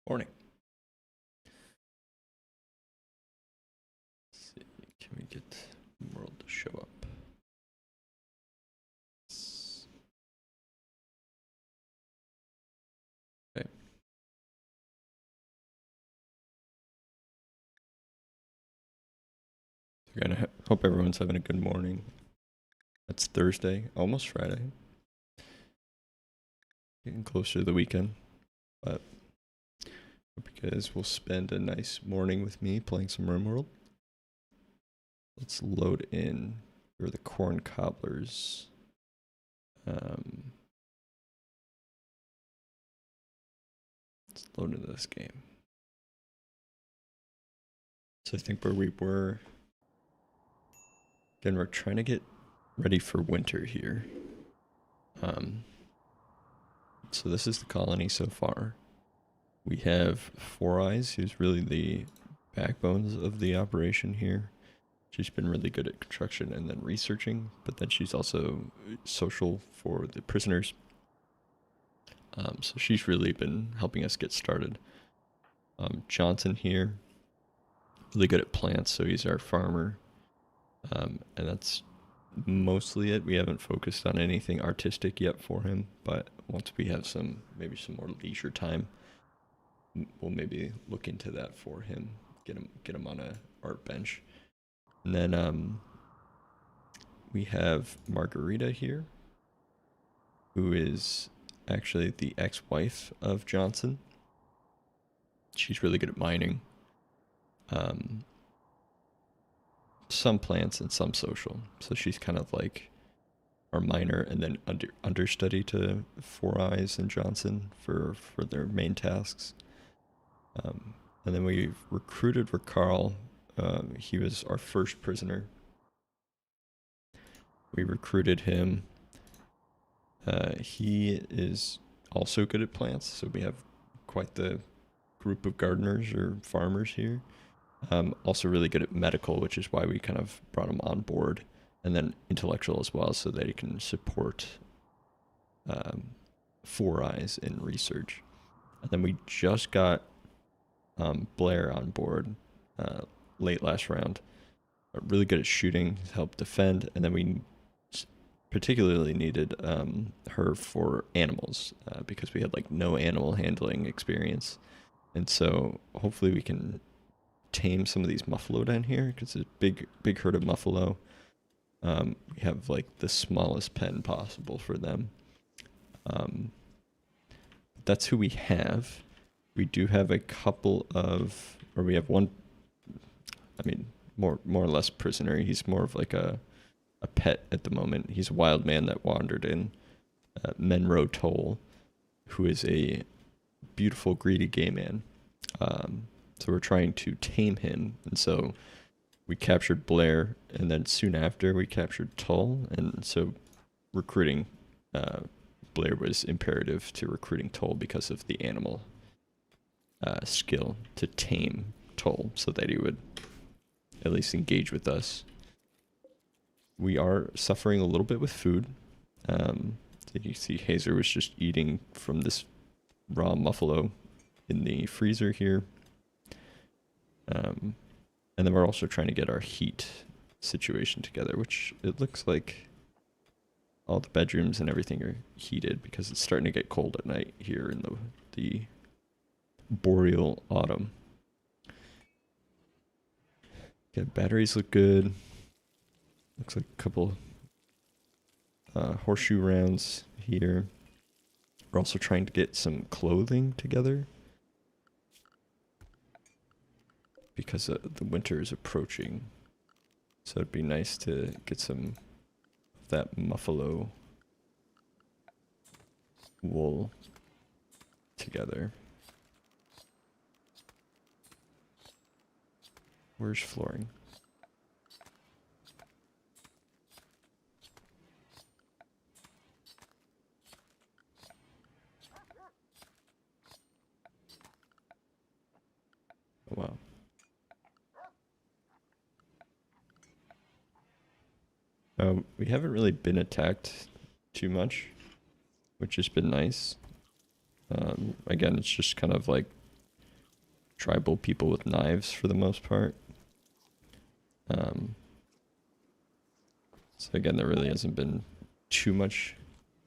Morning. Let's see, can we get RimWorld to show up? Okay. Again, I hope everyone's having a good morning. It's Thursday, almost Friday. Getting closer to the weekend, but hope you guys will spend a nice morning with me playing some RimWorld. Let's load in for the corn cobblers. Let's load into this game. So I think where we were, again, we're trying to get ready for winter here. So this is the colony so far. We have Four Eyes, who's really the backbones of the operation here. She's been really good at construction and then researching, but then she's also social for the prisoners. So she's really been helping us get started. Johnson here, really good at plants, so he's our farmer. And that's mostly it. We haven't focused on anything artistic yet for him, but once we have maybe some more leisure time, we'll maybe look into that for him. Get him on a art bench. And then we have Margarita here, who is actually the ex-wife of Johnson. She's really good at mining. Some plants and some social. So she's kind of like our miner and then understudy to Four Eyes and Johnson for their main tasks. And then we recruited Carl. He was our first prisoner. We recruited him. He is also good at plants, so we have quite the group of gardeners or farmers here. Also really good at medical, which is why we kind of brought him on board, and then intellectual as well, so that he can support Four Eyes in research. And then we just got Blair on board late last round. Really good at shooting, helped defend, and then we particularly needed her for animals because we had like no animal handling experience, and so hopefully we can tame some of these muffalo down here because it's a big herd of muffalo. We have like the smallest pen possible for them. That's who we have. We do have a couple of, or we have one, I mean, more or less prisoner. He's more of like a pet at the moment. He's a wild man that wandered in. Menro Toll, who is a beautiful, greedy gay man. So we're trying to tame him. And so we captured Blair, and then soon after we captured Tull. And so recruiting Blair was imperative to recruiting Tull because of the animal skill to tame Tull so that he would at least engage with us. We are suffering a little bit with food. So you see Hazer was just eating from this raw muffalo in the freezer here. And then we're also trying to get our heat situation together, which it looks like all the bedrooms and everything are heated because it's starting to get cold at night here in the boreal autumn. Okay, batteries look good. Looks like a couple horseshoe rounds here. We're also trying to get some clothing together because the winter is approaching. So it'd be nice to get some of that muffalo wool together. Where's flooring? Oh, wow. We haven't really been attacked too much, which has been nice. Again, it's just kind of like tribal people with knives for the most part. So again, there really hasn't been too much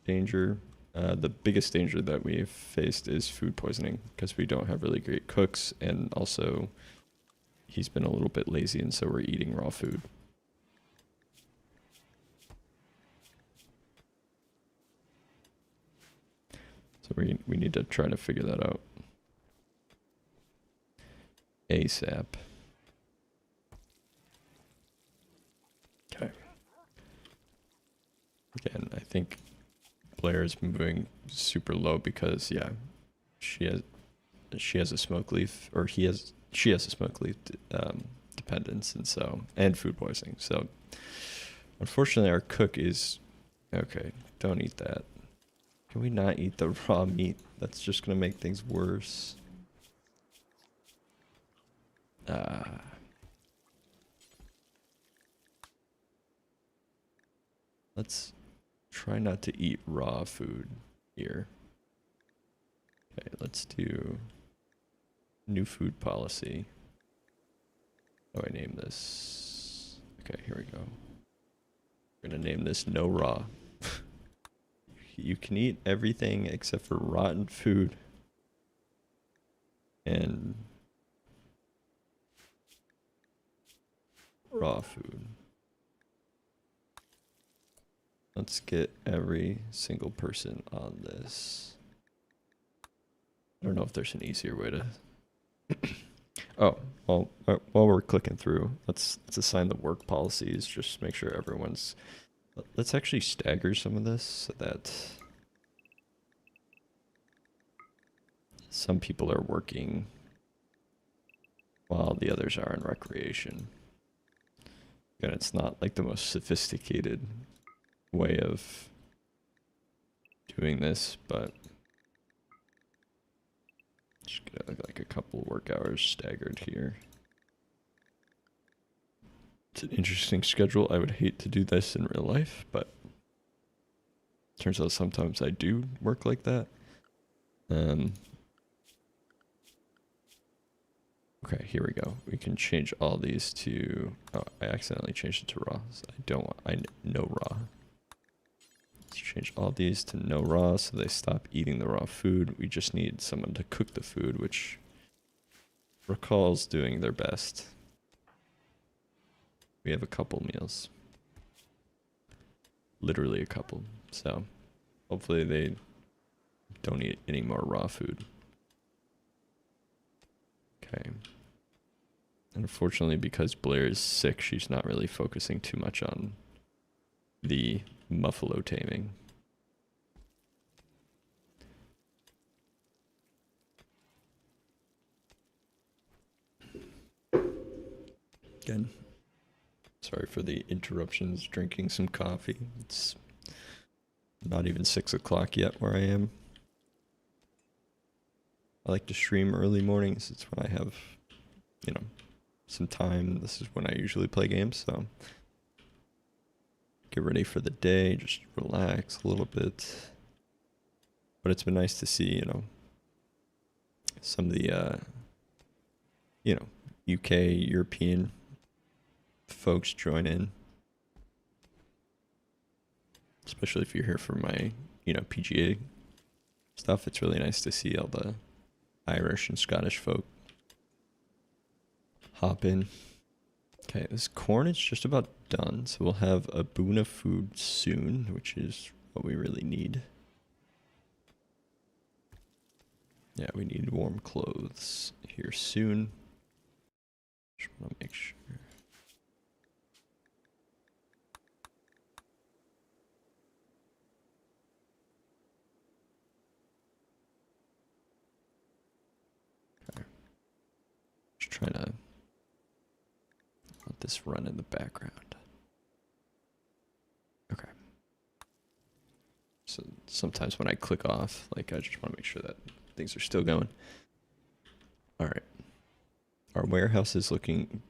danger. The biggest danger that we've faced is food poisoning because we don't have really great cooks, and also he's been a little bit lazy, and so we're eating raw food. So we need to try to figure that out ASAP. Okay. Again, I think Blair is moving super low because she has a smoke leaf, or she has a smoke leaf dependence, and food poisoning. So unfortunately, our cook is okay. Don't eat that. Can we not eat the raw meat? That's just gonna make things worse. Let's try not to eat raw food here. Okay, let's do new food policy. How do I name this? Okay, here we go. We're gonna name this no raw. You can eat everything except for rotten food and raw food. Let's get every single person on this. I don't know if there's an easier way to... Oh, well, while we're clicking through, let's assign the work policies. Just make sure everyone's... Let's actually stagger some of this so that some people are working while the others are in recreation. Again, it's not like the most sophisticated way of doing this, but just get like a couple work hours staggered here. It's an interesting schedule. I would hate to do this in real life, but turns out sometimes I do work like that. Okay, here we go. We can change all these to... Oh, I accidentally changed it to raw. So I don't want... no raw. Let's change all these to no raw so they stop eating the raw food. We just need someone to cook the food, which recalls doing their best. We have a couple meals. Literally a couple. So hopefully they don't eat any more raw food. Okay. Unfortunately, because Blair is sick, she's not really focusing too much on the muffalo taming. Again, sorry for the interruptions, drinking some coffee. It's not even 6 o'clock yet where I am. I like to stream early mornings. It's when I have, some time. This is when I usually play games, so get ready for the day, just relax a little bit. But it's been nice to see, some of the, UK, European folks join in. Especially if you're here for my, PGA stuff. It's really nice to see all the Irish and Scottish folk hop in. Okay, this corn is just about done, so we'll have a boon of food soon, which is what we really need. Yeah, we need warm clothes here soon. Just want to make sure. Okay. Just trying to let this run in the background. Okay. So sometimes when I click off, I just want to make sure that things are still going. All right. Our warehouse is looking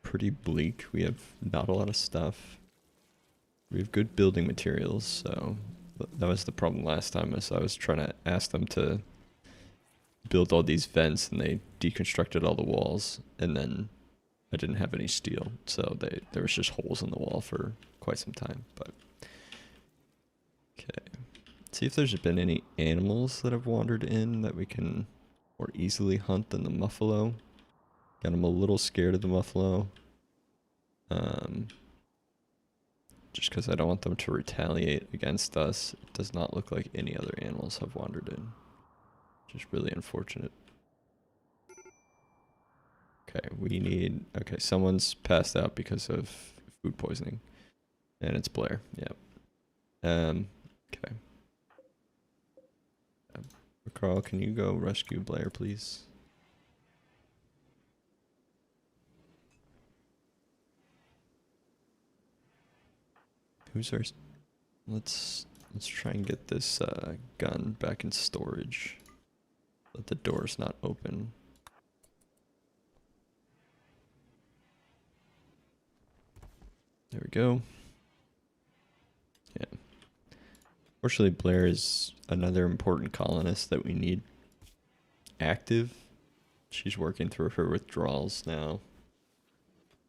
pretty bleak. We have not a lot of stuff. We have good building materials, so that was the problem last time. Is I was trying to ask them to build all these vents, and they deconstructed all the walls, and then I didn't have any steel, so there was just holes in the wall for quite some time. But okay, let's see if there's been any animals that have wandered in that we can more easily hunt than the muffalo. Got him a little scared of the muffalo, just because I don't want them to retaliate against us. It does not look like any other animals have wandered in, which is really unfortunate. Okay, okay, someone's passed out because of food poisoning. And it's Blair, yep. Okay. Carl, can you go rescue Blair, please? Who's our... Let's try and get this gun back in storage. But the door's not open. There we go. Yeah. Fortunately, Blair is another important colonist that we need active. She's working through her withdrawals now.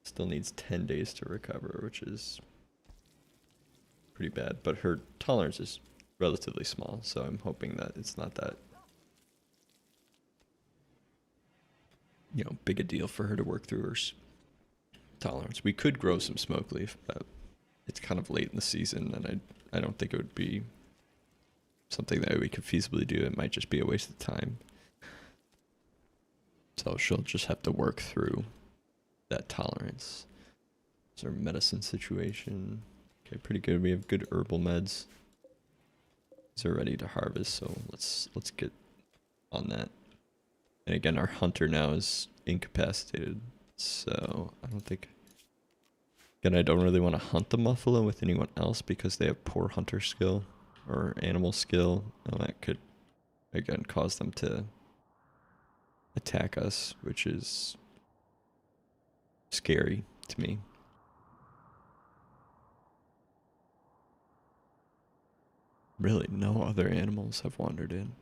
Still needs 10 days to recover, which is pretty bad. But her tolerance is relatively small, so I'm hoping that it's not that, you know, big a deal for her to work through her tolerance. We could grow some smoke leaf, but it's kind of late in the season, and I don't think it would be something that we could feasibly do. It might just be a waste of time. So she'll just have to work through that tolerance. It's our medicine situation. Okay, pretty good. We have good herbal meds. These are ready to harvest, so let's get on that. And again, our hunter now is incapacitated, so I don't think... Again, I don't really want to hunt the muffalo with anyone else because they have poor hunter skill or animal skill, and that could, again, cause them to attack us, which is scary to me. Really, no other animals have wandered in.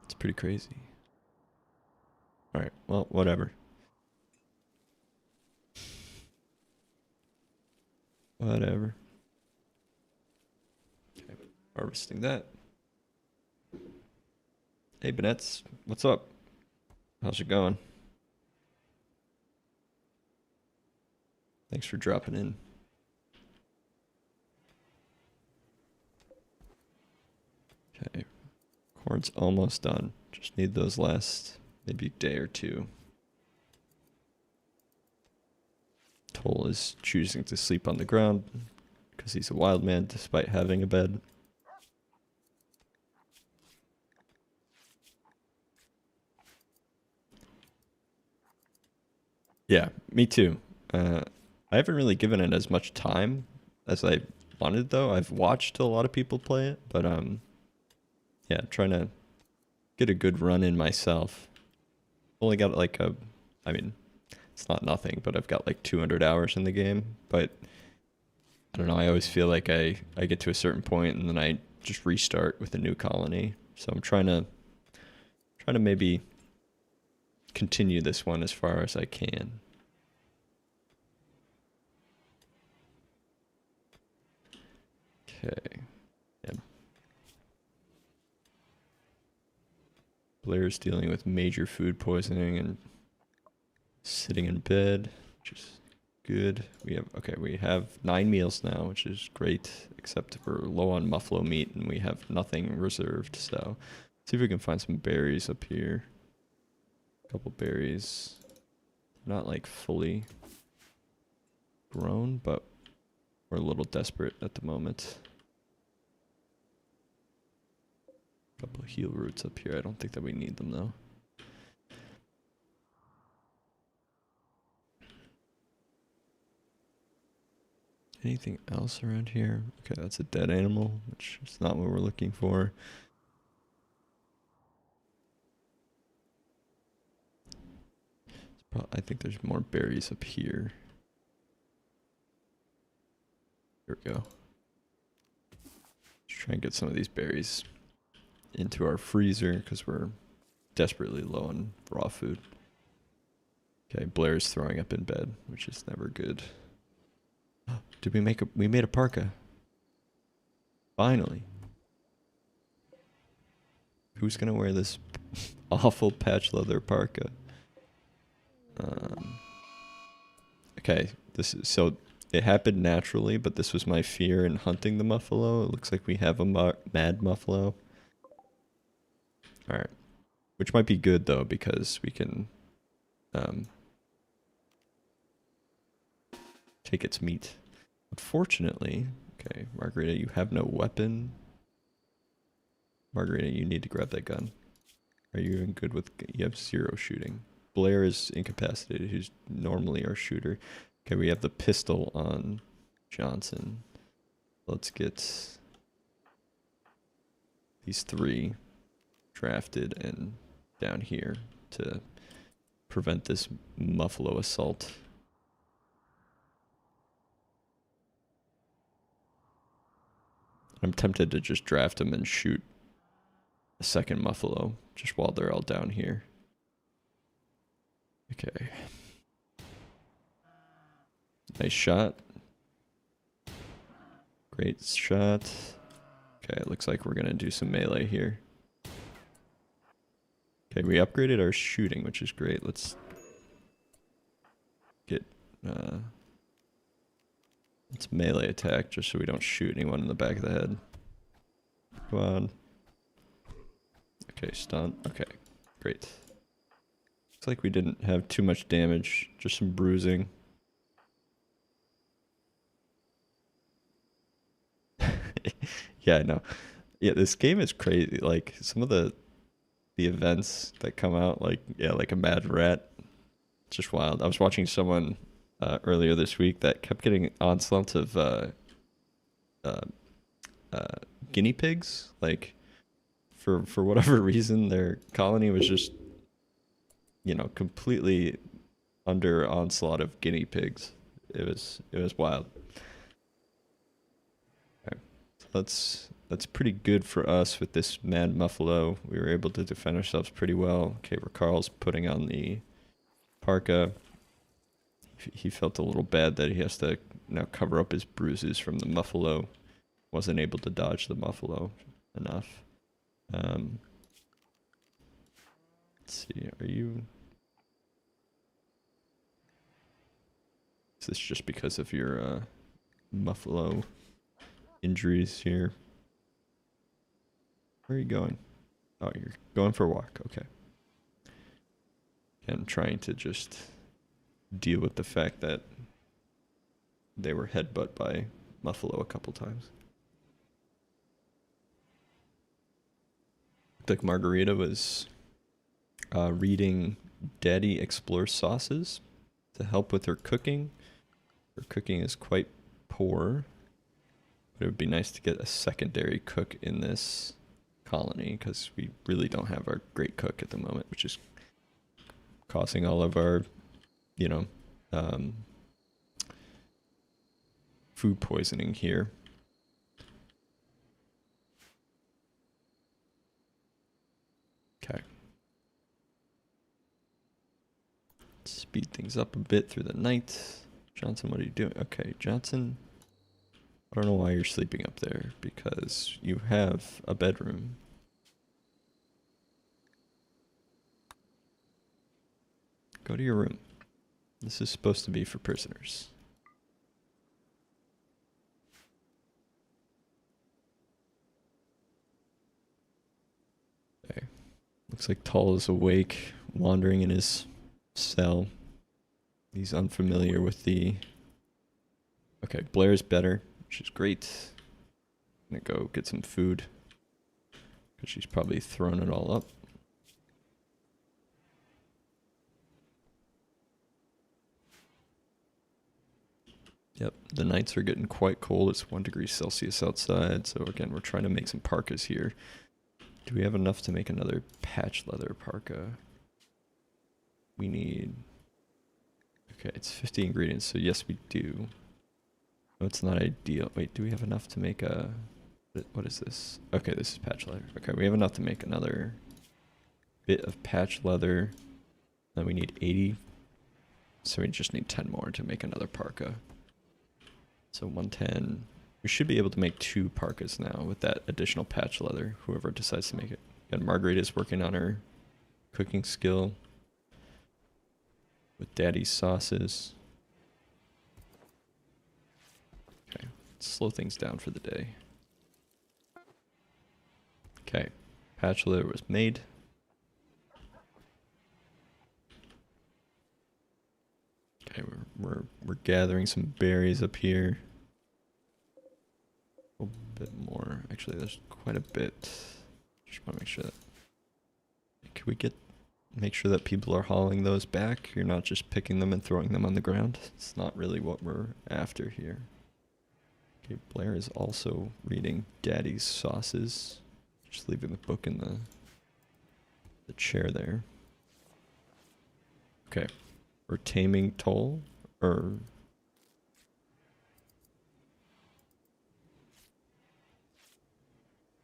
It's pretty crazy. Alright, well, whatever. Whatever. Okay, harvesting that. Hey, Bennetts, what's up? How's it going? Thanks for dropping in. Okay, corn's almost done. Just need those last maybe day or two. Toll is choosing to sleep on the ground because he's a wild man despite having a bed. Yeah, me too. I haven't really given it as much time as I wanted, though. I've watched a lot of people play it, but yeah, trying to get a good run in myself. Only got like I mean, it's not nothing, but I've got like 200 hours in the game. But I don't know, I always feel like I get to a certain point and then I just restart with a new colony. So I'm trying to maybe continue this one as far as I can. Okay. Yeah. Blair's dealing with major food poisoning and sitting in bed, which is good. We have 9 meals now, which is great, except we're low on muffalo meat and we have nothing reserved. So see if we can find some berries up here. A couple berries. Not like fully grown, but we're a little desperate at the moment. A couple of heel roots up here. I don't think that we need them though. Anything else around here? Okay, that's a dead animal, which is not what we're looking for. I think there's more berries up here. Here we go. Let's try and get some of these berries. into our freezer because we're desperately low on raw food. Okay, Blair's throwing up in bed, which is never good. Did we make a... We made a parka. Finally. Who's gonna wear this awful patch leather parka? Okay, this is... So, it happened naturally, but this was my fear in hunting the muffalo. It looks like we have a mad muffalo. Alright. Which might be good, though, because we can... take its meat. Unfortunately... Okay, Margarita, you have no weapon. Margarita, you need to grab that gun. Are you even good with... You have 0 shooting. Blair is incapacitated, who's normally our shooter. Okay, we have the pistol on Johnson. Let's get these 3 drafted and down here to prevent this muffalo assault. I'm tempted to just draft them and shoot a second muffalo just while they're all down here. Okay. Nice shot. Great shot. Okay, it looks like we're gonna do some melee here. Okay, we upgraded our shooting, which is great. Let's get let's melee attack just so we don't shoot anyone in the back of the head. Come on. Okay, stun. Okay, great. Looks like we didn't have too much damage, just some bruising. Yeah, I know. Yeah, this game is crazy. Like some of the events that come out, like like a mad rat, it's just wild. I was watching someone earlier this week that kept getting onslaughts of guinea pigs. Like for whatever reason, their colony was just completely under onslaught of guinea pigs. It was wild. That's pretty good for us with this mad muffalo. We were able to defend ourselves pretty well. Okay, Carl's putting on the parka. He felt a little bad that he has to now cover up his bruises from the muffalo. Wasn't able to dodge the muffalo enough. Let's see, are you... Is this just because of your muffalo injuries here? Where are you going? Oh, you're going for a walk. Okay. And trying to just deal with the fact that they were headbutt by muffalo a couple times. Looked like Margarita was reading Daddy Explores Sauces to help with her cooking. Her cooking is quite poor, but it would be nice to get a secondary cook in this colony because we really don't have our great cook at the moment, which is causing all of our, food poisoning here. Okay. Speed things up a bit through the night. Johnson, what are you doing? Okay, Johnson, I don't know why you're sleeping up there, because you have a bedroom. Go to your room. This is supposed to be for prisoners. Okay. Looks like Tall is awake, wandering in his cell. He's unfamiliar with the... Okay, Blair's better, which is great. I'm gonna go get some food, because she's probably thrown it all up. Yep, the nights are getting quite cold. It's 1 degree Celsius outside, so again, we're trying to make some parkas here. Do we have enough to make another patch leather parka? We need... Okay, it's 50 ingredients, so yes, we do. No, it's not ideal. Wait, do we have enough to make a What is this? Okay, this is patch leather. Okay, we have enough to make another bit of patch leather. Then we need 80. So we just need 10 more to make another parka. So 110. We should be able to make 2 parkas now with that additional patch leather, whoever decides to make it. And Margarita's working on her cooking skill with Daddy's sauces. Okay, let's slow things down for the day. Okay, patch leather was made. Okay, we're gathering some berries up here. A little bit more. Actually, there's quite a bit. Just want to make sure that. Can we make sure that people are hauling those back? You're not just picking them and throwing them on the ground. It's not really what we're after here. Okay, Blair is also reading Daddy's sauces. Just leaving the book in the chair there. Okay, we're taming Toll, or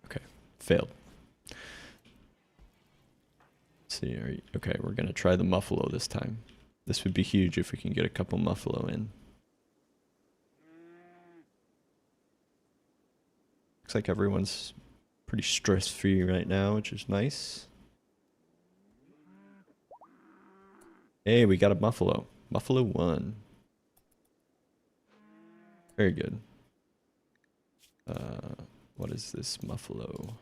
okay, failed. Let's see, okay, we're gonna try the muffalo this time. This would be huge if we can get a couple muffalo in. Looks like everyone's pretty stress-free right now, which is nice. Hey, we got a muffalo. Muffalo 1. Very good. What is this muffalo?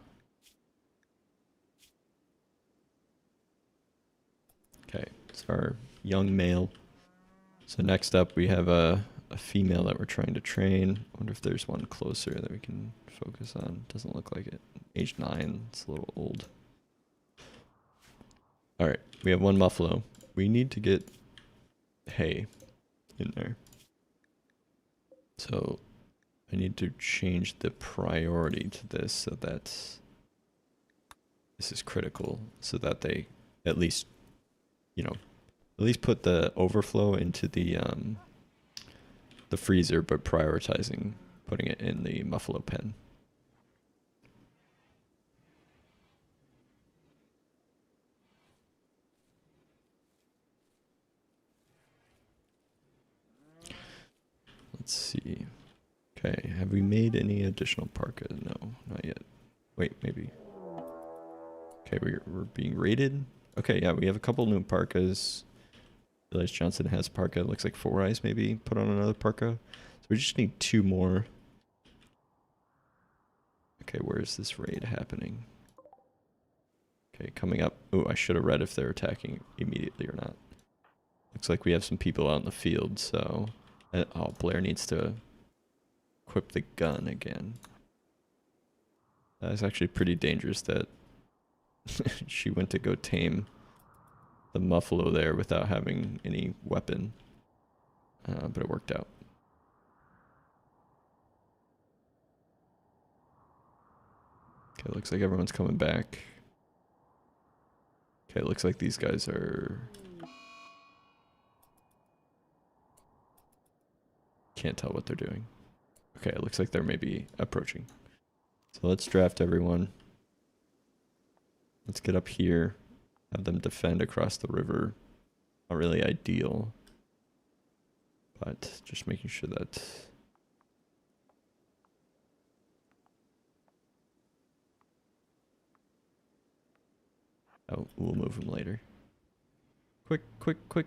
Okay, it's our young male. So next up we have a female that we're trying to train. I wonder if there's one closer that we can focus on. Doesn't look like it. Age 9, it's a little old. Alright, we have one muffalo. We need to get hay in there. So I need to change the priority to this so that this is critical, so that they at least, you know, at least put the overflow into the freezer, but prioritizing putting it in the muffalo pen. Let's see. Okay, have we made any additional parka? No, not yet. Wait, maybe. Okay, we're being rated. Okay, yeah, we have a couple new parkas. Realize Johnson has parka. It looks like 4 Eyes maybe put on another parka. So we just need 2 more. Okay, where is this raid happening? Okay, coming up. Oh, I should have read if they're attacking immediately or not. Looks like we have some people out in the field, so... oh, Blair needs to equip the gun again. That's actually pretty dangerous that she went to go tame the muffalo there without having any weapon. But it worked out. Okay, looks like everyone's coming back. Okay, it looks like these guys are... Can't tell what they're doing. Okay, it looks like they're maybe approaching. So let's draft everyone. Let's get up here. Have them defend across the river. Not really ideal. But just making sure that... Oh, we'll move them later. Quick, quick, quick.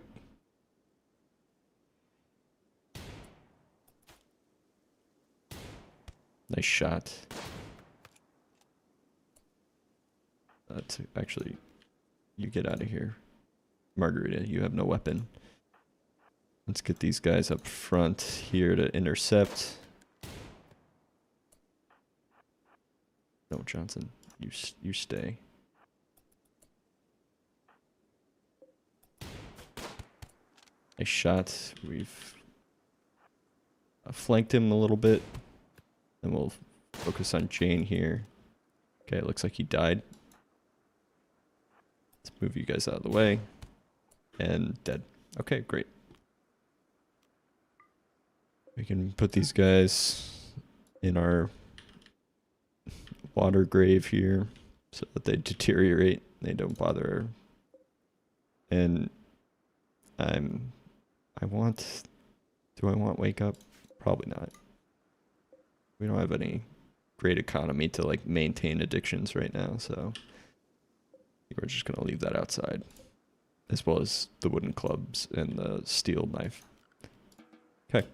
Nice shot. That's actually... You get out of here. Margarita, you have no weapon. Let's get these guys up front here to intercept. No, Johnson, you stay. Nice shot. We've flanked him a little bit. And we'll focus on Jane here. Okay, it looks like he died. Let's move you guys out of the way. And dead. Okay, great. We can put these guys in our water grave here so that they deteriorate. They don't bother. And do I want wake up? Probably not. We don't have any great economy to like maintain addictions right now, so I think we're just gonna leave that outside, as well as the wooden clubs and the steel knife. Okay.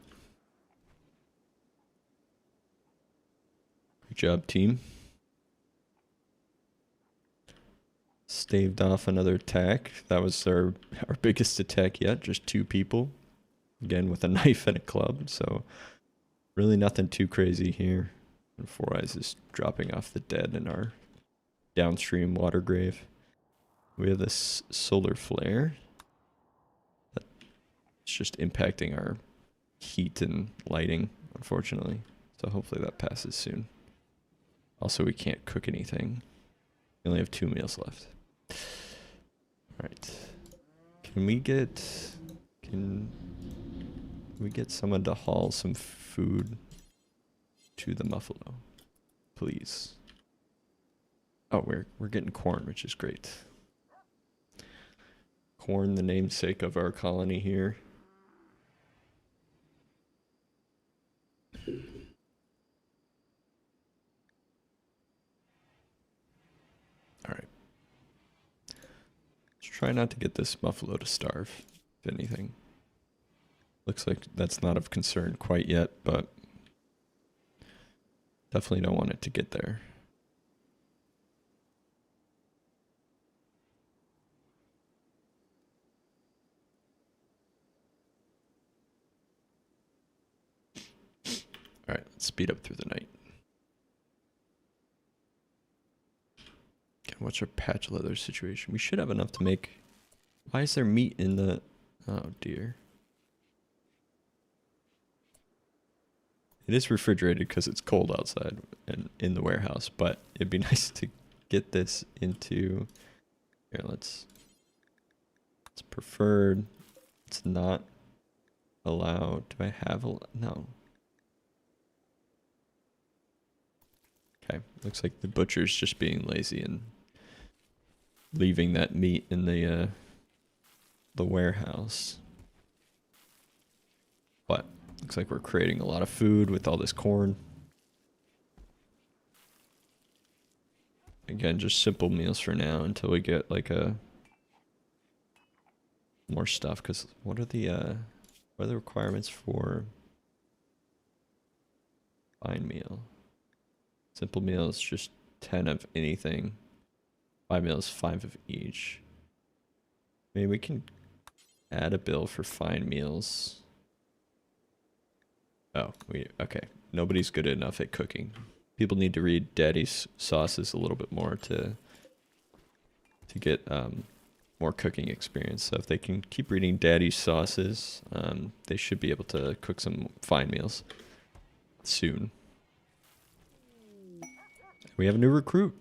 Good job, team. Staved off another attack. That was our biggest attack yet, just 2 people. Again, with a knife and a club, so really nothing too crazy here. And Four Eyes is dropping off the dead in our downstream water grave. We have this solar flare. That's just impacting our heat and lighting, unfortunately. So hopefully that passes soon. Also, we can't cook anything. We only have 2 meals left. Alright. Can we get someone to haul some food to the Muffalo? Please. Oh, we're getting corn, which is great. Corn, the namesake of our colony here. Alright. Let's try not to get this buffalo to starve, if anything. Looks like that's not of concern quite yet, but definitely don't want it to get there. Alright, let's speed up through the night. Okay, what's our patch leather situation? We should have enough to make... Why is there meat in the... Oh dear. It is refrigerated because it's cold outside and in the warehouse, but it'd be nice to get this into... Here, it's preferred. It's not allowed. Do I have a... No. Okay, looks like the butcher's just being lazy and leaving that meat in the warehouse. But looks like we're creating a lot of food with all this corn. Again, just simple meals for now until we get like more stuff. Because what are the requirements for fine meal? Simple meal is just 10 of anything. 5 meals, 5 of each. Maybe we can add a bill for fine meals. Oh, okay. Nobody's good enough at cooking. People need to read Daddy's Sauces a little bit more to get more cooking experience. So if they can keep reading Daddy's Sauces, they should be able to cook some fine meals soon. We have a new recruit.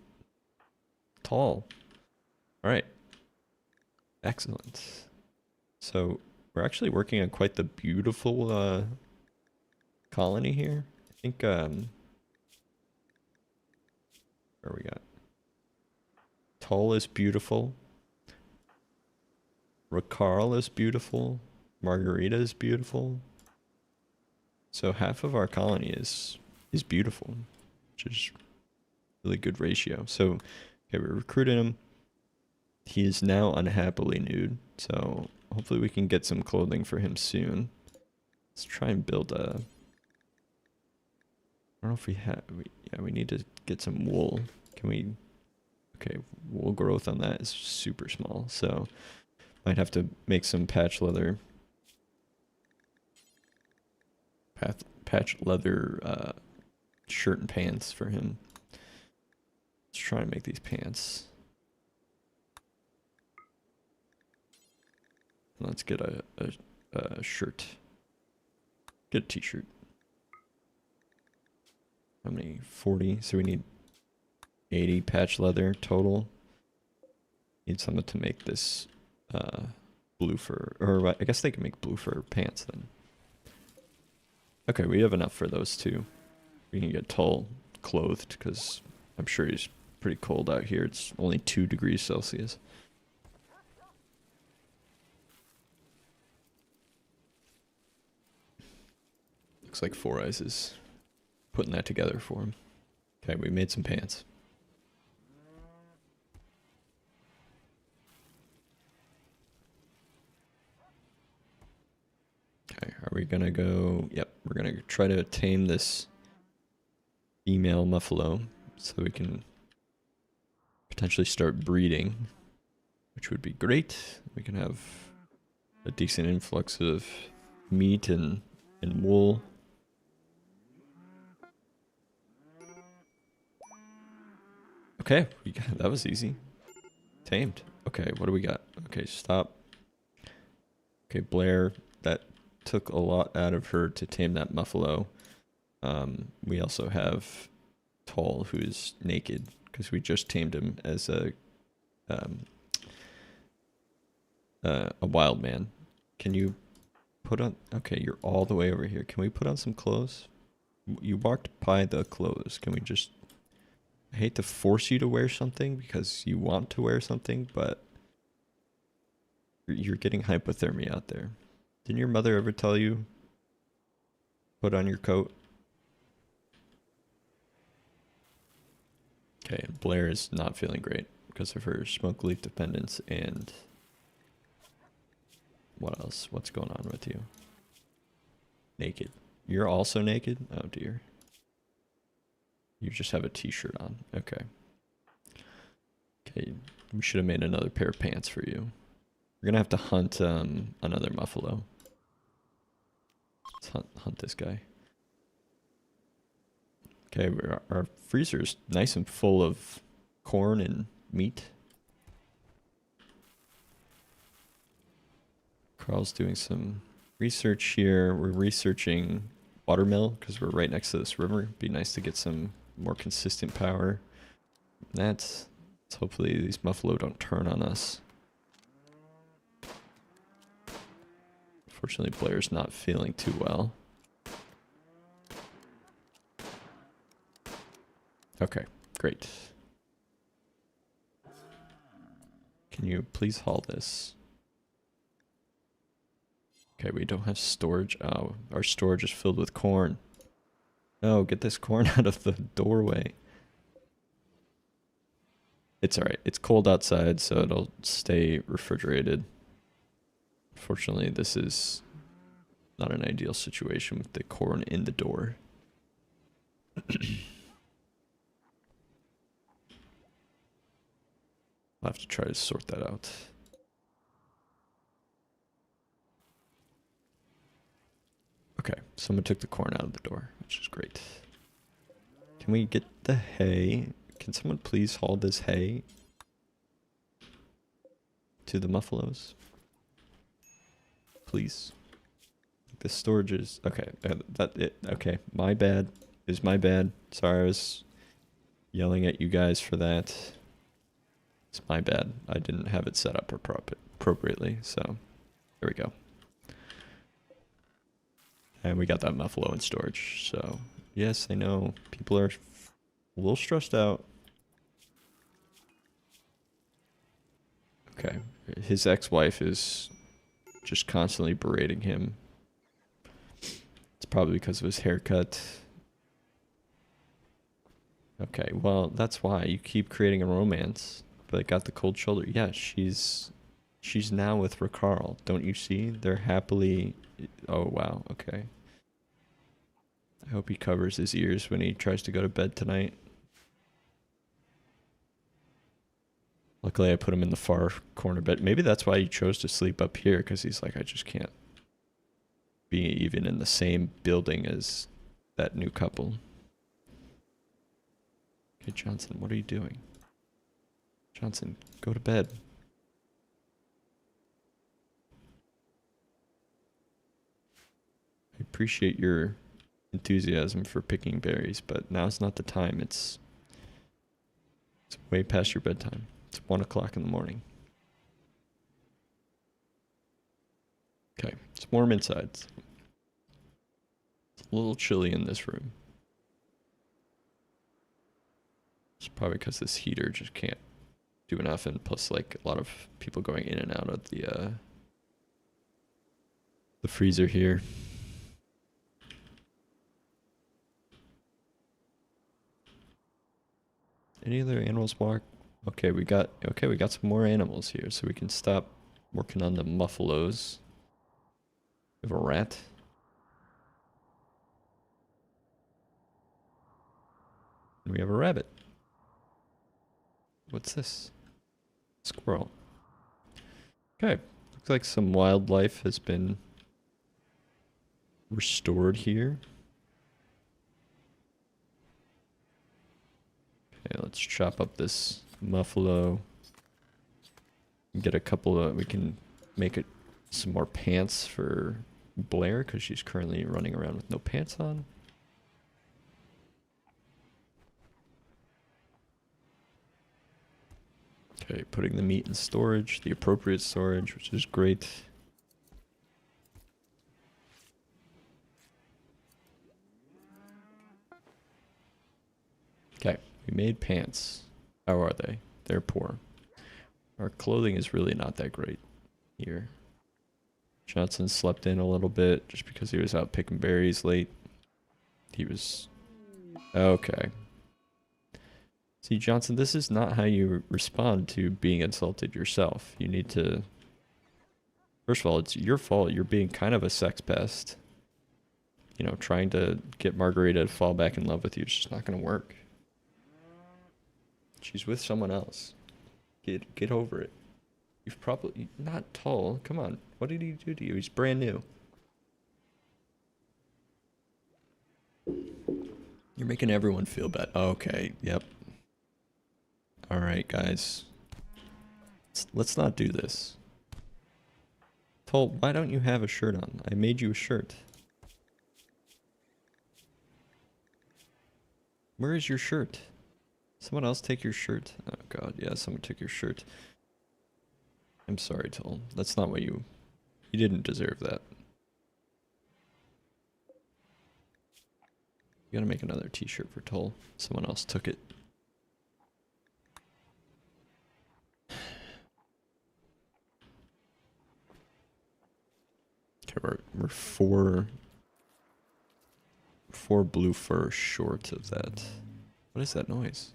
Tall. Alright. Excellent. So, we're actually working on quite the beautiful colony here. I think, where we got? Tall is beautiful. Rakarl is beautiful. Margarita is beautiful. So half of our colony is beautiful, which is really good ratio. So, okay, we're recruiting him. He is now unhappily nude, so hopefully we can get some clothing for him soon. Let's try and build a... I don't know if we have... Yeah, we need to get some wool. Can we... Okay, wool growth on that is super small, so might have to make some patch leather. Patch leather shirt and pants for him. Let's try and make these pants. Let's get a shirt. Get a t-shirt. How many? 40. So we need 80 patch leather total. Need something to make this blue fur. Or I guess they can make blue fur pants then. Okay, we have enough for those two. We can get Tull clothed because I'm sure he's pretty cold out here. It's only 2 degrees Celsius. Looks like Four Eyes is putting that together for him. Okay, we made some pants. Okay, are we gonna go? Yep, we're gonna try to tame this female muffalo so we can potentially start breeding, which would be great. We can have a decent influx of meat and wool. Okay, that was easy. Tamed. Okay, what do we got? Okay, stop. Okay, Blair, that took a lot out of her to tame that muffalo. We also have Tall, who's naked, because we just tamed him as a wild man. Can you put on... Okay, you're all the way over here. Can we put on some clothes? You walked by the clothes. Can we just... I hate to force you to wear something because you want to wear something, but you're getting hypothermia out there. Didn't your mother ever tell you, put on your coat? Okay, Blair is not feeling great because of her smoke leaf dependence and... What else? What's going on with you? Naked. You're also naked? Oh dear. You just have a t-shirt on. Okay. Okay, we should have made another pair of pants for you. We're gonna have to hunt another muffalo. Let's hunt this guy. Okay, our freezer's nice and full of corn and meat. Carl's doing some research here. We're researching watermill because we're right next to this river. It'd be nice to get some more consistent power. Let's hopefully these muffalo don't turn on us. Unfortunately, Blair's not feeling too well. Okay, great. Can you please haul this? Okay, we don't have storage. Oh, our storage is filled with corn. No, get this corn out of the doorway. It's alright. It's cold outside, so it'll stay refrigerated. Unfortunately, this is not an ideal situation with the corn in the door. I'll have to try to sort that out. Okay, someone took the corn out of the door, which is great. Can we get the hay? Can someone please haul this hay to the muffalos? Please. The storage is... Okay, okay, my bad. Is my bad. Sorry, I was yelling at you guys for that. It's my bad. I didn't have it set up appropriately, so there we go. And we got that muffalo in storage, so yes, I know people are a little stressed out. Okay, his ex-wife is just constantly berating him. It's probably because of his haircut. Okay, well, that's why you keep creating a romance. But got the cold shoulder. Yeah, she's now with Ricarl. Don't you see? They're happily... Oh, wow. Okay. I hope he covers his ears when he tries to go to bed tonight. Luckily, I put him in the far corner bed. Maybe that's why he chose to sleep up here, because he's like, I just can't be even in the same building as that new couple. Okay, Johnson, what are you doing? Johnson, go to bed. I appreciate your enthusiasm for picking berries, but now's not the time. It's way past your bedtime. It's 1 o'clock in the morning. Okay, it's warm inside. It's a little chilly in this room. It's probably because this heater just can't do enough, and plus like a lot of people going in and out of the freezer here. Any other animals walk? Okay, we got some more animals here, so we can stop working on the muffalos. We have a rat. And we have a rabbit. What's this? Squirrel. Okay, looks like some wildlife has been restored here. Okay, let's chop up this muffalo. Get a couple of, we can make it some more pants for Blair, because she's currently running around with no pants on. Okay, putting the meat in storage, the appropriate storage, which is great. Okay, we made pants. How are they? They're poor. Our clothing is really not that great here. Johnson slept in a little bit just because he was out picking berries late. He was... Okay. See, Johnson, this is not how you respond to being insulted yourself. You need to... First of all, it's your fault. You're being kind of a sex pest. You know, trying to get Margarita to fall back in love with you is just not going to work. She's with someone else. Get over it. You've probably... Not tall. Come on. What did he do to you? He's brand new. You're making everyone feel bad. Okay, yep. Alright, guys. Let's not do this. Tall, why don't you have a shirt on? I made you a shirt. Where is your shirt? Someone else take your shirt? Oh god, yeah, someone took your shirt. I'm sorry, Toll. That's not what you... You didn't deserve that. You gotta make another t-shirt for Toll. Someone else took it. Okay, we're four blue fur short of that. What is that noise?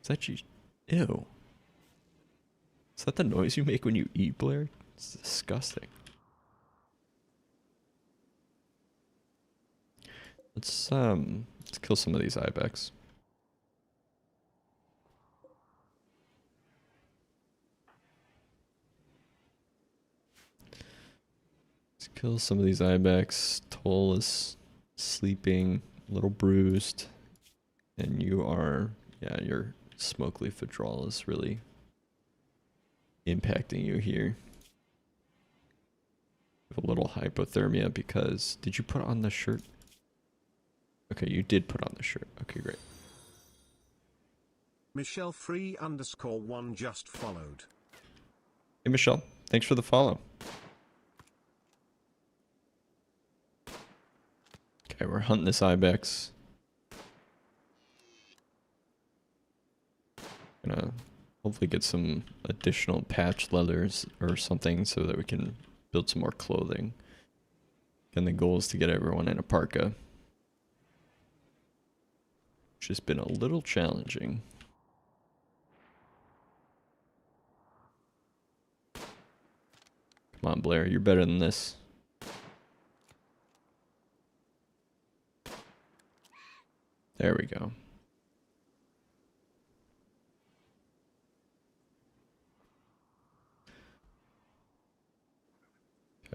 Is that you? Ew. Is that the noise you make when you eat, Blair? It's disgusting. Let's kill some of these ibex. Let's kill some of these ibex. Toll is sleeping, a little bruised, and you are, yeah, your smoke leaf withdrawal is really impacting you here. A little hypothermia because... Did you put on the shirt? Okay, you did put on the shirt. Okay, great. Michelle Free _1 just followed. Hey, Michelle. Thanks for the follow. Okay, we're hunting this ibex. Gonna hopefully get some additional patch leathers or something so that we can build some more clothing. And the goal is to get everyone in a parka. Which has been a little challenging. Come on, Blair, you're better than this. There we go.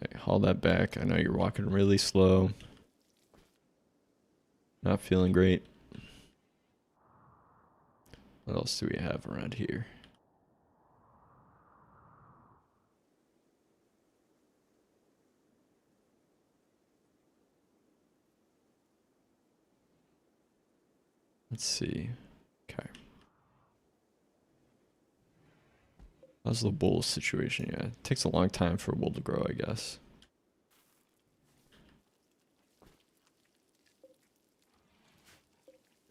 Okay, haul that back. I know you're walking really slow. Not feeling great. What else do we have around here? Let's see. Okay. How's the bull situation? Yeah, it takes a long time for a bull to grow, I guess.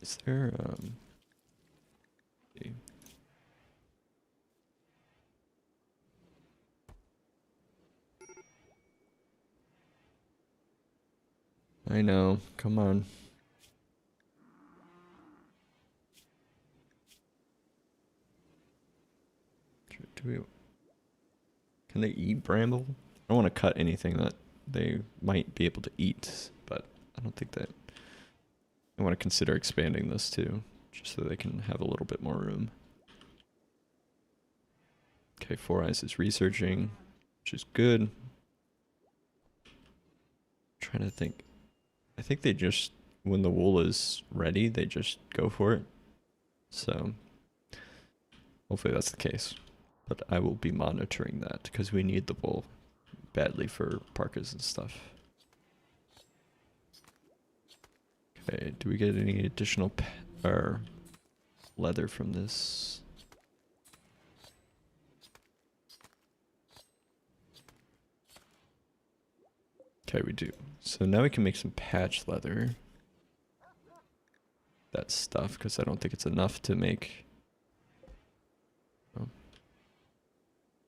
Is there, I know. Come on. Do we... Can they eat bramble? I don't want to cut anything that they might be able to eat, but I don't think that... I want to consider expanding this too, just so they can have a little bit more room. Okay, Four Eyes is researching, which is good. Trying to think. I think they just, when the wool is ready, they just go for it. So, hopefully that's the case. But I will be monitoring that because we need the wool badly for parkas and stuff. Okay, do we get any additional or leather from this? Okay, we do. So now we can make some patch leather. That stuff, because I don't think it's enough to make a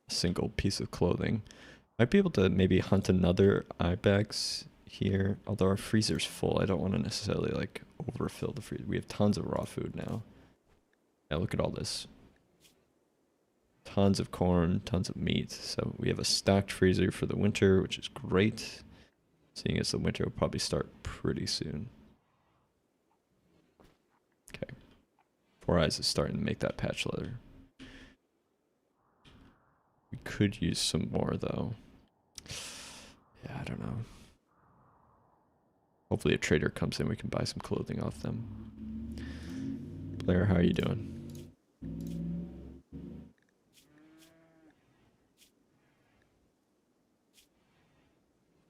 single piece of clothing. Might be able to maybe hunt another ibex here, although our freezer's full. I don't want to necessarily like overfill the freezer. We have tons of raw food now. Yeah, look at all this. Tons of corn, tons of meat. So we have a stocked freezer for the winter, which is great. Seeing as the winter will probably start pretty soon. Okay. Four Eyes is starting to make that patch leather. We could use some more though. Yeah, I don't know. Hopefully a trader comes in, we can buy some clothing off them. Blair, how are you doing?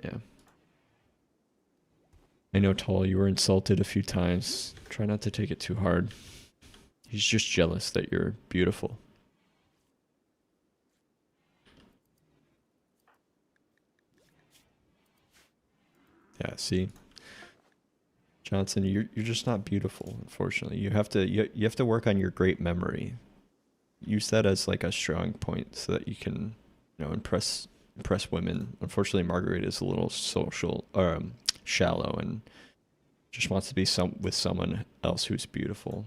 Yeah. I know, Tall, you were insulted a few times. Try not to take it too hard. He's just jealous that you're beautiful. Yeah, see? Johnson, you're just not beautiful, unfortunately. You have to work on your great memory. Use that as like a strong point so that you can, you know, impress women. Unfortunately, Marguerite is a little shallow and just wants to be with someone else who's beautiful.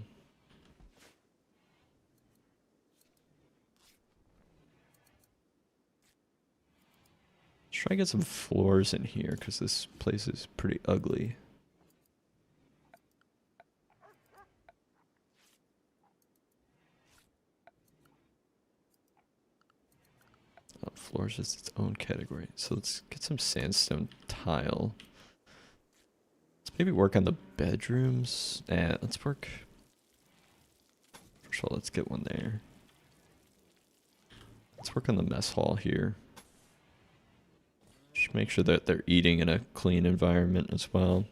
Let's try to get some floors in here because this place is pretty ugly. Oh, floors is its own category. So let's get some sandstone tile. Let's maybe work on the bedrooms. Let's work. First of all, let's get one there. Let's work on the mess hall here. Just make sure that they're eating in a clean environment as well.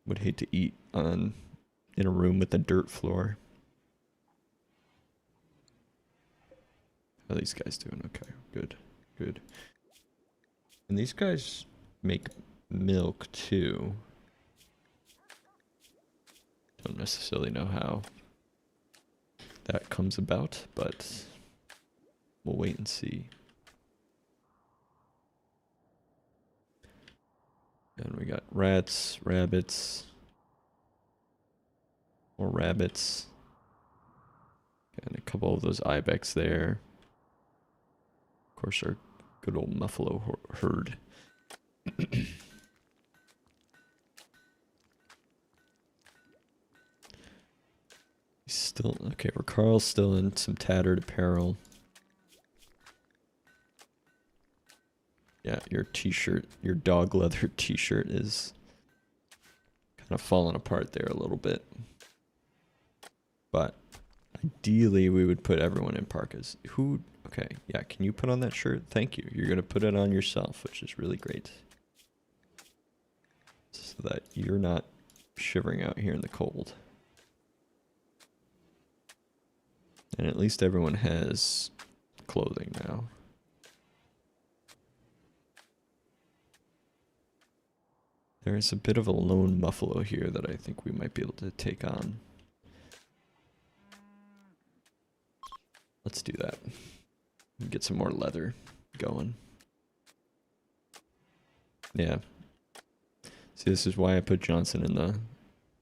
Would hate to eat in a room with a dirt floor. How are these guys doing? Okay, good, good. And these guys make milk too. Don't necessarily know how that comes about, but we'll wait and see. And we got rats, rabbits, more rabbits, and a couple of those ibex there. Of course, our good old muffalo herd. Still okay. Carl's still in some tattered apparel. Yeah, your t-shirt, your dog leather t-shirt is kind of falling apart there a little bit. But ideally, we would put everyone in parkas. Okay, yeah, can you put on that shirt? Thank you. You're going to put it on yourself, which is really great. So that you're not shivering out here in the cold. And at least everyone has clothing now. There is a bit of a lone muffalo here that I think we might be able to take on. Let's do that. Get some more leather going. Yeah. See, this is why I put Johnson in the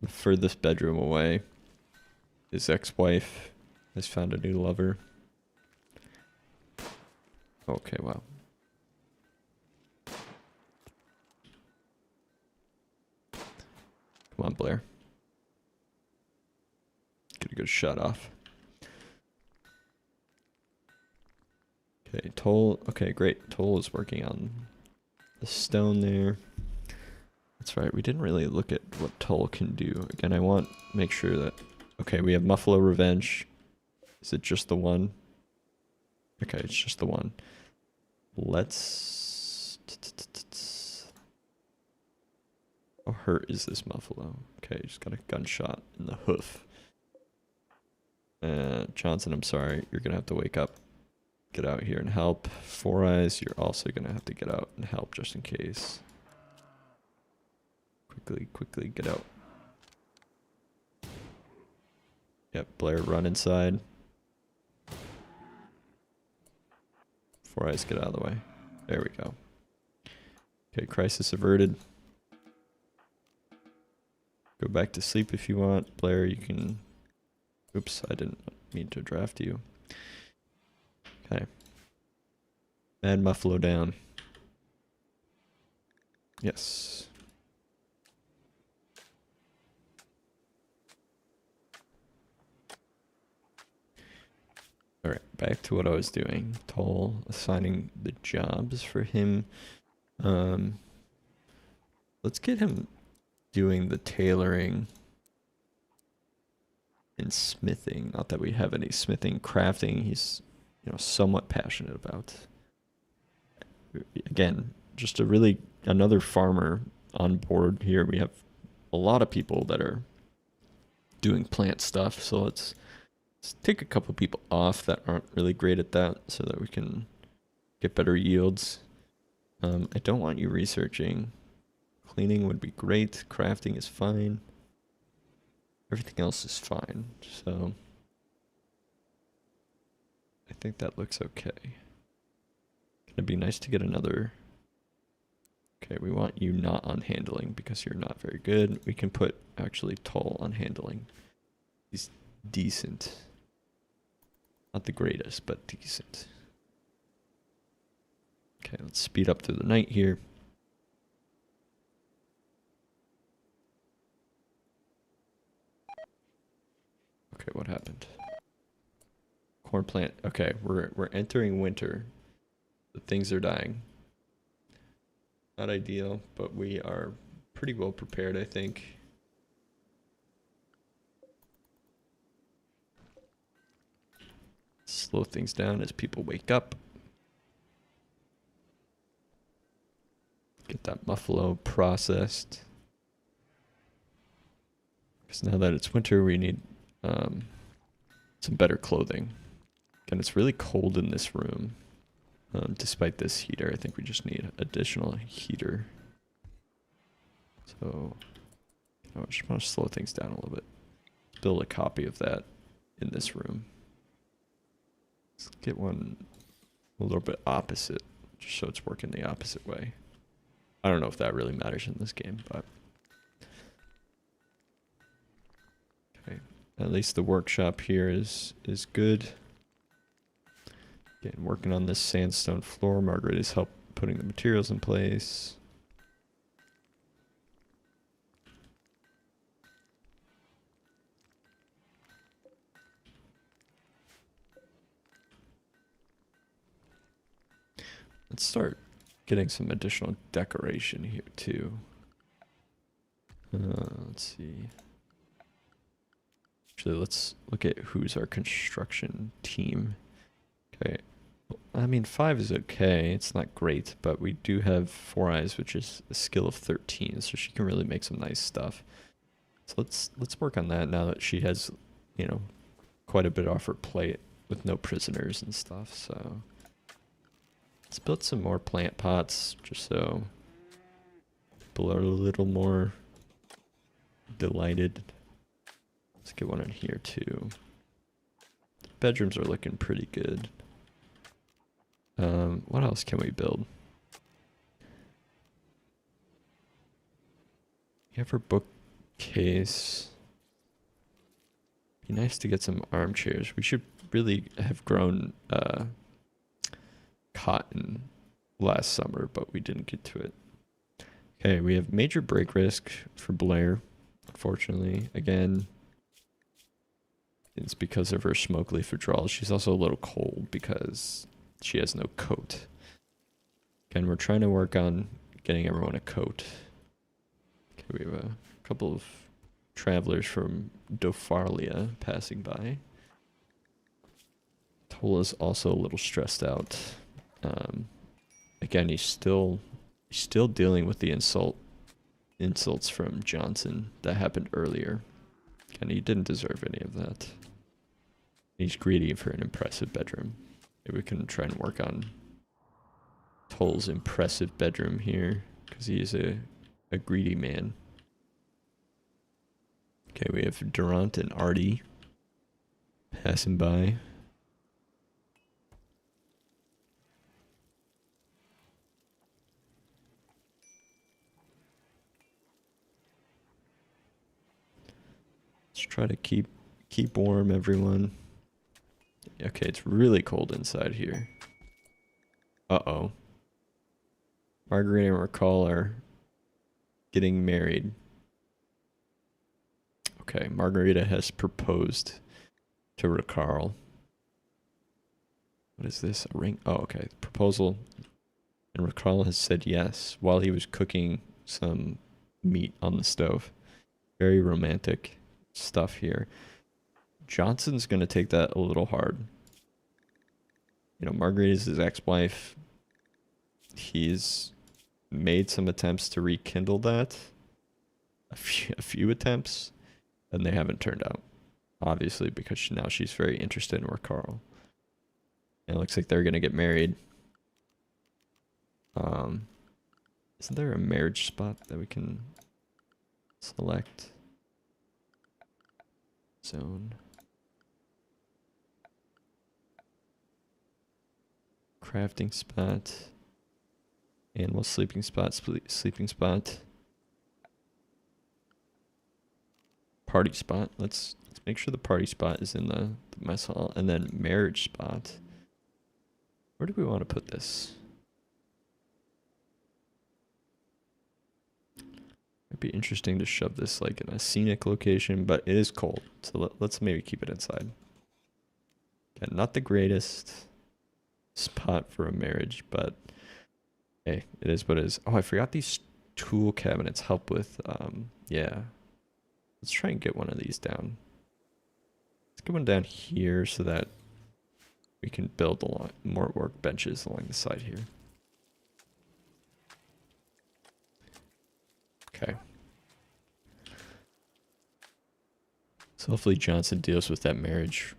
furthest bedroom away. His ex-wife has found a new lover. Okay, wow. Come on, Blair. Get a good shot off. Okay, Toll. Okay, great. Toll is working on the stone there. That's right. We didn't really look at what Toll can do. Again, I want to make sure that... Okay, we have Muffalo Revenge. Is it just the one? Okay, it's just the one. Let's... How hurt is this Muffalo? Okay, just got a gunshot in the hoof. Johnson, I'm sorry. You're going to have to wake up. Get out here and help. Four Eyes, you're also going to have to get out and help just in case. Quickly, get out. Yep, Blair, run inside. Four Eyes, get out of the way. There we go. Okay, crisis averted. Go back to sleep if you want. Blair, you can... Oops, I didn't mean to draft you. Okay. Mad Muffalo down. Yes. Alright, back to what I was doing. Toll, assigning the jobs for him. Let's get him doing the tailoring and smithing. Not that we have any smithing, crafting. He's, you know, somewhat passionate about. Again, just another farmer on board here. We have a lot of people that are doing plant stuff, so let's take a couple people off that aren't really great at that so that we can get better yields. I don't want you researching. Cleaning would be great. Crafting is fine. Everything else is fine, so I think that looks okay. It'd be nice to get another... Okay, we want you not on handling because you're not very good. We can put actually Toll on handling. He's decent. Not the greatest, but decent. Okay, let's speed up through the night here. Okay, what happened? Corn plant. Okay, we're entering winter. The things are dying. Not ideal, but we are pretty well prepared, I think. Slow things down as people wake up. Get that Muffalo processed. Because now that it's winter, we need some better clothing. And it's really cold in this room. Despite this heater, I think we just need additional heater. So, I just want to slow things down a little bit. Build a copy of that in this room. Let's get one a little bit opposite, just so it's working the opposite way. I don't know if that really matters in this game, but... Okay, at least the workshop here is good. Again, working on this sandstone floor. Margaret has helped putting the materials in place. Let's start getting some additional decoration here too. Let's see. Actually, let's look at who's our construction team. Okay. I mean, 5 is okay. It's not great, but we do have Four Eyes, which is a skill of 13, so she can really make some nice stuff. So let's work on that now that she has, you know, quite a bit off her plate with no prisoners and stuff. So let's build some more plant pots just so people are a little more delighted. Let's get one in here too. The bedrooms are looking pretty good. What else can we build? We have her bookcase. Be nice to get some armchairs. We should really have grown cotton last summer, but we didn't get to it. Okay, we have major break risk for Blair, unfortunately. Again, it's because of her smoke leaf withdrawal. She's also a little cold because she has no coat. Again, we're trying to work on getting everyone a coat. Okay, we have a couple of travelers from Dopharlia passing by. Tola's also a little stressed out. Again, he's still dealing with the insults from Johnson that happened earlier. And he didn't deserve any of that. He's greedy for an impressive bedroom. Maybe we can try and work on Toll's impressive bedroom here, because he is a greedy man. Okay, we have Durant and Artie passing by. Let's try to keep warm, everyone. Okay, it's really cold inside here. Uh-oh. Margarita and Raquel are getting married. Okay, Margarita has proposed to Raquel. What is this? A ring? Oh, okay. Proposal. And Raquel has said yes while he was cooking some meat on the stove. Very romantic stuff here. Johnson's going to take that a little hard. You know, Margarita's his ex-wife. He's made some attempts to rekindle that. A few attempts. And they haven't turned out. Obviously, because now she's very interested in Raquel. And it looks like they're going to get married. Isn't there a marriage spot that we can select? Zone. Crafting spot. Animal sleeping spot. Sleeping spot. Party spot. Let's make sure the party spot is in the mess hall. And then marriage spot. Where do we want to put this? It'd be interesting to shove this like in a scenic location, but it is cold. So let's maybe keep it inside. Okay, not the greatest spot for a marriage, but hey, it is what it is. Oh, I forgot these tool cabinets help with, yeah. Let's try and get one of these down. Let's get one down here so that we can build a lot more workbenches along the side here. Okay. So hopefully Johnson deals with that marriage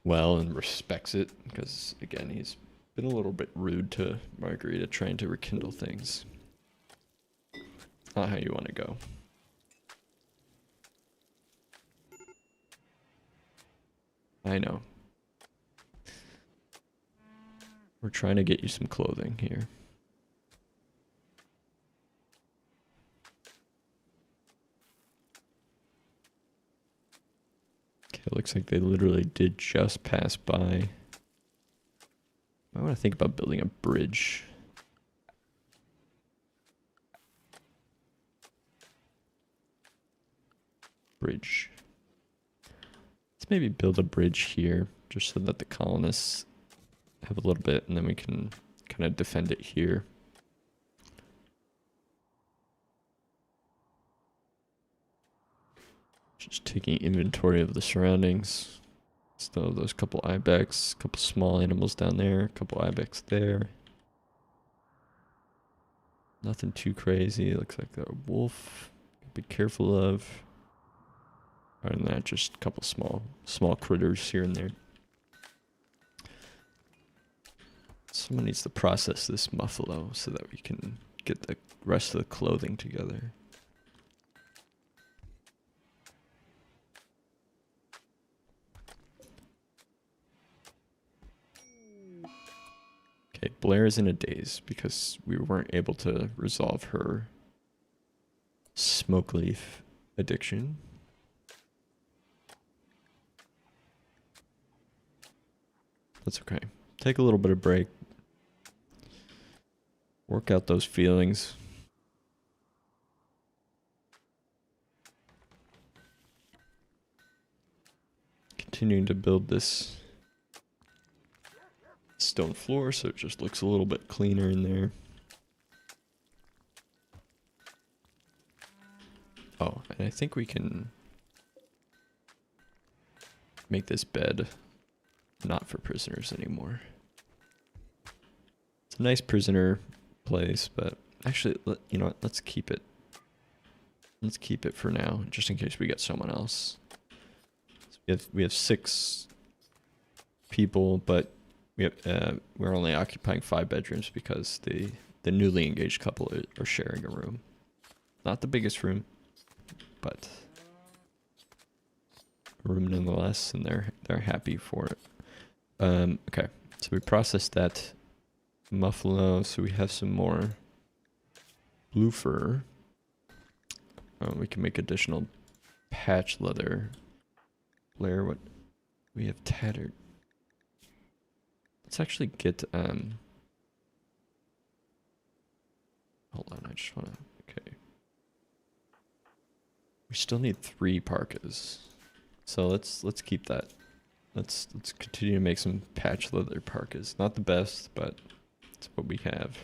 well and respects it, because again, he's been a little bit rude to Margarita trying to rekindle things. Not how you want to go. I know. We're trying to get you some clothing here. Okay, it looks like they literally did just pass by. I want to think about building a bridge. Bridge. Let's maybe build a bridge here, just so that the colonists have a little bit, and then we can kind of defend it here. Just taking inventory of the surroundings. So those couple ibex, couple small animals down there, couple ibex there. Nothing too crazy. It looks like a wolf. Be careful of. Other than that, just a couple small critters here and there. Someone needs to process this muffalo so that we can get the rest of the clothing together. Okay, Blair is in a daze because we weren't able to resolve her smoke leaf addiction. That's okay. Take a little bit of break. Work out those feelings. Continuing to build this stone floor so it just looks a little bit cleaner in there. Oh, and I think we can make this bed not for prisoners anymore. It's a nice prisoner place, but actually, you know what? Let's keep it. Let's keep it for now, just in case we get someone else. So we have 6 people, but we're only occupying 5 bedrooms because the newly engaged couple are sharing a room. Not the biggest room, but a room nonetheless, and they're happy for it. Okay, so we processed that muffalo, so we have some more blue fur. We can make additional patch leather. Blair, what we have tattered. Let's actually get hold on, I just wanna okay. We still need 3 parkas. So let's keep that. Let's continue to make some patch leather parkas. Not the best, but it's what we have.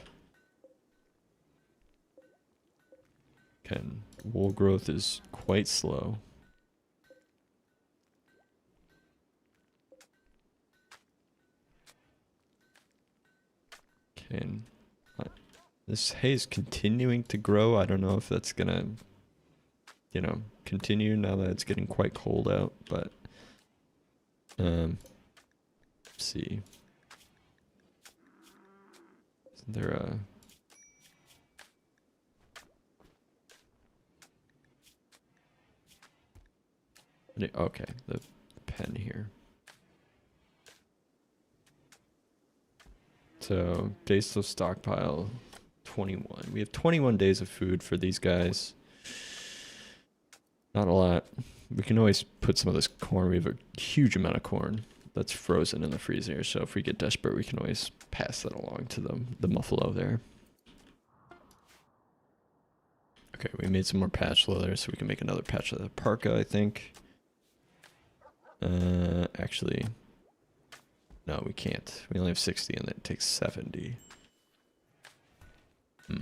Okay, wool growth is quite slow. Okay, and this hay is continuing to grow. I don't know if that's gonna, you know, continue now that it's getting quite cold out, but let's see. Isn't there a okay, the pen here. So days to stockpile 21. We have 21 days of food for these guys. Not a lot. We can always put some of this corn. We have a huge amount of corn that's frozen in the freezer. So if we get desperate, we can always pass that along to the muffalo there. Okay, we made some more patch leather, so we can make another patch leather parka, I think. Actually, no, we can't. We only have 60, and it takes 70. We're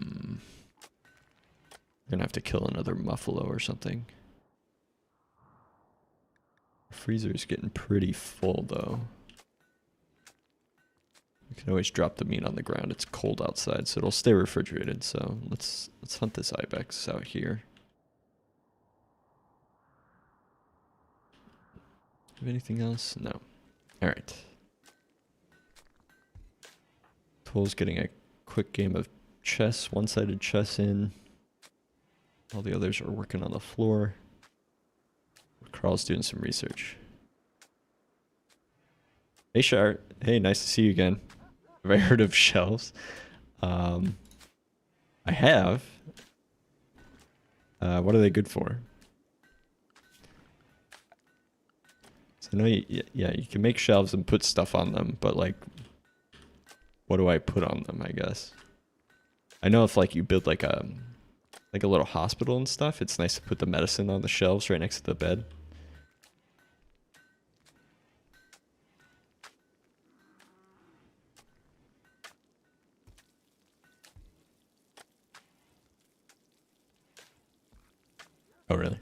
gonna have to kill another muffalo or something. Freezer's getting pretty full though. We can always drop the meat on the ground. It's cold outside, so it'll stay refrigerated. So let's hunt this ibex out here. Have anything else? No. All right. Tool's getting a quick game of chess, one-sided chess in. All the others are working on the floor. Carl's doing some research. Hey, Shar. Hey, nice to see you again. Have I heard of shelves? I have. What are they good for? So I know yeah, you can make shelves and put stuff on them, but like, what do I put on them, I guess? I know if like you build like a little hospital and stuff, it's nice to put the medicine on the shelves right next to the bed. Oh, really?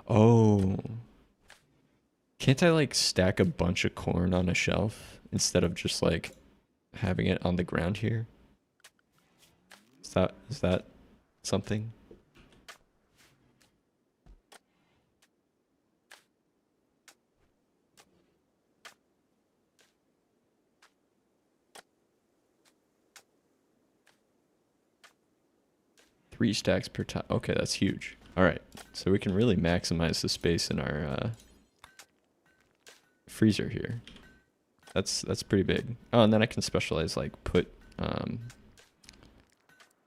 Oh. Can't I like stack a bunch of corn on a shelf instead of just like having it on the ground here? Is that something? Three stacks per time. Okay, that's huge. All right, so we can really maximize the space in our freezer here. That's pretty big. Oh, and then I can specialize, like put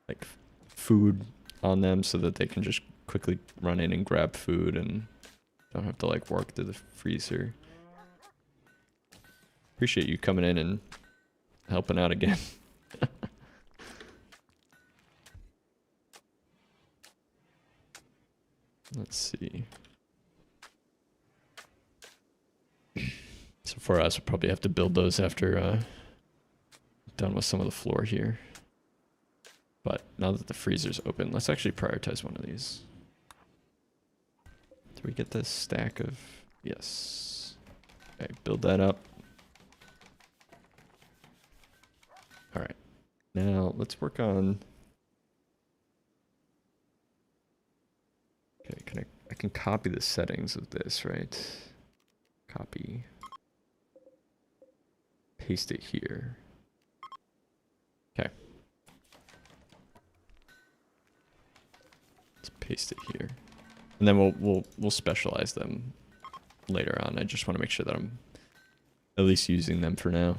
like food on them so that they can just quickly run in and grab food and don't have to like work through the freezer. Appreciate you coming in and helping out again. Let's see. So for us, we'll probably have to build those after done with some of the floor here. But now that the freezer's open, let's actually prioritize one of these. Do we get this stack of... Yes. Okay, build that up. Alright. Now, let's work on... Okay, I can copy the settings of this, right? Copy. Paste it here. Okay. Let's paste it here. And then we'll specialize them later on. I just want to make sure that I'm at least using them for now.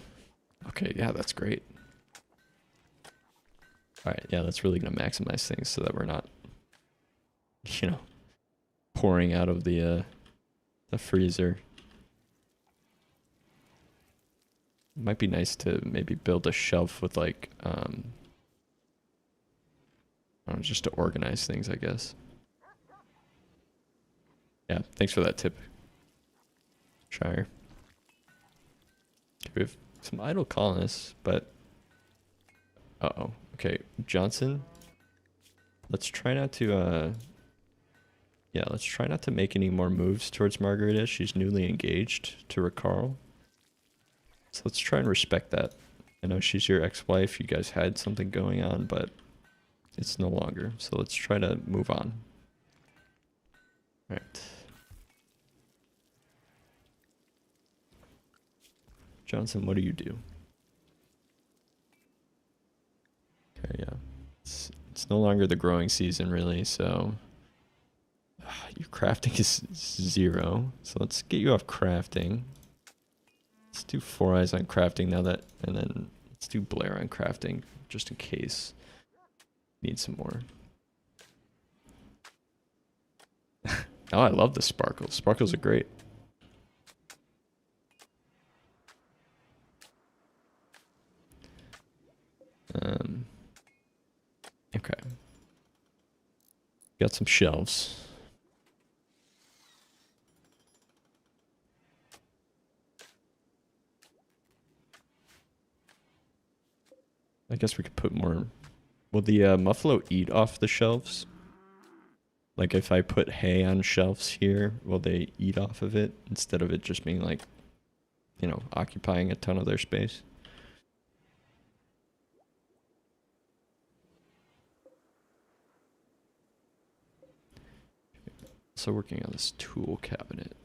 Okay, yeah, that's great. Alright, yeah, that's really going to maximize things so that we're not, you know, pouring out of the freezer. Might be nice to maybe build a shelf with like, I don't know, just to organize things, I guess. Yeah, thanks for that tip, Shire. We have some idle colonists, but... Uh-oh. Okay, Johnson. Let's try not to, yeah, let's try not to make any more moves towards Margarita. She's newly engaged to Ricarl. So let's try and respect that. I know she's your ex-wife. You guys had something going on, but it's no longer. So let's try to move on. All right. Johnson, what do you do? Okay, yeah. It's no longer the growing season, really, so... your crafting is 0. So let's get you off crafting. Let's do 4 eyes on crafting now that... And then let's do Blair on crafting, just in case. Need some more. Oh, I love the sparkles. Sparkles are great. Okay. Got some shelves. I guess we could put more... Will the Muffalo eat off the shelves? Like if I put hay on shelves here, will they eat off of it instead of it just being like, you know, occupying a ton of their space? So working on this tool cabinet.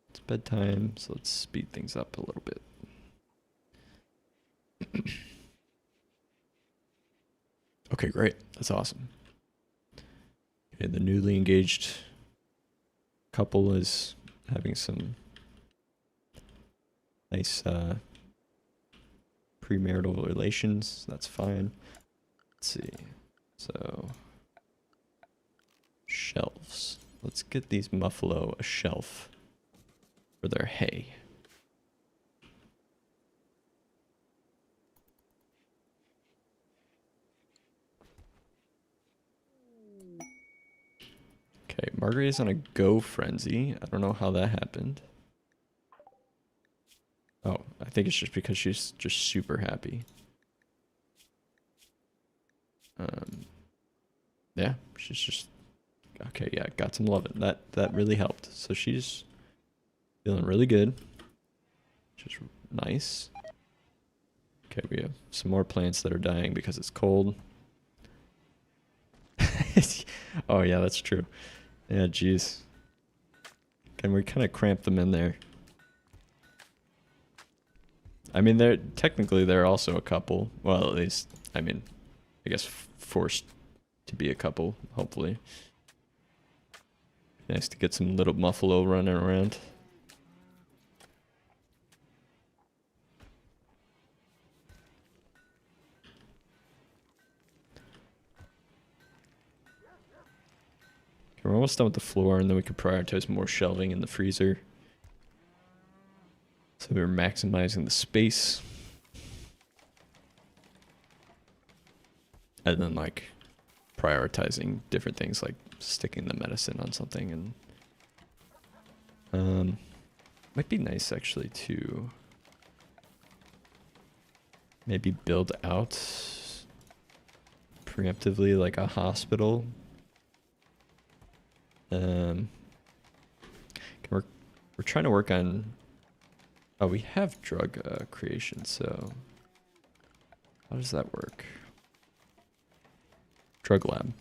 It's bedtime, so let's speed things up a little bit. Okay, great. That's awesome. Okay, the newly engaged couple is having some nice premarital relations. That's fine. Let's see. So, shelves. Let's get these Muffalo a shelf for their hay. Okay, Margarita's on a go frenzy. I don't know how that happened. Oh, I think it's just because she's just super happy. Yeah, she's just... Okay, yeah, got some loving. That really helped. So she's feeling really good. Just nice. Okay, we have some more plants that are dying because it's cold. Oh yeah, that's true. Yeah, jeez. Can we kind of cramp them in there? I mean, they're also a couple. Well, at least, I mean, I guess forced to be a couple, hopefully. Nice to get some little Muffalo running around. Okay, we're almost done with the floor, and then we can prioritize more shelving in the freezer. So we're maximizing the space. And then like prioritizing different things like sticking the medicine on something and might be nice actually to maybe build out preemptively like a hospital. We're trying to work on, oh, we have drug creation, so how does that work? Drug lab.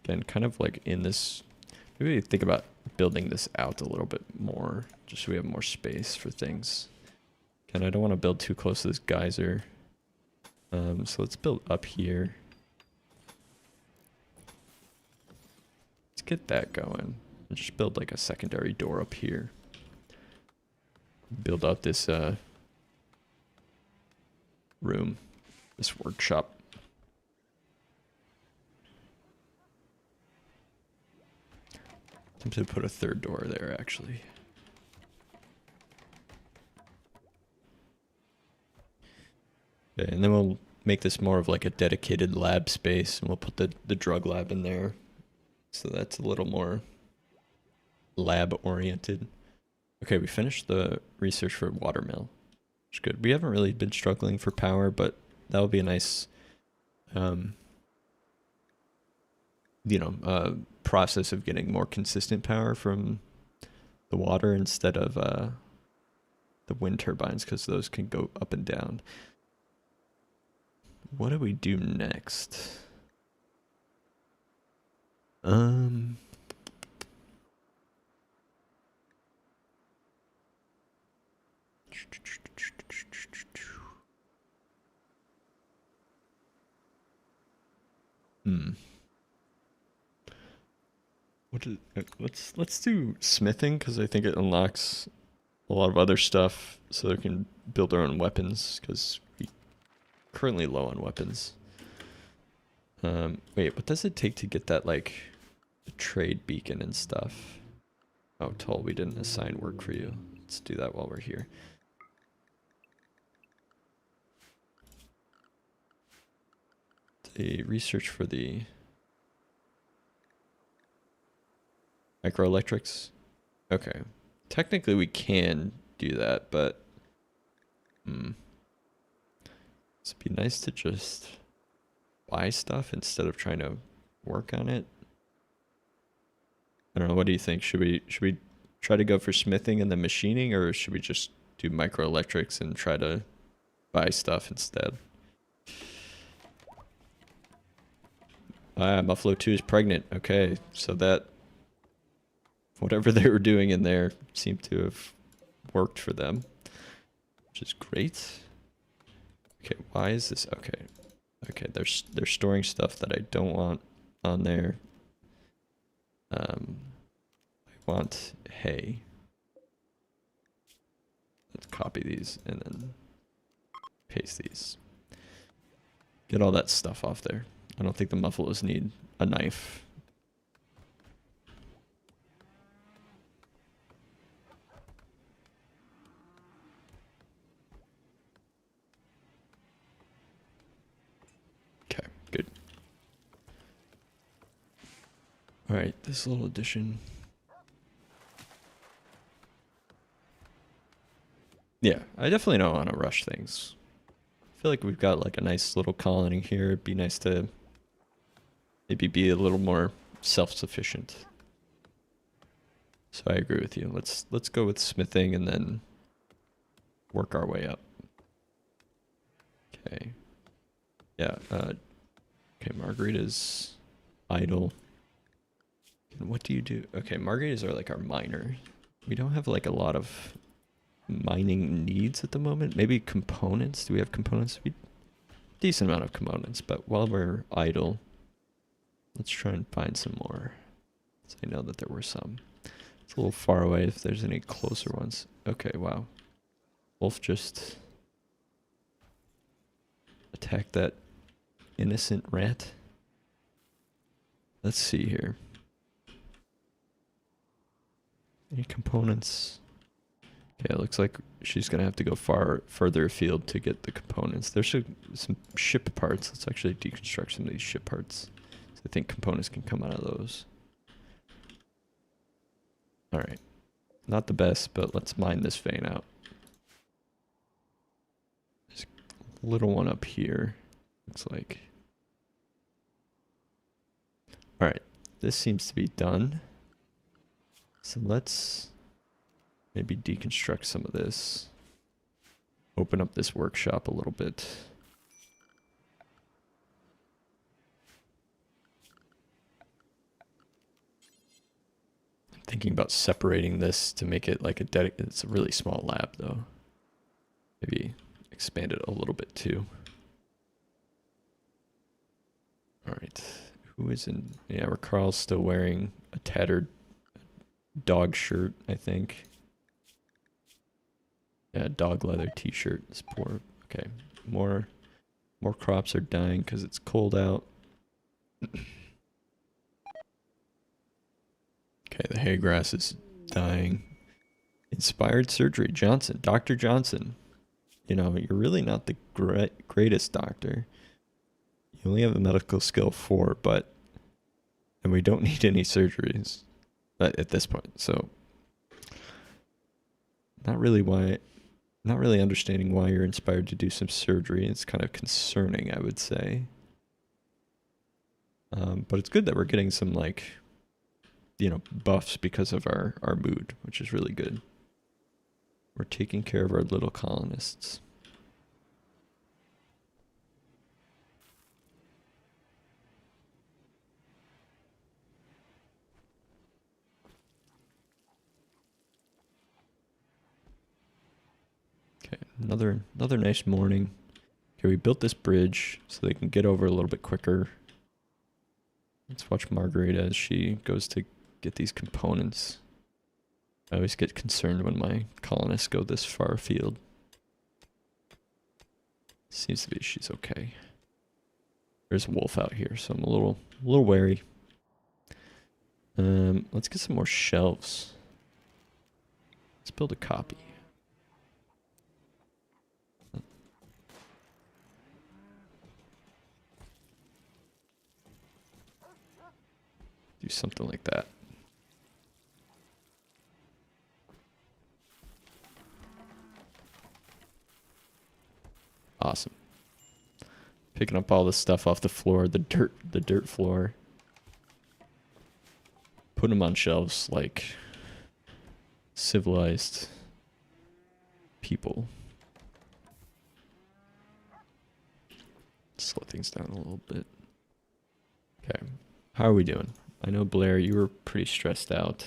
Again, kind of like in this, maybe think about building this out a little bit more, just so we have more space for things. And I don't want to build too close to this geyser. So let's build up here. Let's get that going. And just build like a secondary door up here. Build out this room, this workshop. I'm going to put a third door there actually. Okay, and then we'll make this more of like a dedicated lab space, and we'll put the drug lab in there. So that's a little more lab oriented. Okay, we finished the research for watermill. Which is good. We haven't really been struggling for power, but that would be a nice process of getting more consistent power from the water instead of the wind turbines, because those can go up and down. What do we do next? Let's do smithing, because I think it unlocks a lot of other stuff, so they can build their own weapons, because we're currently low on weapons. Wait, what does it take to get that, like, the trade beacon and stuff? Oh, Toll, we didn't assign work for you. Let's do that while we're here. The research for the microelectrics. Okay. Technically we can do that, but it'd be nice to just buy stuff instead of trying to work on it. I don't know, what do you think? Should we try to go for smithing and then machining, or should we just do microelectrics and try to buy stuff instead? Buffalo 2 is pregnant. Okay, so that whatever they were doing in there seemed to have worked for them, which is great. Okay, why is this? Okay, they're storing stuff that I don't want on there. I want hay. Let's copy these and then paste these. Get all that stuff off there. I don't think the buffaloes need a knife. Okay, good. All right, this little addition. Yeah, I definitely don't want to rush things. I feel like we've got like a nice little colony here. It'd be nice to maybe be a little more self-sufficient. So I agree with you. Let's go with smithing and then work our way up. Okay. Yeah. Okay, Margarita's idle. And what do you do? Okay, margaritas are like our miner. We don't have like a lot of mining needs at the moment. Maybe components. Do we have components? Decent amount of components, but while we're idle, let's try and find some more. So I know that there were some. It's a little far away if there's any closer ones. Okay, wow. Wolf just attacked that innocent rat. Let's see here. Any components? Okay, it looks like she's gonna have to go further afield to get the components. There's some ship parts. Let's actually deconstruct some of these ship parts. So I think components can come out of those. All right, not the best, but let's mine this vein out. There's a little one up here. Looks like. All right, this seems to be done. So let's maybe deconstruct some of this. Open up this workshop a little bit. I'm thinking about separating this to make it like it's a really small lab though. Maybe expand it a little bit too. All right. Who is in? Yeah, Carl's still wearing a tattered dog shirt, I think. Yeah, dog leather t-shirt. It's poor. Okay. More crops are dying because it's cold out. Okay, the hay grass is dying. Inspired surgery. Johnson. Dr. Johnson. You know, you're really not the greatest doctor. You only have a medical skill 4, and we don't need any surgeries at this point. So, not really understanding why you're inspired to do some surgery. It's kind of concerning, I would say. But it's good that we're getting some, like, buffs because of our mood, which is really good. We're taking care of our little colonists. Okay, another nice morning. Okay, we built this bridge so they can get over a little bit quicker. Let's watch Margarita as she goes to get these components. I always get concerned when my colonists go this far afield. Seems to be she's okay. There's a wolf out here, so I'm a little wary. Let's get some more shelves. Let's build a copy. Do something like that. Awesome. Picking up all this stuff off the floor, the dirt floor. Putting them on shelves like civilized people. Slow things down a little bit. Okay. How are we doing? I know, Blair, you were pretty stressed out.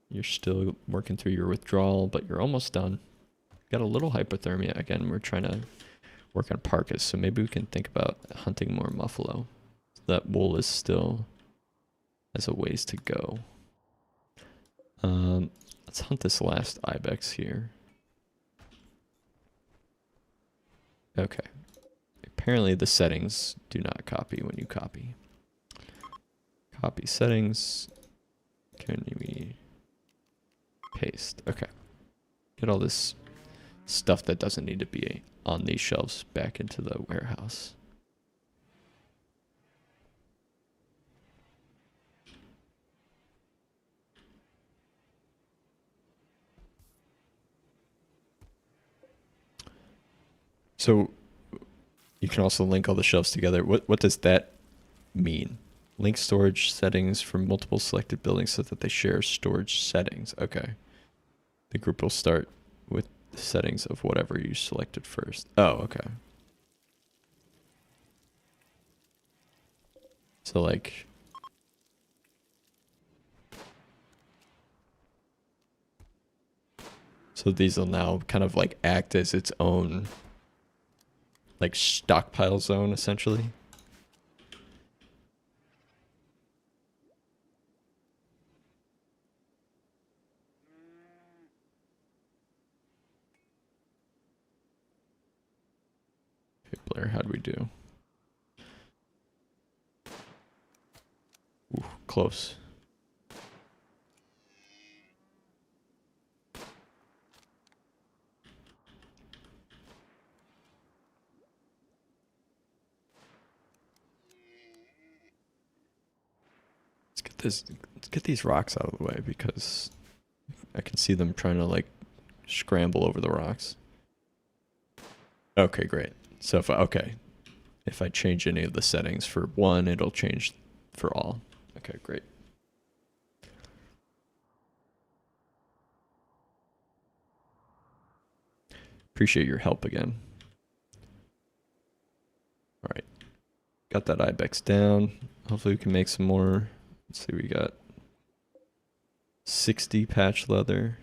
You're still working through your withdrawal, but you're almost done. Got a little hypothermia. Again, we're trying to work on parkas, so maybe we can think about hunting more buffalo. That wool is still has a ways to go. Let's hunt this last ibex here. Okay. Apparently the settings do not copy when you copy. Copy settings. Can we paste? Okay. Get all this stuff that doesn't need to be on these shelves back into the warehouse. So you can also link all the shelves together. What does that mean? Link storage settings from multiple selected buildings so that they share storage settings. Okay. The group will start with the settings of whatever you selected first. Oh, okay. So like so these will now kind of like act as its own like stockpile zone essentially. Okay, Blair, how'd we do? close. Let's get these rocks out of the way because I can see them trying to like scramble over the rocks. Okay, great. So if I change any of the settings for one, it'll change for all. Okay, great. Appreciate your help again. All right. Got that ibex down. Hopefully we can make some more. Let's see, we got 60 patch leather.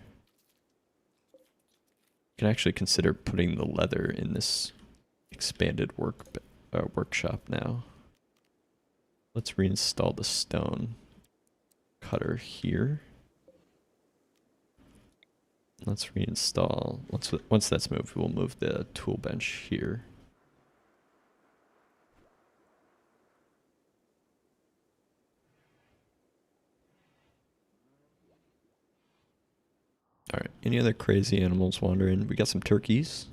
You can actually consider putting the leather in this expanded workshop now. Let's reinstall the stone cutter here. Let's reinstall. Once that's moved, we'll move the tool bench here. All right. Any other crazy animals wandering? We got some turkeys,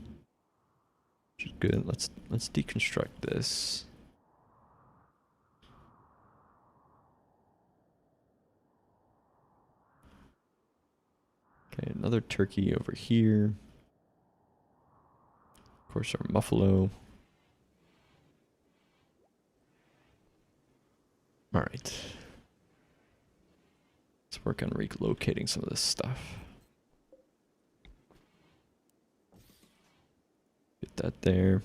which is good. Let's deconstruct this. Okay, another turkey over here. Of course, our muffalo. All right. Let's work on relocating some of this stuff. Get that there.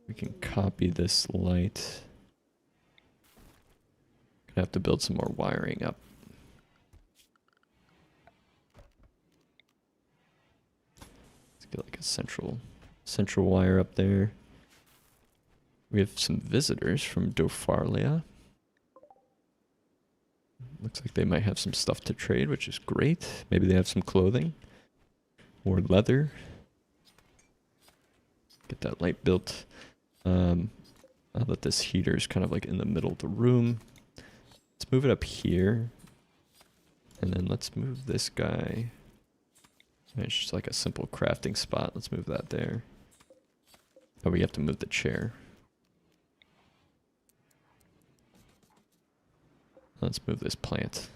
We can copy this light. Gonna have to build some more wiring up. Let's get like a central wire up there. We have some visitors from Dofarlia. Looks like they might have some stuff to trade, which is great. Maybe they have some clothing or leather. Get that light built. Now that this heater is kind of like in the middle of the room, let's move it up here. And then let's move this guy. It's just like a simple crafting spot. Let's move that there. Oh, we have to move the chair. Let's move this plant.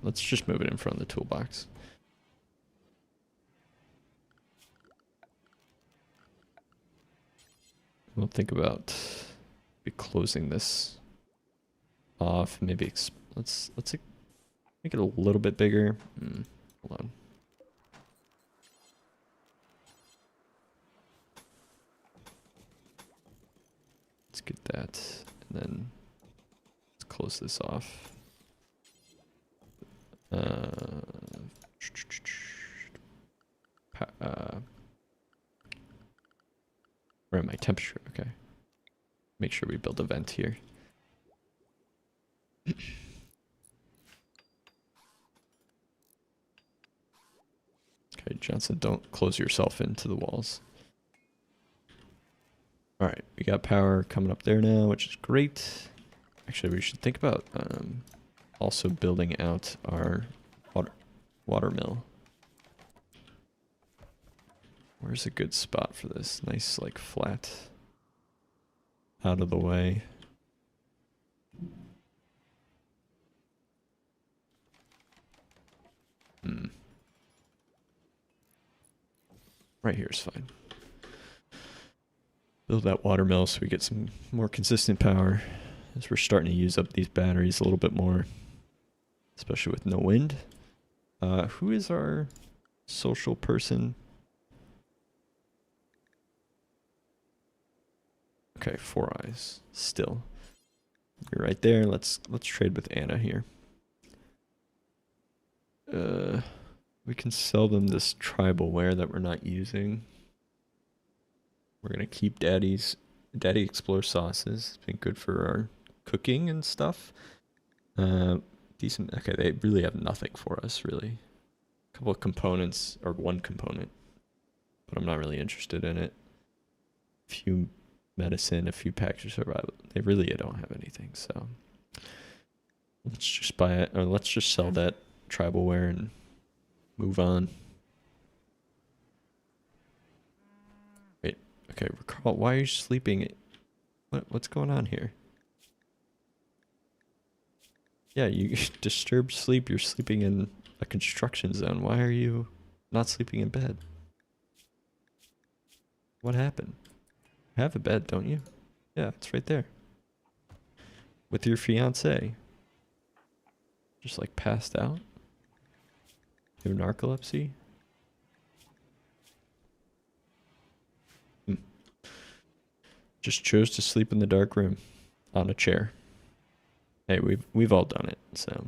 Let's just move it in front of the toolbox. We'll think about closing this off. Maybe let's make it a little bit bigger. Hold on. Let's get that, and then let's close this off. Where am I? Temperature. Okay. Make sure we build a vent here. Okay, Johnson, don't close yourself into the walls. All right, we got power coming up there now, which is great. Actually, we should think about also building out our water mill. Where's a good spot for this? Nice, like, flat, out of the way. Right here is fine. Build that water mill so we get some more consistent power, as we're starting to use up these batteries a little bit more, especially with no wind. Who is our social person? Okay, 4 eyes. Still. You're right there. Let's trade with Anna here. We can sell them this tribal ware that we're not using. We're gonna keep Daddy Explore sauces. It's been good for our cooking and stuff. Decent. Okay, they really have nothing for us, really. A couple of components, or one component. but I'm not really interested in it. A few medicine, a few packs of survival. They really don't have anything, so let's just buy it, or let's just sell that tribal wear and move on. Wait, okay, recall. Why are you sleeping? What's going on here? Yeah, you disturbed sleep. You're sleeping in a construction zone. Why are you not sleeping in bed? What happened? You have a bed, don't you? Yeah, it's right there. With your fiance. Just like passed out? You have narcolepsy? Just chose to sleep in the dark room on a chair. Hey, we've all done it, so.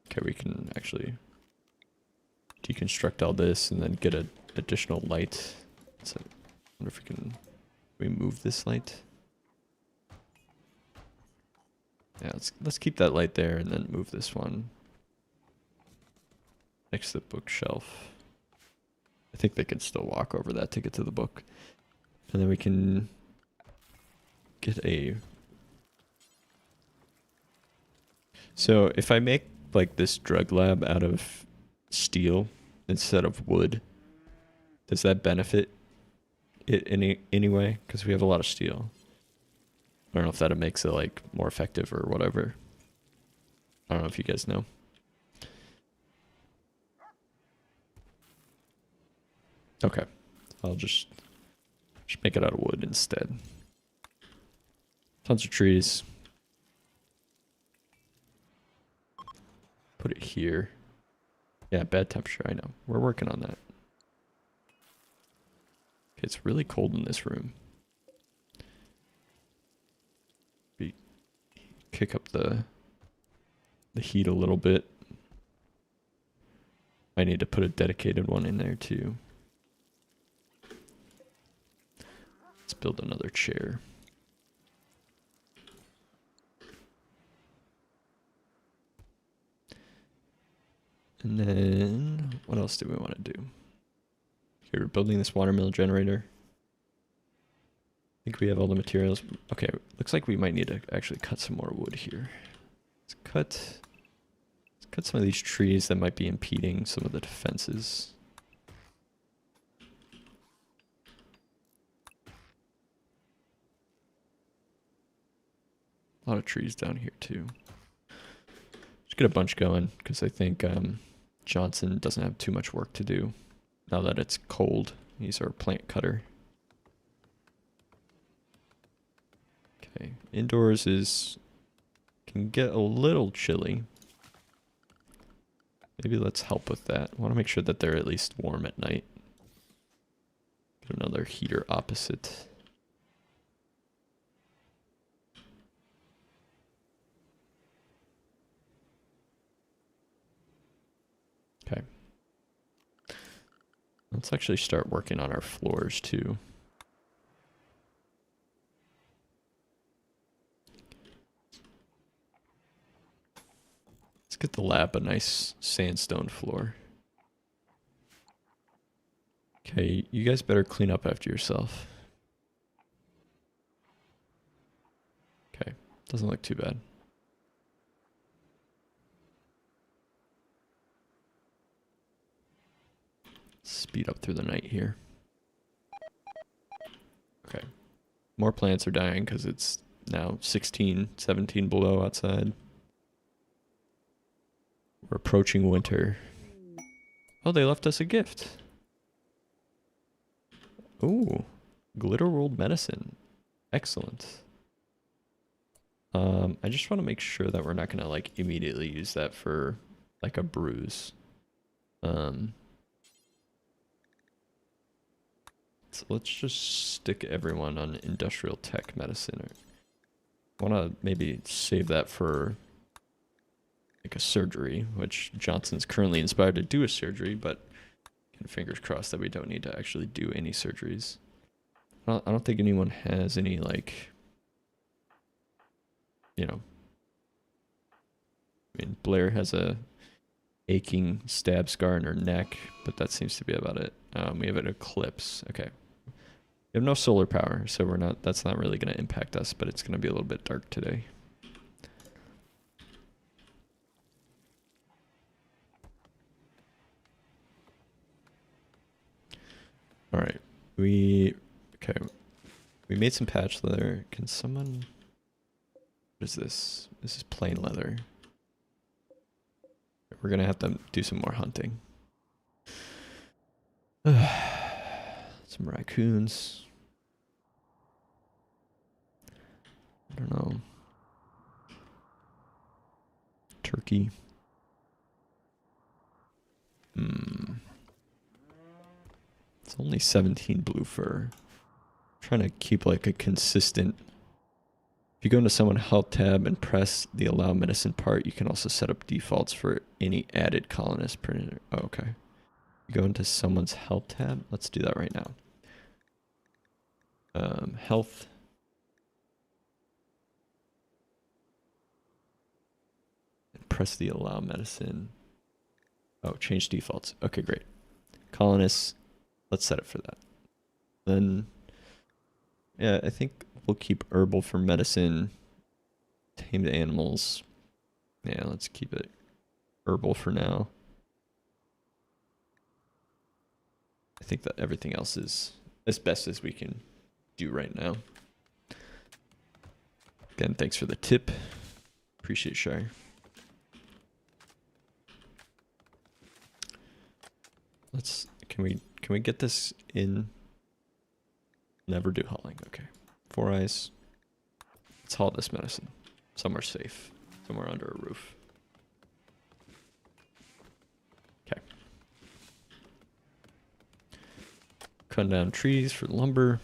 Okay, we can actually deconstruct all this and then get an additional light. So, I wonder if we can remove this light. Yeah, let's keep that light there and then move this one next to the bookshelf. I think they can still walk over that to get to the book. And then we can get a... So if I make like this drug lab out of steel instead of wood, does that benefit it any way? Because we have a lot of steel. I don't know if that makes it like more effective or whatever. I don't know if you guys know. Okay, I'll just make it out of wood instead. Tons of trees. Put it here. Yeah, bad temperature, I know. We're working on that. Okay, it's really cold in this room. Kick up the heat a little bit. I need to put a dedicated one in there too. Let's build another chair. And then what else do we want to do? Okay, we're building this watermill generator. I think we have all the materials. Okay, looks like we might need to actually cut some more wood here. Let's cut some of these trees that might be impeding some of the defenses. A lot of trees down here too. Just get a bunch going because I think Johnson doesn't have too much work to do now that it's cold. He's our plant cutter. Okay, indoors can get a little chilly. Maybe let's help with that. I want to make sure that they're at least warm at night. Get another heater opposite. Okay. Let's actually start working on our floors too. Let's get the lab a nice sandstone floor. Okay, you guys better clean up after yourself. Okay, doesn't look too bad. Speed up through the night here. Okay. More plants are dying because it's now 16, 17 below outside. We're approaching winter. Oh, they left us a gift. Ooh, glitter rolled medicine. Excellent. I just want to make sure that we're not going to like immediately use that for like a bruise. So let's just stick everyone on industrial tech medicine. I want to maybe save that for like a surgery, which Johnson's currently inspired to do a surgery, but fingers crossed that we don't need to actually do any surgeries. I don't think anyone has any like, you know, I mean, Blair has a aching stab scar in her neck, but that seems to be about it. We have an eclipse. Okay. We have no solar power, so that's not really going to impact us, but it's going to be a little bit dark today. All right. We made some patch leather. Can someone... What is this? This is plain leather. We're going to have to do some more hunting. Some raccoons. I don't know. Turkey. It's only 17 blue fur. I'm trying to keep like a consistent... If you go into someone health tab and press the allow medicine part, you can also set up defaults for any added colonist printer. Oh, okay. You go into someone's health tab. Let's do that right now. Health. And press the allow medicine. Oh, change defaults. Okay, great. Colonists. Let's set it for that. Then, yeah, I think we'll keep herbal for medicine. Tamed animals. Yeah, let's keep it herbal for now. I think that everything else is as best as we can do right now. Again, thanks for the tip. Appreciate Shire. Can we get this in? Never do hauling. Okay. 4 eyes. Let's haul this medicine. Somewhere safe. Somewhere under a roof. Okay. Cutting down trees for lumber.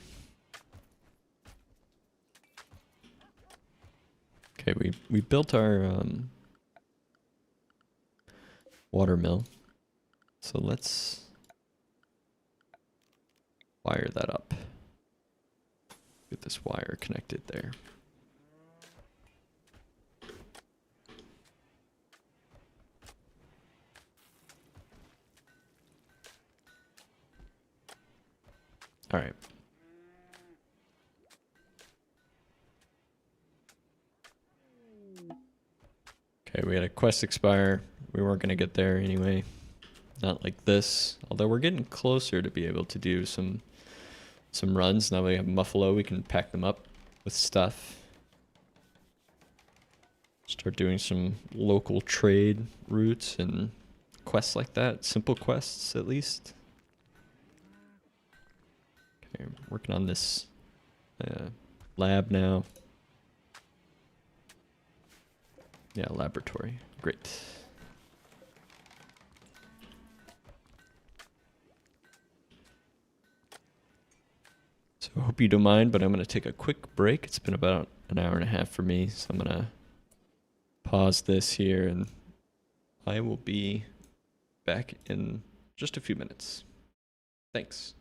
Okay, we built our water mill. So let's wire that up. Get this wire connected there. All right. Okay, we had a quest expire. We weren't going to get there anyway. Not like this. Although we're getting closer to be able to do some runs. Now we have Muffalo. We can pack them up with stuff. Start doing some local trade routes and quests like that. Simple quests, at least. Okay, I'm working on this lab now. Yeah, laboratory. Great. So I hope you don't mind, but I'm going to take a quick break. It's been about an hour and a half for me, so I'm going to pause this here, and I will be back in just a few minutes. Thanks.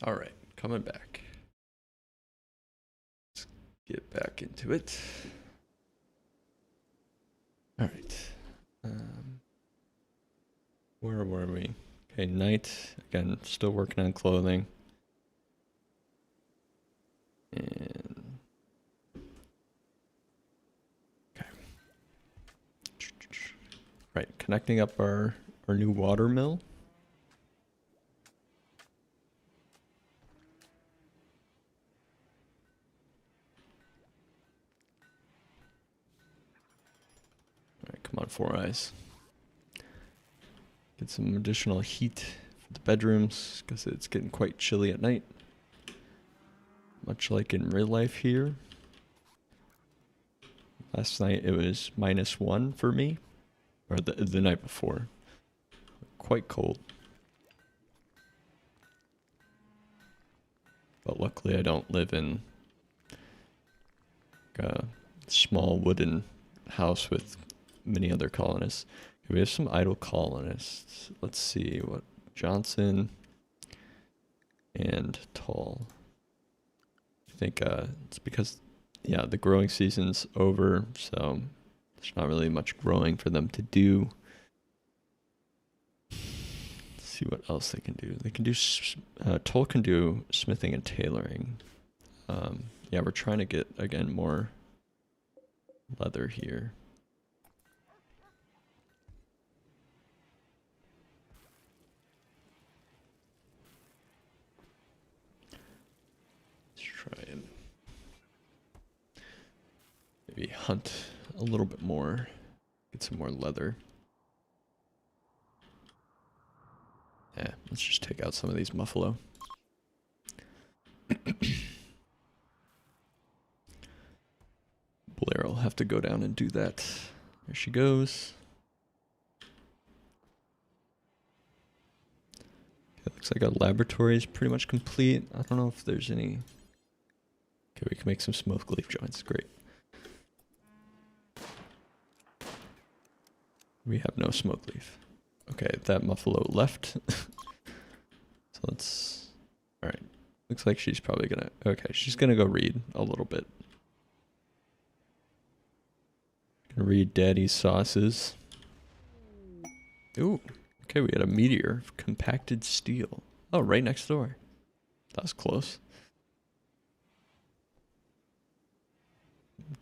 All right, coming back. Let's get back into it. All right. Where were we? Okay, night. Again, still working on clothing. And okay. Right, connecting up our new water mill. All right, come on, Four Eyes. Get some additional heat for the bedrooms because it's getting quite chilly at night. Much like in real life here. Last night it was -1 for me, or the night before. Quite cold. But luckily I don't live in a small wooden house with many other colonists. Okay, we have some idle colonists. Let's see what Johnson and Tall. I think it's because, yeah, the growing season's over, so there's not really much growing for them to do. Let's see what else they can do. They can do, Toll can do smithing and tailoring. Yeah, we're trying to get, again, more leather here. Let's try and maybe hunt a little bit more, get some more leather. Yeah, let's just take out some of these muffalo. Blair will have to go down and do that. There she goes. Okay, looks like our laboratory is pretty much complete. I don't know if there's any. Okay, we can make some smoke leaf joints. Great. We have no smoke leaf. Okay, that muffalo left. So let's. All right. Looks like she's probably gonna. Okay, she's gonna go read a little bit. Gonna read Daddy's sauces. Ooh. Okay, we had a meteor of compacted steel. Oh, right next door. That was close.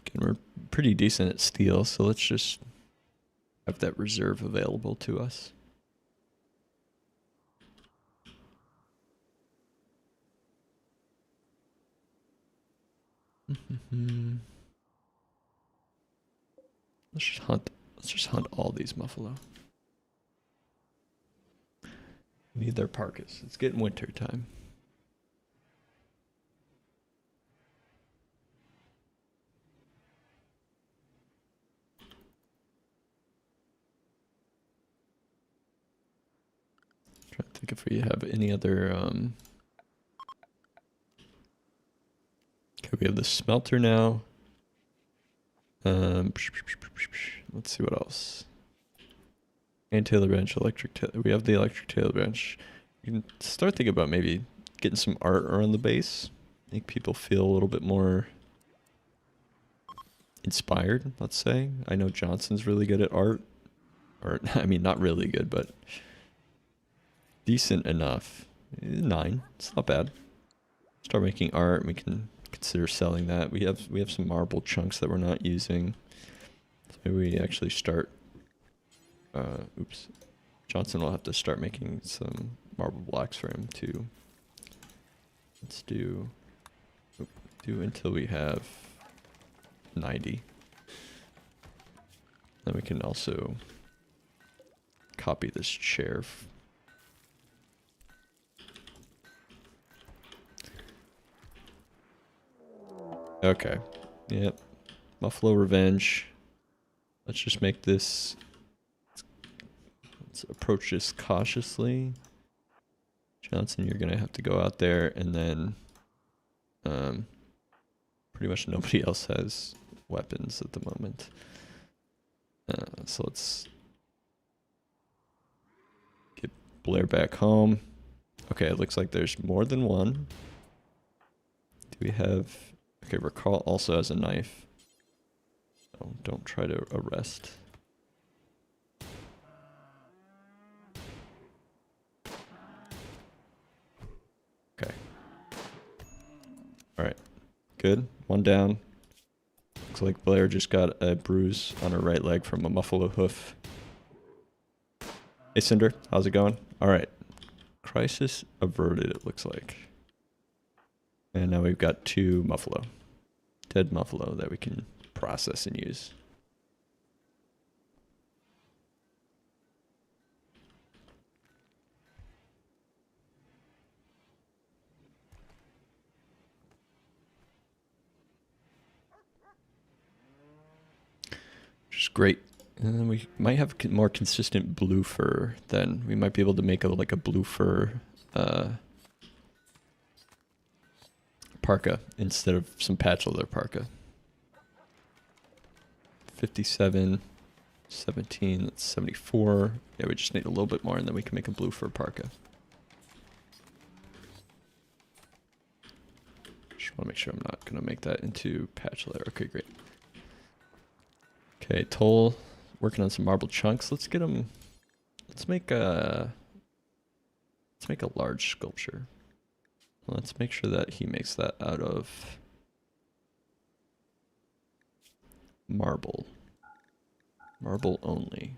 Again, we're pretty decent at steel, so let's just have that reserve available to us. Let's just hunt all these muffalo. We need their parkas. It's getting winter time. Trying to think if we have any other okay, we have the smelter now. Let's see what else. And tailor bench, we have the electric tailor bench. You can start thinking about maybe getting some art around the base. Make people feel a little bit more inspired, let's say. I know Johnson's really good at art. Or, I mean, not really good, but decent enough. 9. It's not bad. Start making art. We can consider selling that. We have some marble chunks that we're not using. So maybe we actually start. Oops. Johnson will have to start making some marble blocks for him too. Let's do until we have 90. Then we can also copy this chair. Okay. Yep. Buffalo Revenge. Let's just make this. Let's approach this cautiously. Johnson, you're gonna have to go out there, and then pretty much nobody else has weapons at the moment. So let's get Blair back home. Okay, it looks like there's more than one. Do we have... Okay, Recall also has a knife. Oh, don't try to arrest. Okay. Alright. Good. One down. Looks like Blair just got a bruise on her right leg from a muffalo hoof. Hey Cinder, how's it going? Alright. Crisis averted, it looks like. And now we've got 2 muffalo. Dead muffalo that we can process and use. Which is great. And we might have more consistent blue fur then. We might be able to make like a blue fur parka instead of some patch leather parka. 57, 17, that's 74. Yeah, we just need a little bit more and then we can make a blue fur parka. Just want to make sure I'm not going to make that into patch leather. Okay, great. Okay, Toll working on some marble chunks. Let's get them. Let's make a large sculpture. Let's make sure that he makes that out of marble. Marble only.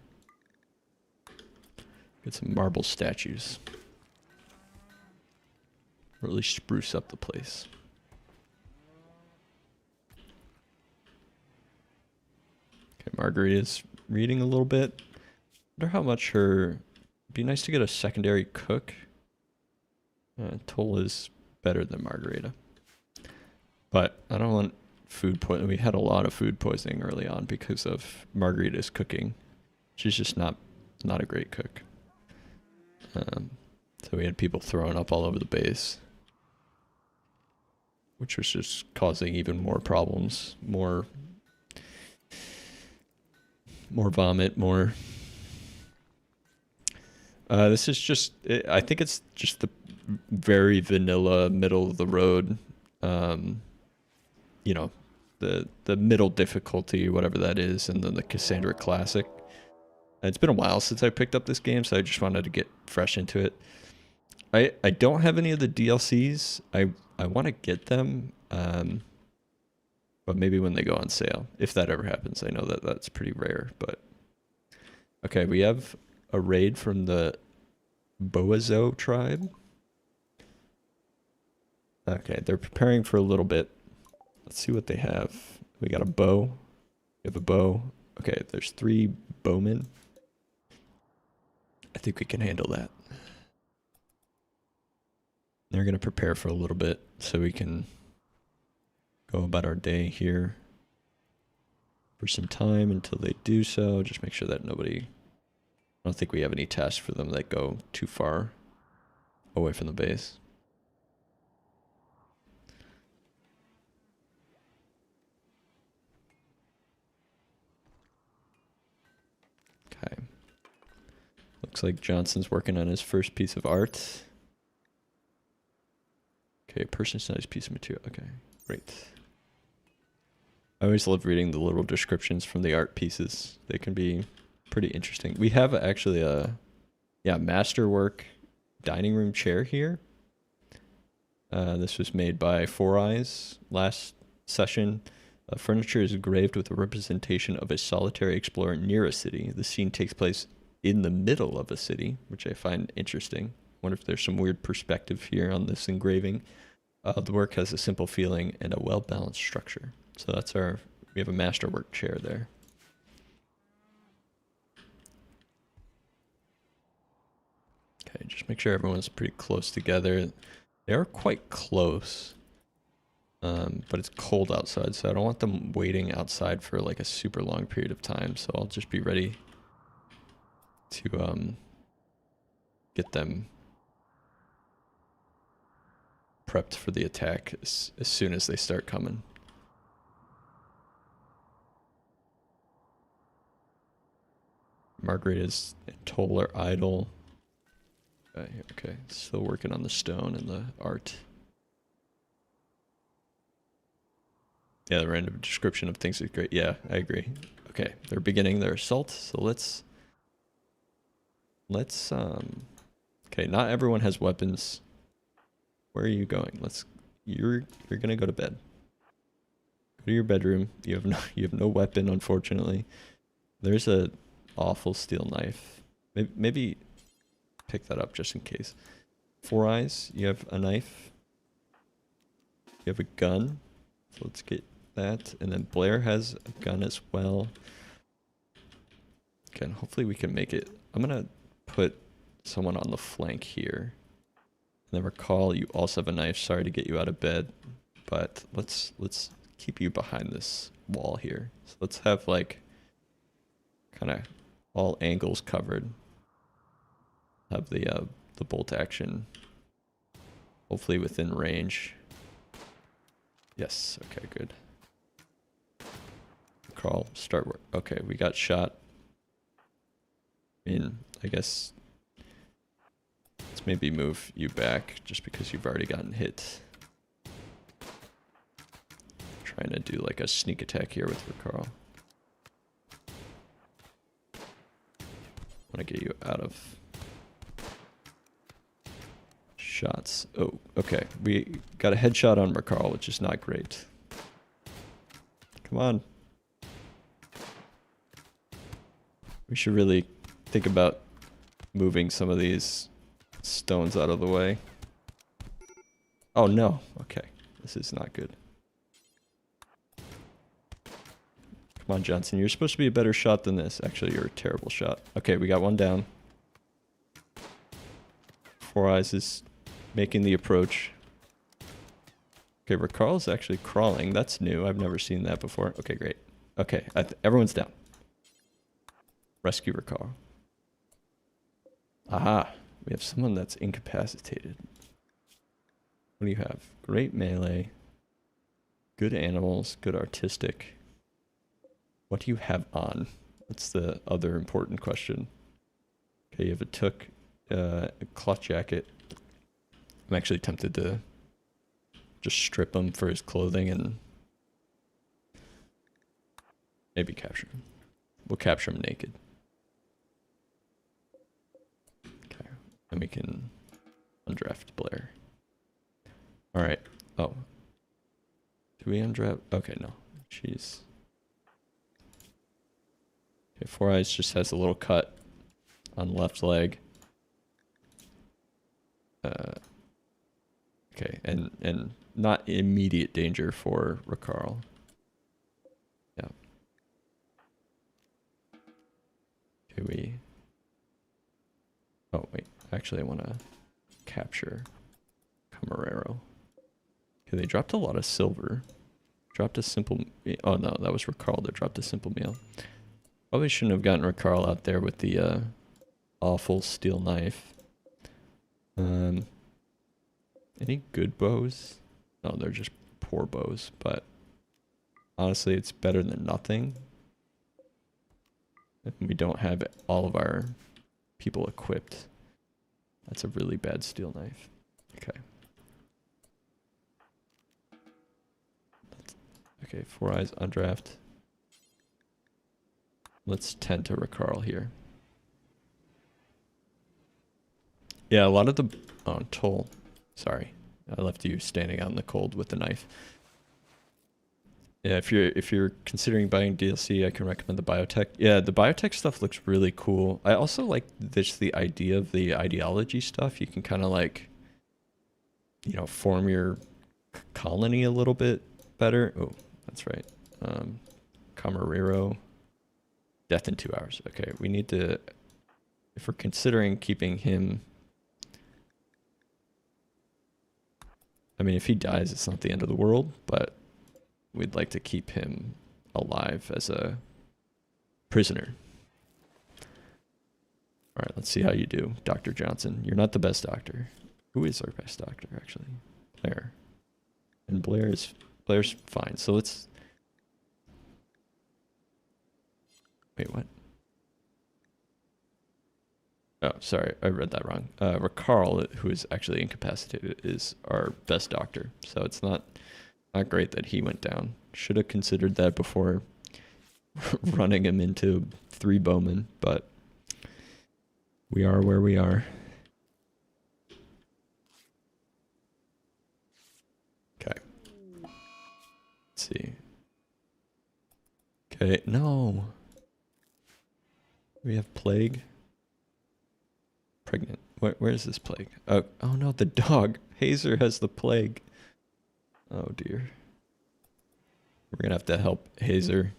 Get some marble statues. Really spruce up the place. Okay, Margarita's reading a little bit. Wonder how much her... Be nice to get a secondary cook. Toll is better than Margarita. But I don't want food poisoning. We had a lot of food poisoning early on because of Margarita's cooking. She's just not a great cook. So we had people throwing up all over the base. Which was just causing even more problems. More vomit, more... this is just... I think it's just the very vanilla, middle of the road, you know, the middle difficulty, whatever that is, and then the Cassandra Classic. It's been a while since I picked up this game, so I just wanted to get fresh into it. I don't have any of the DLCs. I want to get them, but maybe when they go on sale, if that ever happens. I know that that's pretty rare, but... Okay, we have a raid from the Boazo tribe. Okay, they're preparing for a little bit. Let's see what they have. We got a bow. We have a bow. Okay, there's 3 bowmen. I think we can handle that. They're going to prepare for a little bit so we can go about our day here for some time until they do so. Just make sure that nobody... I don't think we have any tasks for them that go too far away from the base. Okay. Looks like Johnson's working on his first piece of art. Okay, person-sized piece of material. Okay, great. I always love reading the little descriptions from the art pieces. They can be pretty interesting. We have actually a masterwork dining room chair here. This was made by Four Eyes last session. Furniture is engraved with a representation of a solitary explorer near a city. The scene takes place in the middle of a city, which I find interesting. Wonder if there's some weird perspective here on this engraving. The work has a simple feeling and a well-balanced structure. So that's we have a masterwork chair there. Okay, just make sure everyone's pretty close together. They are quite close, but it's cold outside, so I don't want them waiting outside for like a super long period of time. So I'll just be ready to get them prepped for the attack as soon as they start coming. Margarita's and Toll are idle. Okay. Still working on the stone and the art. Yeah, the random description of things is great. Yeah, I agree. Okay, they're beginning their assault, so let's okay, not everyone has weapons. Where are you going? You're gonna go to bed. Go to your bedroom. You have no weapon, unfortunately. There's a awful steel knife. Maybe pick that up just in case. Four Eyes, you have a knife. You have a gun. So let's get that. And then Blair has a gun as well. Again, hopefully we can make it. I'm gonna put someone on the flank here. And then recall you also have a knife. Sorry to get you out of bed, but let's keep you behind this wall here. So let's have like kind of all angles covered. Have the bolt action hopefully within range. Yes, okay, good. Crawl, start work. Okay, we got shot. I guess let's maybe move you back just because you've already gotten hit. Trying to do like a sneak attack here with Carl. Want to get you out of shots. Oh, okay. We got a headshot on Mercarl, which is not great. Come on. We should really think about moving some of these stones out of the way. Oh no. Okay. This is not good. Come on, Johnson. You're supposed to be a better shot than this. Actually, you're a terrible shot. Okay, we got one down. Four Eyes is making the approach. Okay, Ricarl's actually crawling. That's new. I've never seen that before. Okay, great. Okay, everyone's down. Rescue Ricarl. Aha. We have someone that's incapacitated. What do you have? Great melee. Good animals. Good artistic. What do you have on? That's the other important question. Okay, you have a took, a cloth jacket. I'm actually tempted to just strip him for his clothing and maybe capture him. We'll capture him naked. Okay, and we can undraft Blair. Alright, oh. Do we undraft? Okay, no. Jeez. Okay, Four Eyes just has a little cut on left leg. Okay, and not immediate danger for Ricarl. Yeah. Okay, oh wait, actually I want to capture Camarero. Okay, they dropped a lot of silver. Dropped a simple. Oh no, that was Ricarl that dropped a simple meal. Probably shouldn't have gotten Ricarl out there with the awful steel knife. Any good bows? No, they're just poor bows, but honestly, it's better than nothing. If we don't have all of our people equipped. That's a really bad steel knife. Okay. Okay, Four Eyes undraft. Let's tend to Ricarl here. Yeah, a lot of the... Oh, Toll. Sorry. I left you standing out in the cold with the knife. Yeah, if you're considering buying DLC, I can recommend the biotech. Yeah, the biotech stuff looks really cool. I also like the idea of the ideology stuff. You can kind of like, you know, form your colony a little bit better. Oh, that's right. Camarero. Death in 2 hours. Okay, we need to... If we're considering keeping him... I mean, if he dies, it's not the end of the world, but we'd like to keep him alive as a prisoner. All right, let's see how you do, Dr. Johnson. You're not the best doctor. Who is our best doctor, actually? Blair. And Blair's fine. So let's... Wait, what? Oh, sorry, I read that wrong. Carl, who is actually incapacitated, is our best doctor. So it's not great that he went down. Should have considered that before running him into 3 bowmen, but we are where we are. Okay. Let's see. Okay, no. We have plague. Pregnant. Where is this plague? Oh no, the dog. Hazer has the plague. Oh dear. We're gonna have to help Hazer.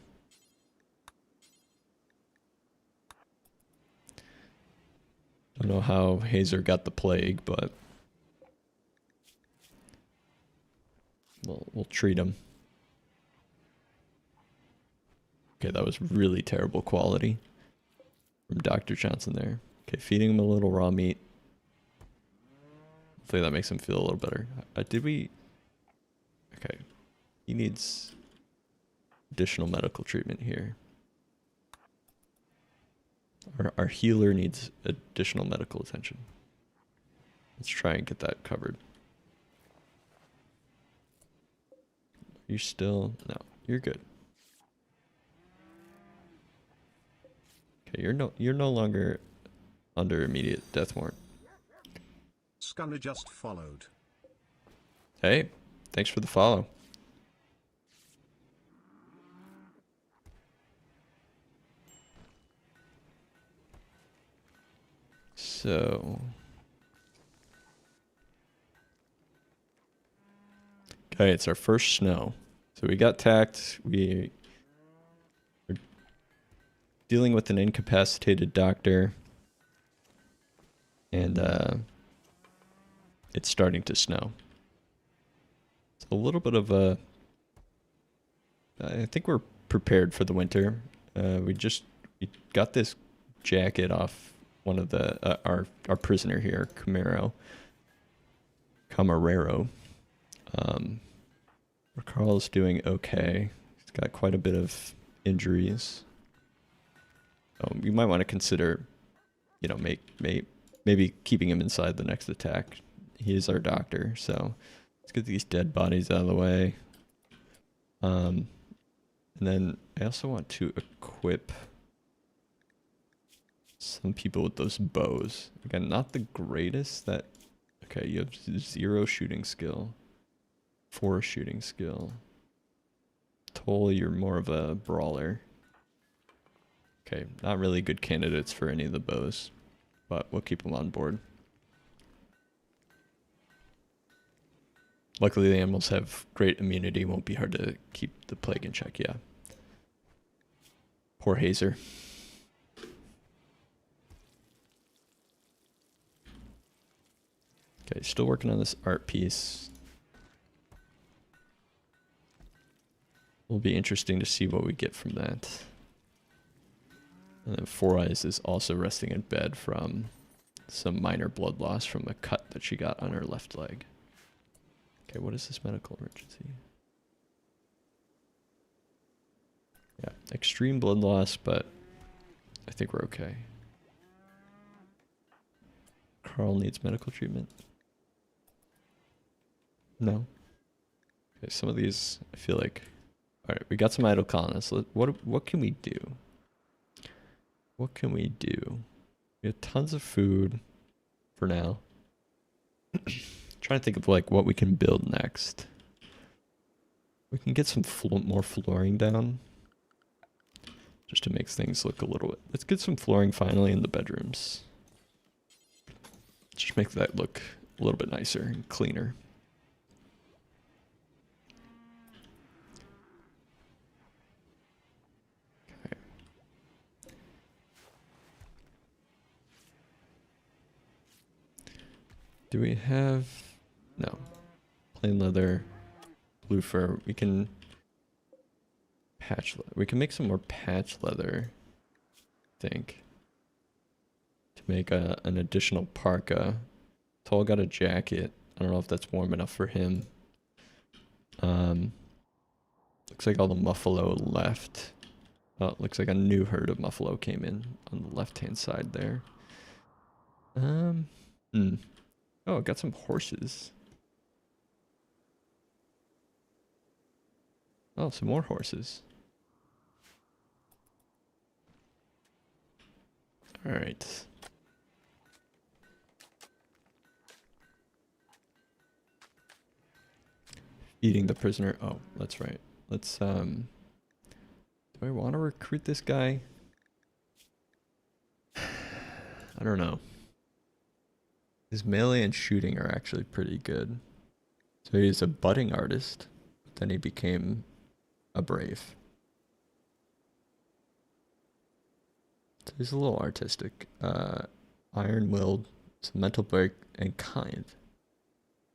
Don't know how Hazer got the plague, but we'll treat him. Okay, that was really terrible quality from Dr. Johnson there. Okay, feeding him a little raw meat. Hopefully that makes him feel a little better. Did we... Okay. He needs additional medical treatment here. Our healer needs additional medical attention. Let's try and get that covered. Are you still... No, you're good. Okay, you're no longer under immediate death warrant. Scunner just followed. Hey, thanks for the follow. So... Okay, it's our first snow. So we got tacked. We are dealing with an incapacitated doctor. And it's starting to snow. It's a little bit of a... I think we're prepared for the winter. We got this jacket off one of the... our prisoner here, Camarero. Carl's doing okay. He's got quite a bit of injuries. You might want to consider, maybe keeping him inside the next attack. He is our doctor, so let's get these dead bodies out of the way. And then I also want to equip some people with those bows. Again, not the greatest. Okay, you have 0 shooting skill. 4 shooting skill. Toll, you're more of a brawler. Okay, not really good candidates for any of the bows, but we'll keep them on board. Luckily, the animals have great immunity. Won't be hard to keep the plague in check, yeah. Poor Hazer. Okay, still working on this art piece. Will be interesting to see what we get from that. And then Four Eyes is also resting in bed from some minor blood loss from a cut that she got on her left leg. Okay, what is this medical emergency? Yeah, extreme blood loss, but I think we're okay. Carl needs medical treatment. No. Okay, some of these I feel like... Alright, we got some idle colonists. What can we do? What can we do? We have tons of food for now. Trying to think of what we can build next. We can get some more flooring down. Just to make things look a little bit... Let's get some flooring finally in the bedrooms. Just make that look a little bit nicer and cleaner. Do we have... No. Plain leather, blue fur. We can... Patch leather. We can make some more patch leather, I think. To make an additional parka. Toll got a jacket. I don't know if that's warm enough for him. Looks like all the muffalo left. Oh, it looks like a new herd of muffalo came in on the left-hand side there. Um, hmm. Oh, got some horses. Oh, some more horses. All right. Eating the prisoner. Oh, that's right. Let's, do I want to recruit this guy? I don't know. His melee and shooting are actually pretty good. So he's a budding artist, but then he became a brave. So he's a little artistic. Iron-willed, some mental break, and kind.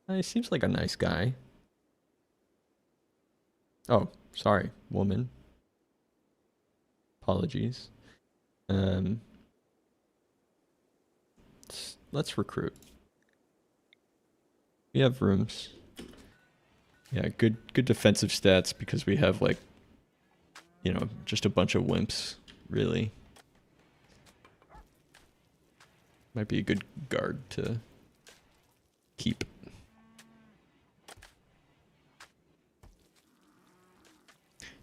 He seems like a nice guy. Oh, sorry, woman. Apologies. Um, let's recruit. We have rooms. Yeah, good defensive stats because we have like, you know, just a bunch of wimps, really. Might be a good guard to keep.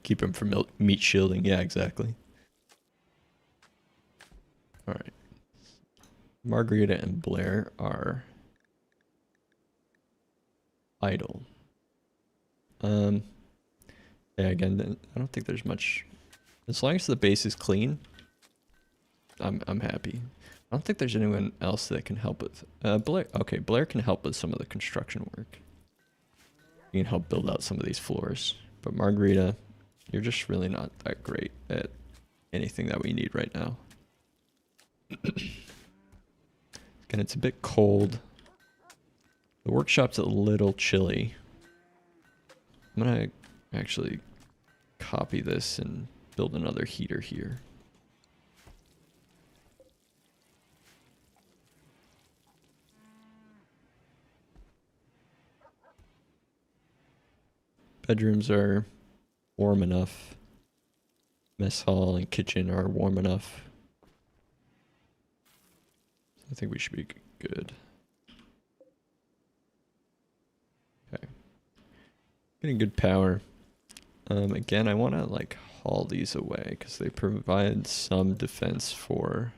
Keep him from meat shielding. Yeah, exactly. All right. Margarita and Blair are idle. Yeah, again, I don't think there's much. As long as the base is clean, I'm happy. I don't think there's anyone else that can help with. Blair. Okay, Blair can help with some of the construction work. You can help build out some of these floors. But Margarita, you're just really not that great at anything that we need right now. Again, it's a bit cold. The workshop's a little chilly. I'm gonna actually copy this and build another heater here. Bedrooms are warm enough. Mess hall and kitchen are warm enough. I think we should be good. Okay. Getting good power. Again, I want to like haul these away because they provide some defense for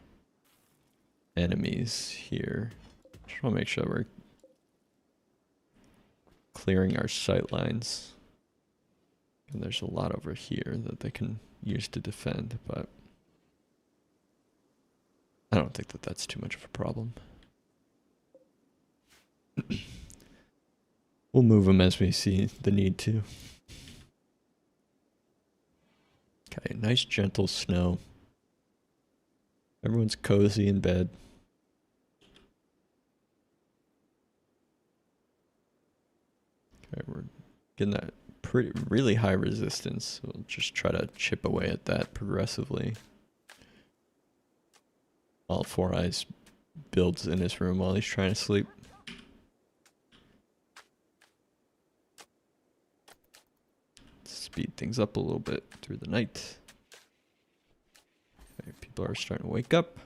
enemies here. Just want to make sure we're clearing our sight lines. And there's a lot over here that they can use to defend, but I don't think that that's too much of a problem. We'll move them as we see the need to. Okay, nice gentle snow. Everyone's cozy in bed. Okay, we're getting that really high resistance. We'll just try to chip away at that progressively. While Four Eyes builds in his room while he's trying to sleep. Speed things up a little bit through the night. Okay, people are starting to wake up.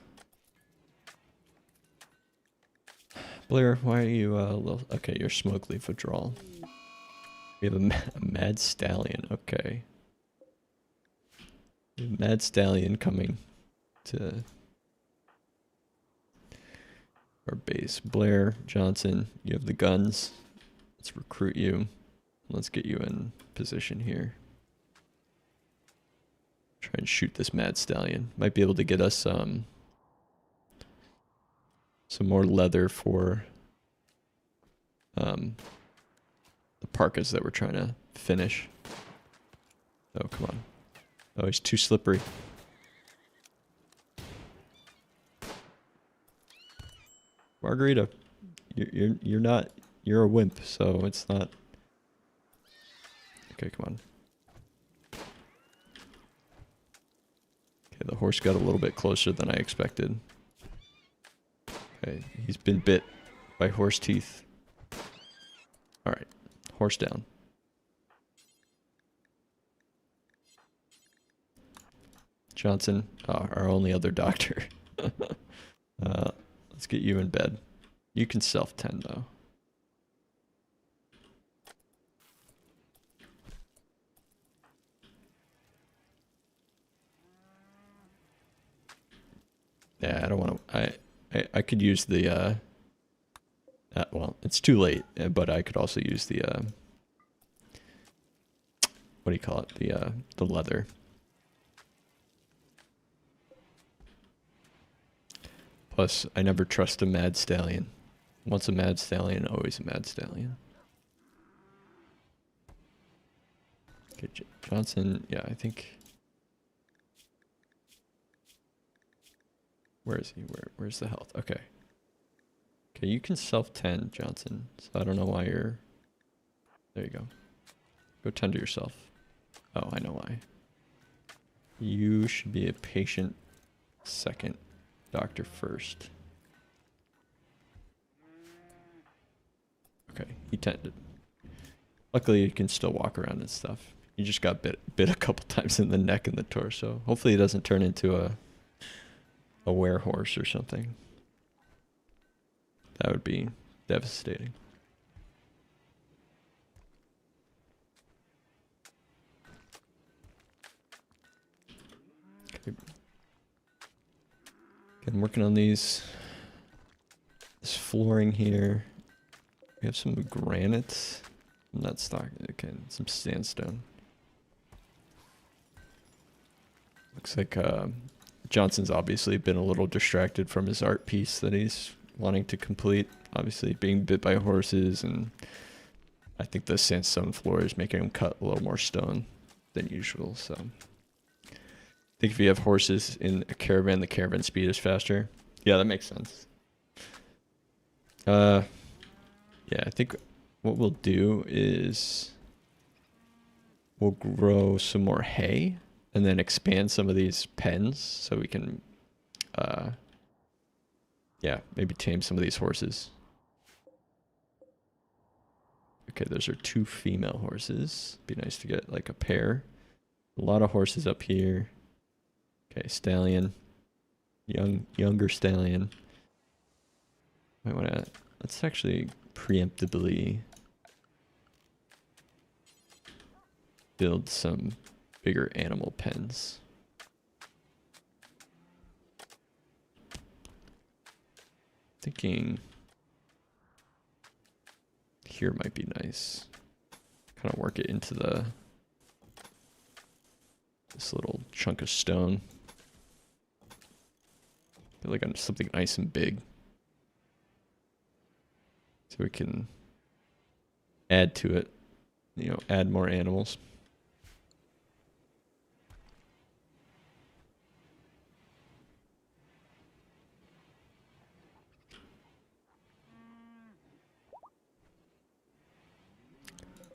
Blair, why are you a little... Okay, you're smoke leaf withdrawal. We have a mad stallion. Okay. We have a mad stallion coming to our base. Blair, Johnson, you have the guns. Let's recruit you. Let's get you in position here. Try and shoot this mad stallion. Might be able to get us some more leather for the parkas that we're trying to finish. Oh, come on. Oh, he's too slippery. Margarita, you're not, you're a wimp, so it's not. Okay, come on. Okay, the horse got a little bit closer than I expected. Okay, he's been bit by horse teeth. Alright, horse down. Johnson, our only other doctor. Let's get you in bed. You can self-tend though. Yeah, I don't want to. I could use the. Well, it's too late, but I could also use the. What do you call it? The leather. Plus, I never trust a mad stallion. Once a mad stallion, always a mad stallion. Okay, Johnson. Yeah, I think. Where is he? Where's the health? Okay. Okay, you can self-tend, Johnson. So I don't know why you're... There you go. Go tend to yourself. Oh, I know why. You should be a patient second, doctor first. Okay, he tended. Luckily, you can still walk around and stuff. You just got bit a couple times in the neck and the torso. Hopefully, it doesn't turn into a werehorse or something. That would be devastating. Okay. I'm working on this flooring here. We have some granite. Not stock. Okay, some sandstone. Looks like Johnson's obviously been a little distracted from his art piece that he's wanting to complete. Obviously being bit by horses, and I think the sandstone floor is making him cut a little more stone than usual. So I think if you have horses in a caravan, the caravan speed is faster. Yeah, that makes sense. Yeah, I think what we'll do is we'll grow some more hay and then expand some of these pens so we can, yeah, maybe tame some of these horses. Okay, those are 2 female horses. Be nice to get like a pair. A lot of horses up here. Okay, stallion. Younger stallion. Might want to, let's actually preemptively build some bigger animal pens. Thinking here might be nice. Kind of work it into this little chunk of stone. Feel like something nice and big. So we can add to it, you know, add more animals.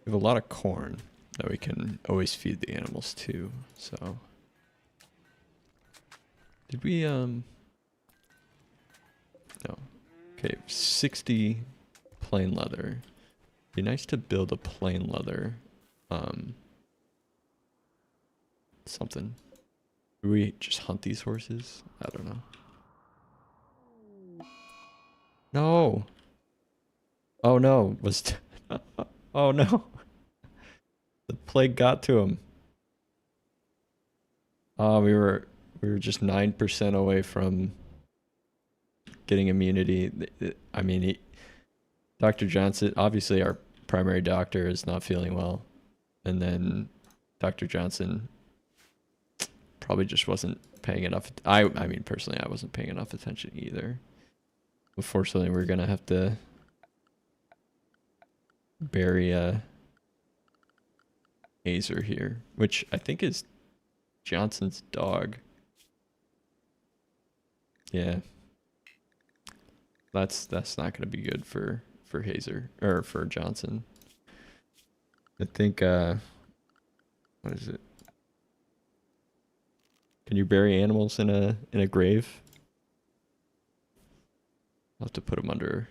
We have a lot of corn that we can always feed the animals to, so. Did we, no. Okay, 60 plain leather. Be nice to build a plain leather, something. Do we just hunt these horses? I don't know. No! Oh no, oh no! The plague got to him. We were just 9% away from getting immunity. I mean, Dr. Johnson, obviously our primary doctor, is not feeling well. And then Dr. Johnson probably just wasn't paying enough. I mean, personally, I wasn't paying enough attention either. Unfortunately, we're going to have to bury Hazer here, which I think is Johnson's dog. Yeah. That's not going to be good for Hazer, or for Johnson. I think, what is it? Can you bury animals in a grave? I'll have to put them under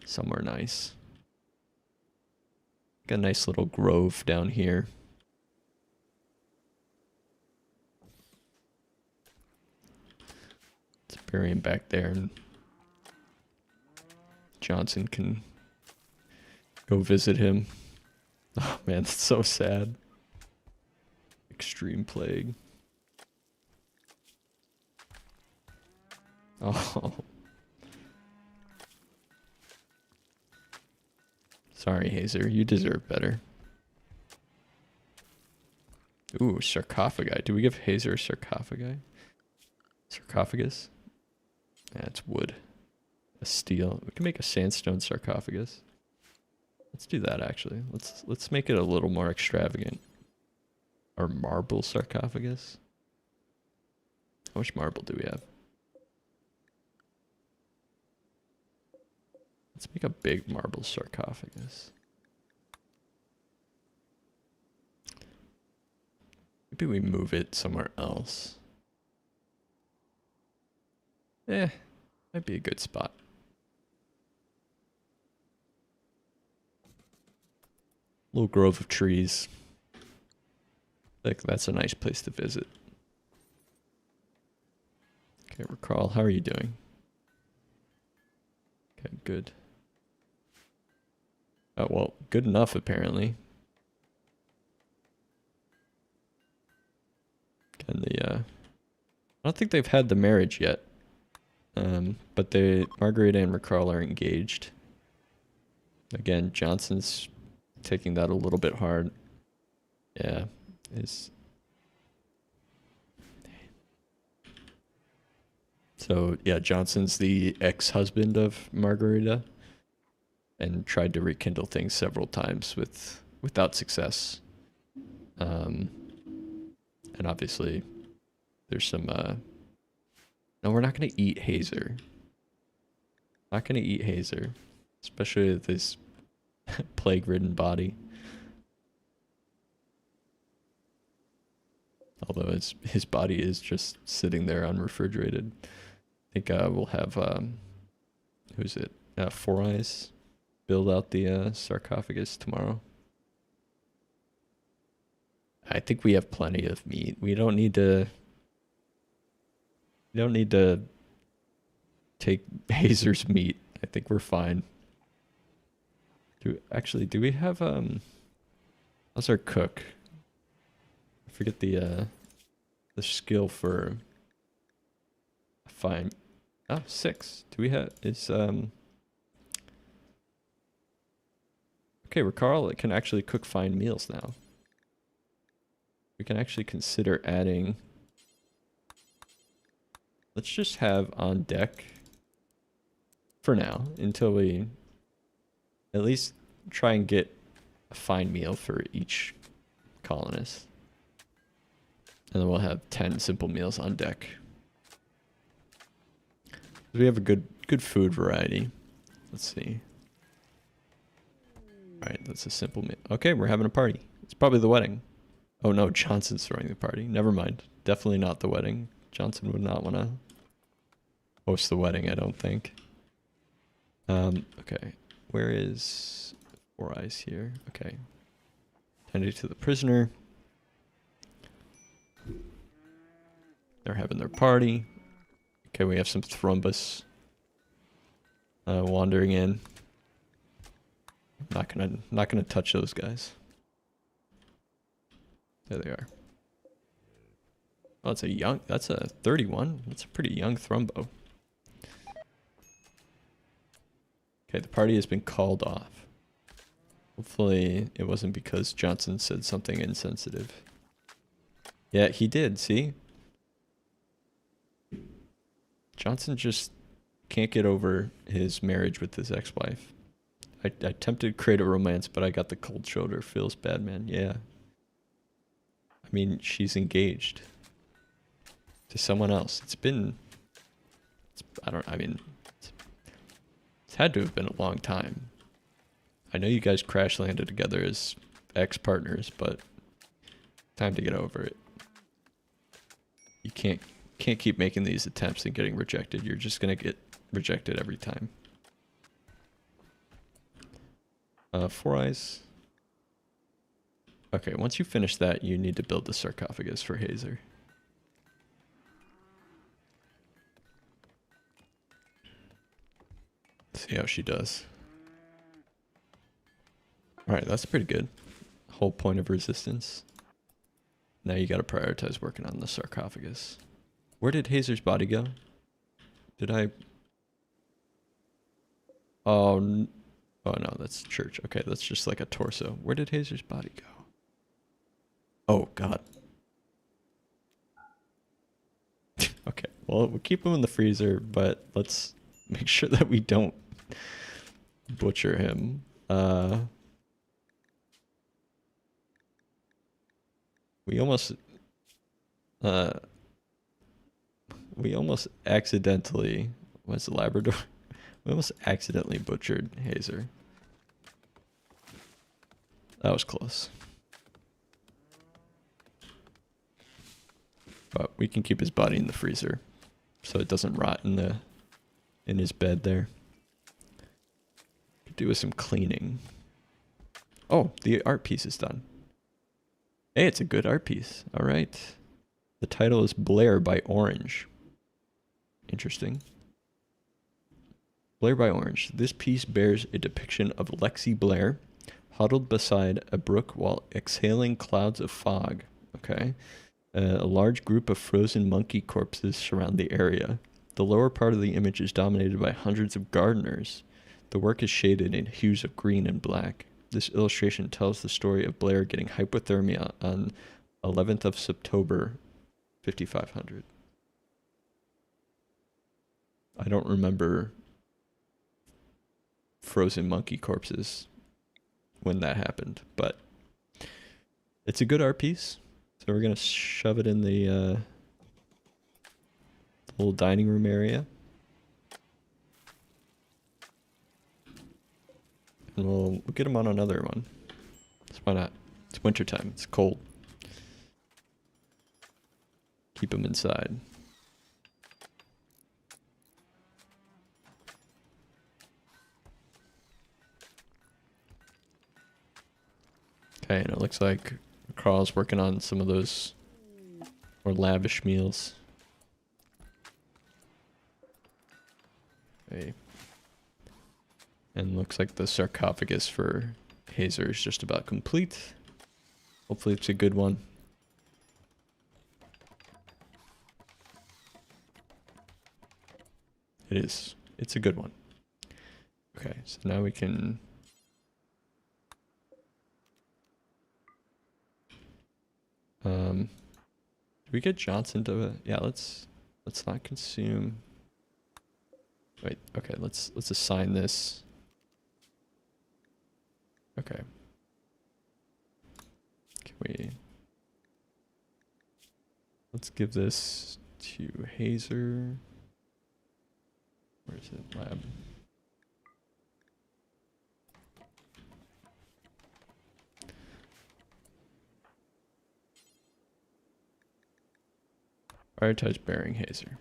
somewhere nice. Got a nice little grove down here. bury him back there, and Johnson can go visit him. Oh man, it's so sad. Extreme plague. Oh. Sorry, Hazer. You deserve better. Ooh, sarcophagi. Do we give Hazer a sarcophagi? Sarcophagus? Yeah, it's wood. A steel. We can make a sandstone sarcophagus. Let's do that actually. Let's make it a little more extravagant. Or marble sarcophagus. How much marble do we have? Let's make a big marble sarcophagus. Maybe we move it somewhere else. Might be a good spot. Little grove of trees. Like that's a nice place to visit. Okay, Carl, how are you doing? Okay, good. Oh, well, good enough apparently. And I don't think they've had the marriage yet. But Margarita and Ricarl are engaged. Again, Johnson's taking that a little bit hard. Yeah, So yeah, Johnson's the ex-husband of Margarita, and tried to rekindle things several times without success. And obviously, there's some. No, we're not gonna eat Hazer. Not gonna eat Hazer, especially with this plague-ridden body. Although his body is just sitting there unrefrigerated. I think we'll have who's it? Four Eyes build out the sarcophagus tomorrow. I think we have plenty of meat. We don't need to take Hazer's meat. I think we're fine. Do we have how's our cook? I forget the skill for fine. Oh, 6. Do we have okay, Ricarl can actually cook fine meals now. We can actually consider adding. Let's just have on deck for now until we at least try and get a fine meal for each colonist. And then we'll have 10 simple meals on deck. We have a good food variety. Let's see. Alright, that's a simple meal. Okay, we're having a party. It's probably the wedding. Oh no, Johnson's throwing the party. Never mind. Definitely not the wedding. Johnson would not want to host the wedding, I don't think. Okay. Where is Four Eyes here? Okay. Tending to the prisoner. They're having their party. Okay, we have some Thrumbus wandering in. Not gonna touch those guys. There they are. Oh, that's a 31. That's a pretty young Thrumbo. Okay, the party has been called off. Hopefully it wasn't because Johnson said something insensitive. Yeah, he did, see? Johnson just can't get over his marriage with his ex-wife. I attempted to create a romance, but I got the cold shoulder. Feels bad, man. Yeah. I mean, she's engaged to someone else. It's had to have been a long time. I know you guys crash landed together as ex-partners, but time to get over it. You can't keep making these attempts and getting rejected. You're just gonna get rejected every time. Four Eyes. Okay, once you finish that, you need to build the sarcophagus for Hazer. See how she does. Alright, that's pretty good. Whole point of resistance. Now you gotta prioritize working on the sarcophagus. Where did Hazer's body go? Did I... Oh, oh no, that's church. Okay, that's just like a torso. Where did Hazer's body go? Oh, God. Okay, well, we'll keep him in the freezer, but let's make sure that we don't butcher him. We almost accidentally, was it Labrador? We almost accidentally butchered Hazer. That was close. But we can keep his body in the freezer so it doesn't rot in his bed there. Could do with some cleaning. Oh, the art piece is done. Hey, it's a good art piece. All right. The title is Blair by Orange. Interesting. Blair by Orange. This piece bears a depiction of Lexi Blair huddled beside a brook while exhaling clouds of fog. Okay. A large group of frozen monkey corpses surround the area. The lower part of the image is dominated by hundreds of gardeners. The work is shaded in hues of green and black. This illustration tells the story of Blair getting hypothermia on 11th of September, 5500. I don't remember frozen monkey corpses when that happened, but it's a good art piece. So we're going to shove it in the little dining room area. And we'll get him on another one. So why not? It's wintertime. It's cold. Keep him inside. Okay, and it looks like Carl's working on some of those more lavish meals. Okay. And looks like the sarcophagus for Hazer is just about complete. Hopefully it's a good one. It is. It's a good one. Okay, so now we can... do we get Johnson to... Yeah, let's not consume... Wait, okay, let's assign this. Okay. Can we... Let's give this to Hazer. Where is it? Lab. Prioritize bearing Hazer.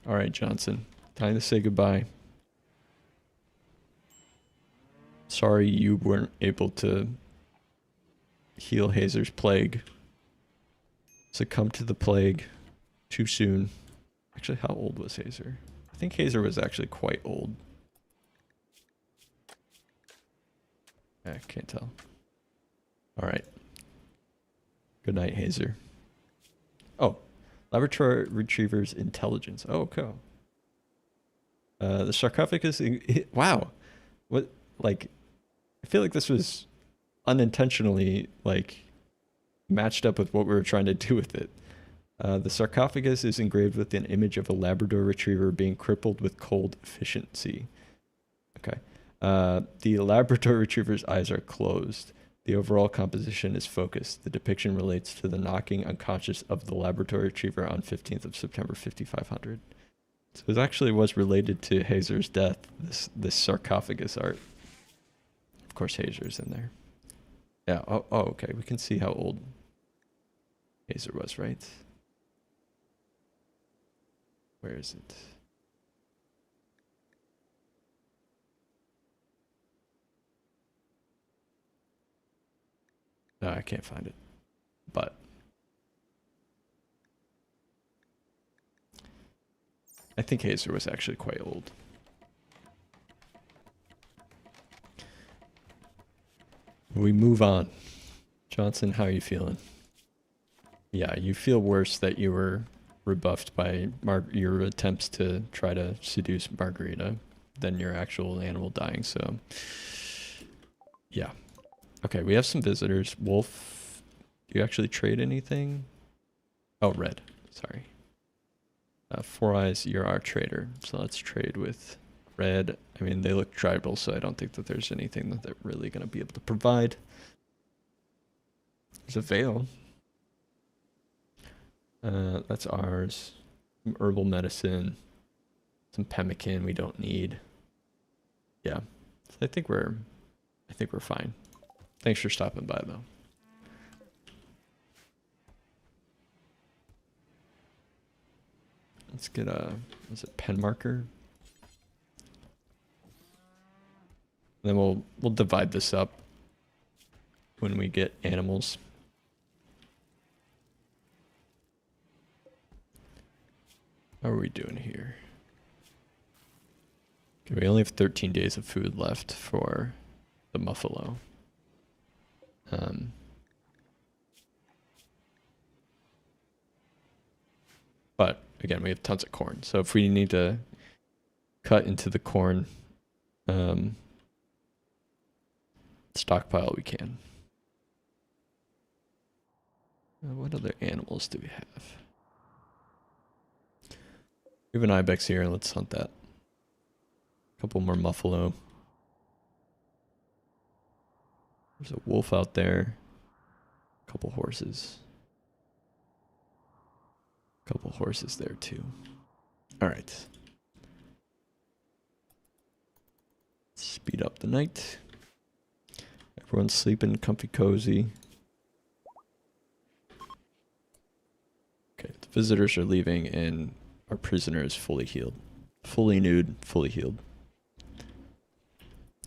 Alright, Johnson. Time to say goodbye. Sorry you weren't able to heal Hazer's plague. Succumb to the plague too soon. Actually, how old was Hazer? I think Hazer was actually quite old. I can't tell. Alright. Good night, Hazer. Oh. Laboratory Retriever's Intelligence. Oh, okay. The sarcophagus... wow. What, like... I feel like this was unintentionally, like, matched up with what we were trying to do with it. The sarcophagus is engraved with an image of a Labrador Retriever being crippled with cold efficiency. Okay. The Labrador Retriever's eyes are closed. The overall composition is focused. The depiction relates to the knocking unconscious of the Labrador Retriever on 15th of September, 5500. So it actually was related to Hazer's death, this sarcophagus art. Of course, Hazer's in there. Yeah, oh, okay. We can see how old Hazer was, right? Where is it? No, I can't find it. But I think Hazer was actually quite old. We move on. Johnson, how are you feeling? Yeah, you feel worse that you were rebuffed by your attempts to try to seduce Margarita than your actual animal dying, so yeah. Okay, we have some visitors. Wolf, do you actually trade anything? Oh, Red, sorry. Four Eyes, you're our trader, so let's trade with Red. I mean, they look tribal, so I don't think that there's anything that they're really going to be able to provide. There's a veil. That's ours. Some herbal medicine. Some pemmican we don't need. Yeah. So I think we're fine. Thanks for stopping by though. Let's get a pen marker? Then we'll divide this up when we get animals. How are we doing here? Okay, we only have 13 days of food left for the muffalo. But again, we have tons of corn. So if we need to cut into the corn stockpile, we can. What other animals do we have? We have an ibex here. Let's hunt that. A couple more muffalo. There's a wolf out there. A couple horses. A couple horses there too. All right. Speed up the night. Everyone's sleeping comfy cozy. Okay, the visitors are leaving and our prisoner is fully healed. Fully nude, fully healed.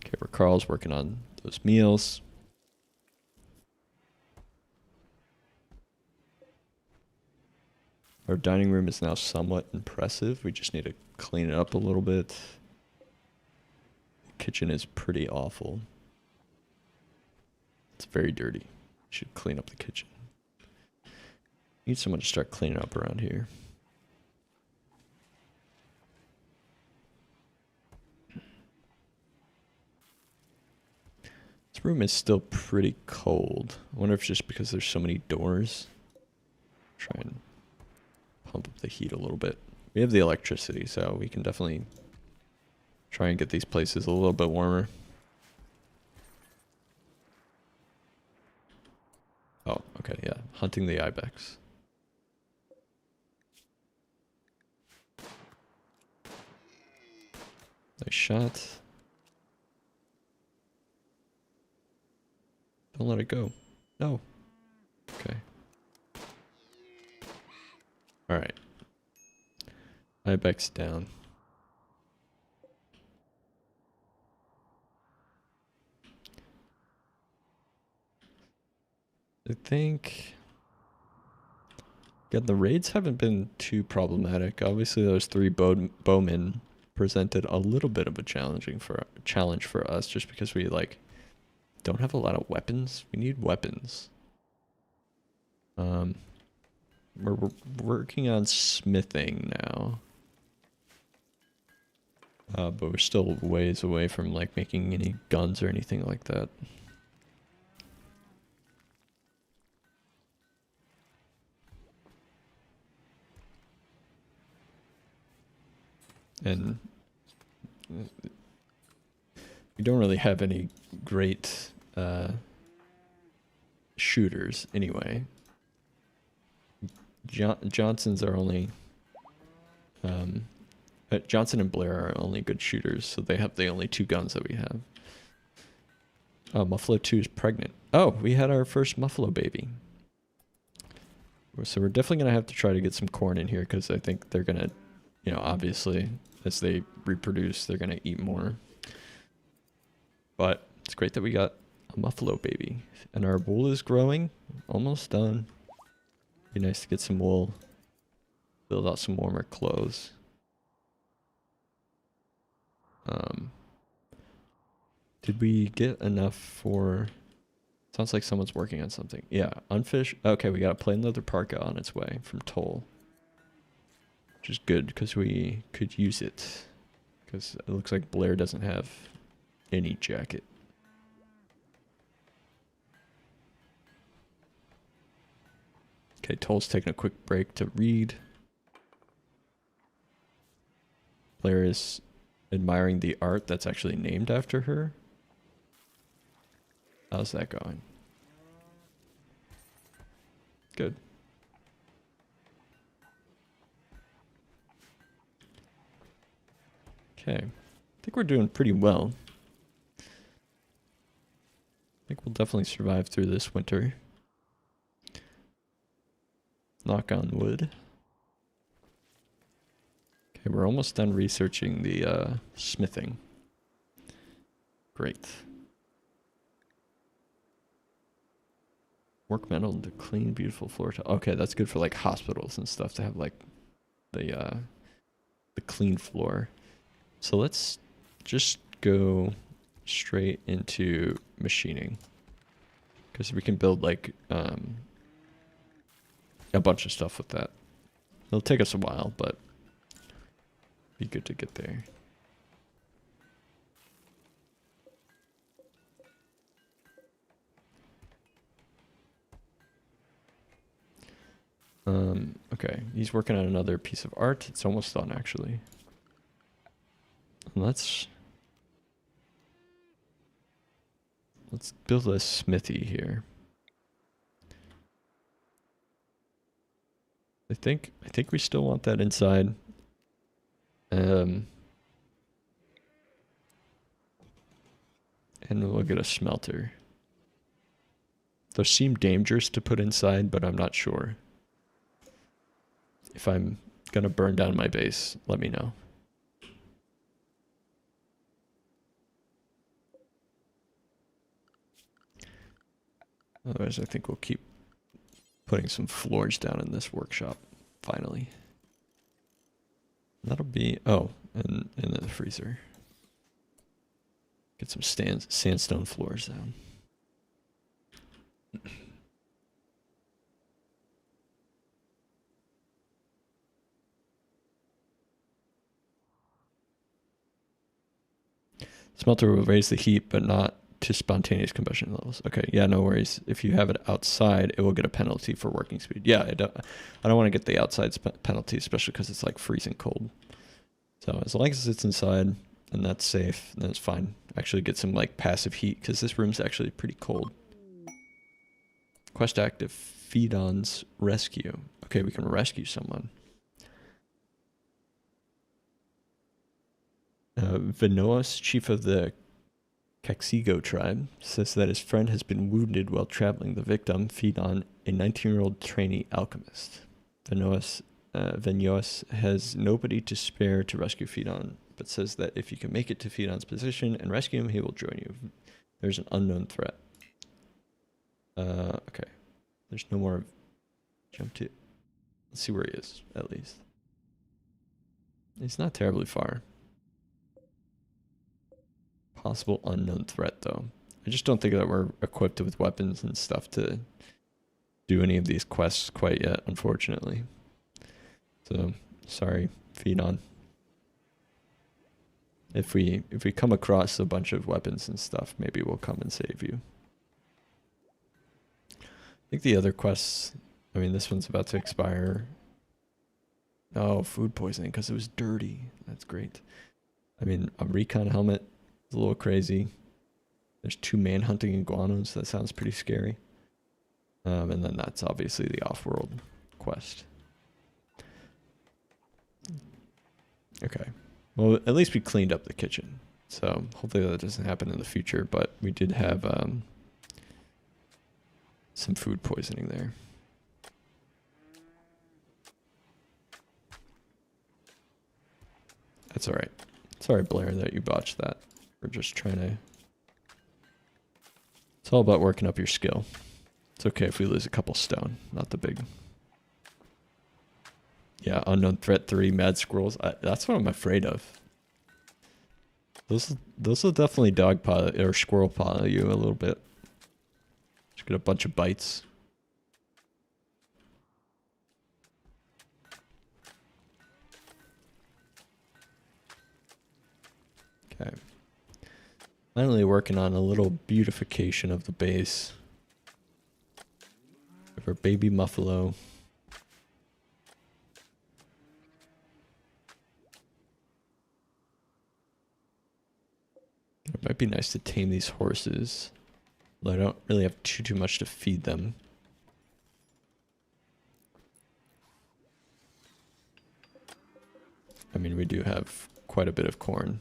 Okay, where Carl's working on those meals. Our dining room is now somewhat impressive. We just need to clean it up a little bit. The kitchen is pretty awful. It's very dirty. Should clean up the kitchen. Need someone to start cleaning up around here. This room is still pretty cold. I wonder if it's just because there's so many doors. Try and pump up the heat a little bit. We have the electricity, so we can definitely try and get these places a little bit warmer. Oh, okay, yeah. Hunting the ibex. Nice shot. Don't let it go. No. Okay. Alright. Ibex down. I think... Again, the raids haven't been too problematic. Obviously, those three bowmen presented a little bit of a challenge for us, just because we don't have a lot of weapons. We need weapons. We're working on smithing now, but we're still ways away from making any guns or anything like that. And we don't really have any great shooters anyway. Johnson's are only Johnson and Blair are only good shooters, so they have the only two guns that we have. Oh, Muffalo 2 is pregnant. Oh, we had our first Muffalo baby. So we're definitely going to have to try to get some corn in here, because I think they're going to, obviously, as they reproduce, they're going to eat more. But it's great that we got a Muffalo baby. And our wool is growing. Almost done. Be nice to get some wool. Build out some warmer clothes. Did we get enough for Sounds like someone's working on something. Yeah, unfish. Okay, we got a plain leather parka on its way from Toll. Which is good, because we could use it. Because it looks like Blair doesn't have any jacket. Okay, Toll's taking a quick break to read. Blair is admiring the art that's actually named after her. How's that going? Good. Okay. I think we're doing pretty well. I think we'll definitely survive through this winter. Knock on wood. Okay, we're almost done researching the smithing. Great. Work metal to clean, beautiful floor tile. Okay, that's good for like hospitals and stuff to have like the clean floor. So let's just go straight into machining, because we can build like a bunch of stuff with that. It'll take us a while, but be good to get there. Okay, he's working on another piece of art. It's almost done, actually. Let's build a smithy here. I think we still want that inside. And we'll get a smelter. Those seem dangerous to put inside, but I'm not sure. If I'm gonna burn down my base, let me know. Otherwise, I think we'll keep putting some floors down in this workshop, finally. That'll be, oh, and in the freezer. Get some sandstone floors down. Smelter will raise the heat, but not to spontaneous combustion levels. Okay, yeah, no worries. If you have it outside, it will get a penalty for working speed. Yeah, I don't want to get the outside penalty, especially because it's like freezing cold. So as long as it's inside and that's safe, then it's fine. Actually get some like passive heat, because this room's actually pretty cold. Quest active, Feedon's rescue. Okay, we can rescue someone. Vinoas, chief of the Kaxigo tribe, says that his friend has been wounded while traveling. The victim, Fedon, a 19-year-old trainee alchemist. Vinoas has nobody to spare to rescue Fedon, but says that if you can make it to Fedon's position and rescue him, he will join you. There's an unknown threat. Okay. There's no more jump to. Let's see where he is, at least. He's not terribly far. Possible unknown threat, though. I just don't think that we're equipped with weapons and stuff to do any of these quests quite yet, unfortunately. So, sorry, Fedon. If we come across a bunch of weapons and stuff, maybe we'll come and save you. I think the other quests, I mean, this one's about to expire. Oh, food poisoning because it was dirty. That's great. I mean, a recon helmet is a little crazy. There's 2 man-hunting iguanas. That sounds pretty scary. And then that's obviously the off-world quest. Okay. Well, at least we cleaned up the kitchen. So hopefully that doesn't happen in the future. But we did have some food poisoning there. That's all right. Sorry, Blair, that you botched that. We're just trying to... It's all about working up your skill. It's okay if we lose a couple stone. Not the big... Yeah, unknown threat 3, mad squirrels. That's what I'm afraid of. Those will definitely dogpile or squirrel pile you a little bit. Just get a bunch of bites. Okay. Finally working on a little beautification of the base. Of our baby muffalo. It might be nice to tame these horses. Although I don't really have too much to feed them. I mean, we do have quite a bit of corn.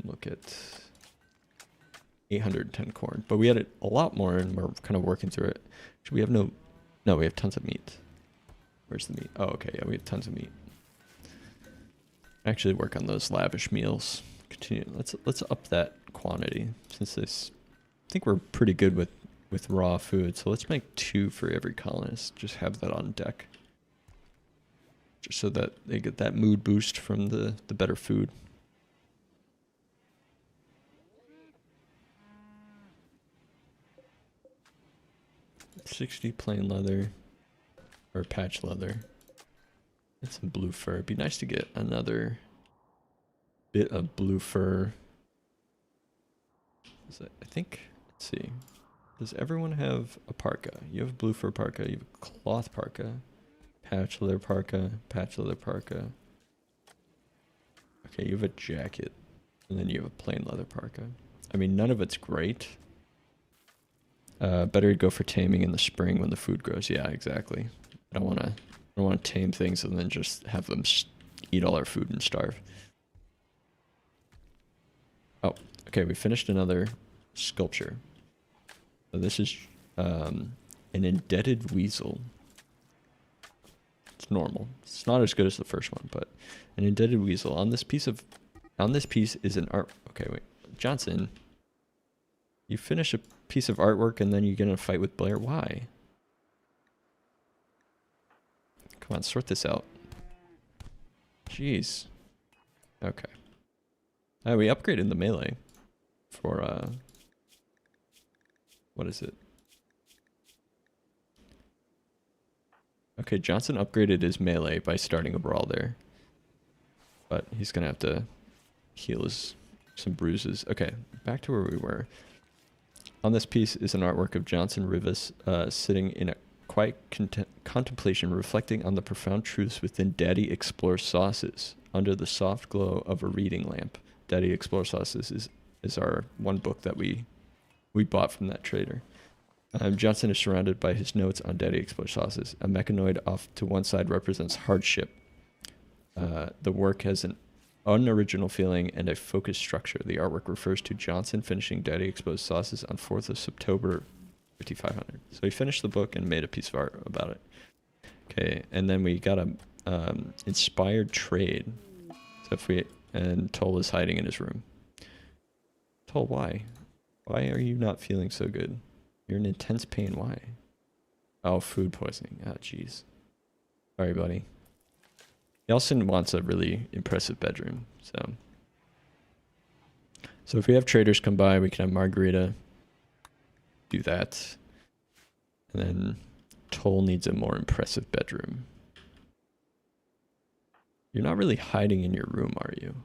Look at 810 corn, but we had a lot more and we're kind of working through it. Should we have no, we have tons of meat. Where's the meat? Oh, okay. Yeah, we have tons of meat. Actually work on those lavish meals. Continue. Let's up that quantity since this, I think we're pretty good with raw food. So let's make 2 for every colonist. Just have that on deck. Just so that they get that mood boost from the better food. 60 plain leather or patch leather and some blue fur. It'd be nice to get another bit of blue fur. I think, let's see, does everyone have a parka? You have a blue fur parka, you have a cloth parka, patch leather parka, patch leather parka. Okay, you have a jacket, and then you have a plain leather parka. I mean, none of it's great. Better to go for taming in the spring when the food grows. Yeah, exactly. I don't want to tame things and then just have them eat all our food and starve. Oh, okay. We finished another sculpture. So this is an indebted weasel. It's normal. It's not as good as the first one, but an indebted weasel. On this piece is an art. Okay, wait, Johnson. You finish a piece of artwork and then you get in a fight with Blair. Why? Come on, sort this out. Jeez. Okay. We upgraded the melee for what is it? Okay, Johnson upgraded his melee by starting a brawl there. But he's gonna have to heal some bruises. Okay, back to where we were. On this piece is an artwork of Johnson Rivas sitting in a quiet contemplation, reflecting on the profound truths within Daddy Explore Sauces under the soft glow of a reading lamp. Daddy Explore Sauces is our one book that we bought from that trader. Johnson is surrounded by his notes on Daddy Explore Sauces. A mechanoid off to one side represents hardship. The work has an unoriginal feeling and a focused structure. The artwork refers to Johnson finishing Daddy Exposed Sauces on 4th of September 5500. So he finished the book and made a piece of art about it. Okay, and then we got a inspired trade. So and Toll is hiding in his room. Toll, why? Why are you not feeling so good? You're in intense pain. Why? Oh, food poisoning. Oh, jeez. Sorry, buddy. Yeltsin wants a really impressive bedroom, so if we have traders come by, we can have Margarita do that. And then Toll needs a more impressive bedroom. You're not really hiding in your room, are you?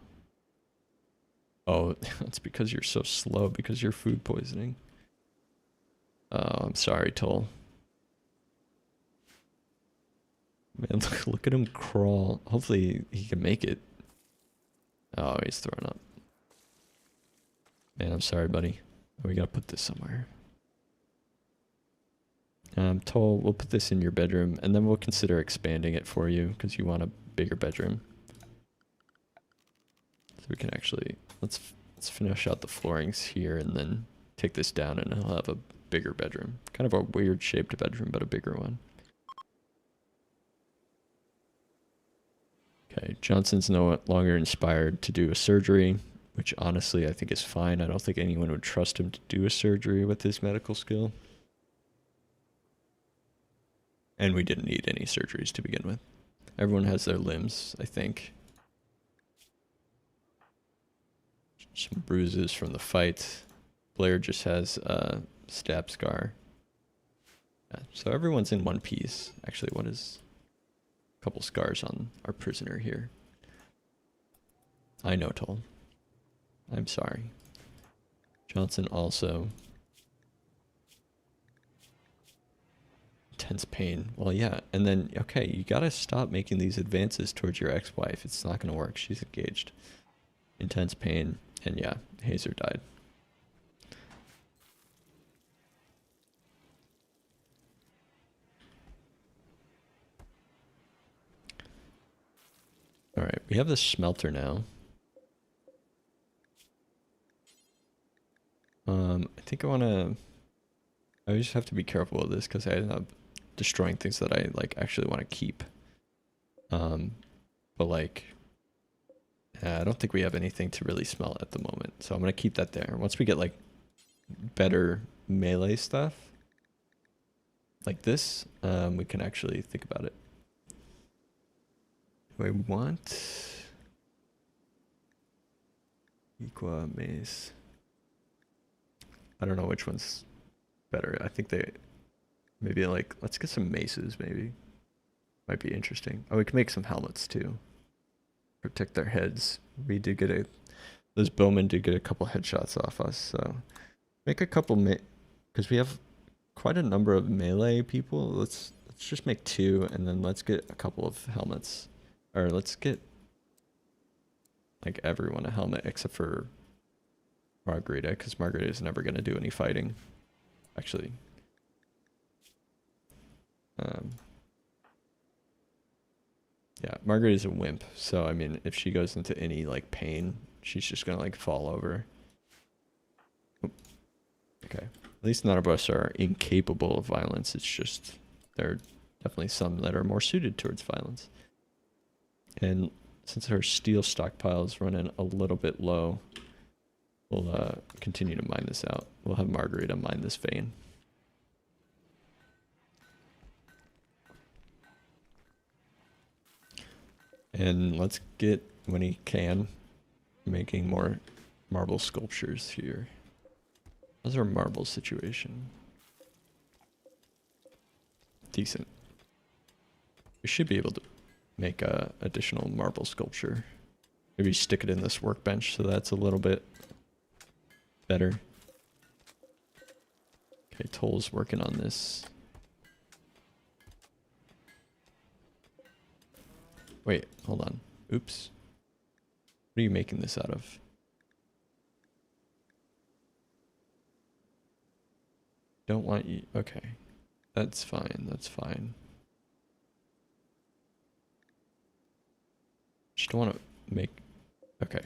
Oh, that's because you're so slow, because you're food poisoning. Oh, I'm sorry, Toll. Man, look at him crawl. Hopefully he can make it. Oh, he's throwing up. Man, I'm sorry, buddy. We gotta put this somewhere. Toll, we'll put this in your bedroom, and then we'll consider expanding it for you, because you want a bigger bedroom. So we can actually, let's finish out the floorings here, and then take this down, and he'll have a bigger bedroom. Kind of a weird shaped bedroom, but a bigger one. Okay, Johnson's no longer inspired to do a surgery, which honestly I think is fine. I don't think anyone would trust him to do a surgery with his medical skill. And we didn't need any surgeries to begin with. Everyone has their limbs, I think. Some bruises from the fight. Blair just has stab scar. Yeah, so everyone's in one piece. Actually, what is a couple scars on our prisoner here? I know, Toll. I'm sorry. Johnson also. Intense pain. Well, yeah, and then, okay, you gotta stop making these advances towards your ex-wife. It's not gonna work. She's engaged. Intense pain, and yeah, Hazer died. Alright, we have the smelter now. I think I wanna... I just have to be careful with this because I end up destroying things that I like actually want to keep. But like, I don't think we have anything to really smell at the moment, so I'm gonna keep that there. Once we get like better melee stuff, like this, we can actually think about it. Do I want Equa mace? I don't know which one's better. I think they maybe like, let's get some maces maybe. Might be interesting. Oh, we can make some helmets too. Protect their heads. We did get those bowmen did get a couple headshots off us, so make a couple because we have quite a number of melee people. Let's just make 2 and then let's get a couple of helmets. Or let's get like everyone a helmet except for Margarita, because Margarita is never going to do any fighting. Actually. Yeah, Margaret is a wimp, so I mean, if she goes into any like pain, she's just gonna like fall over. Oop. Okay, at least none of us are incapable of violence. It's just there are definitely some that are more suited towards violence. And since our steel stockpile is running a little bit low, we'll continue to mine this out. We'll have Margarita mine this vein. And let's get, when he can, making more marble sculptures here. How's our marble situation? Decent. We should be able to make a additional marble sculpture. Maybe stick it in this workbench so that's a little bit better. Okay, Toll's working on this. Wait, hold on. Oops. What are you making this out of? Don't want you... Okay. That's fine, that's fine. Just don't want to make... Okay.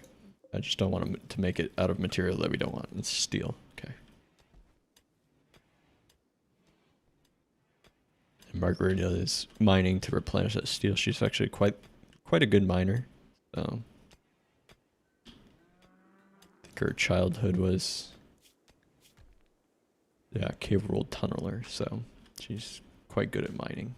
I just don't want to make it out of material that we don't want. It's steel. Okay. And Margarita is mining to replenish that steel. She's actually quite a good miner. So I think her childhood was cave world tunneler, so she's quite good at mining.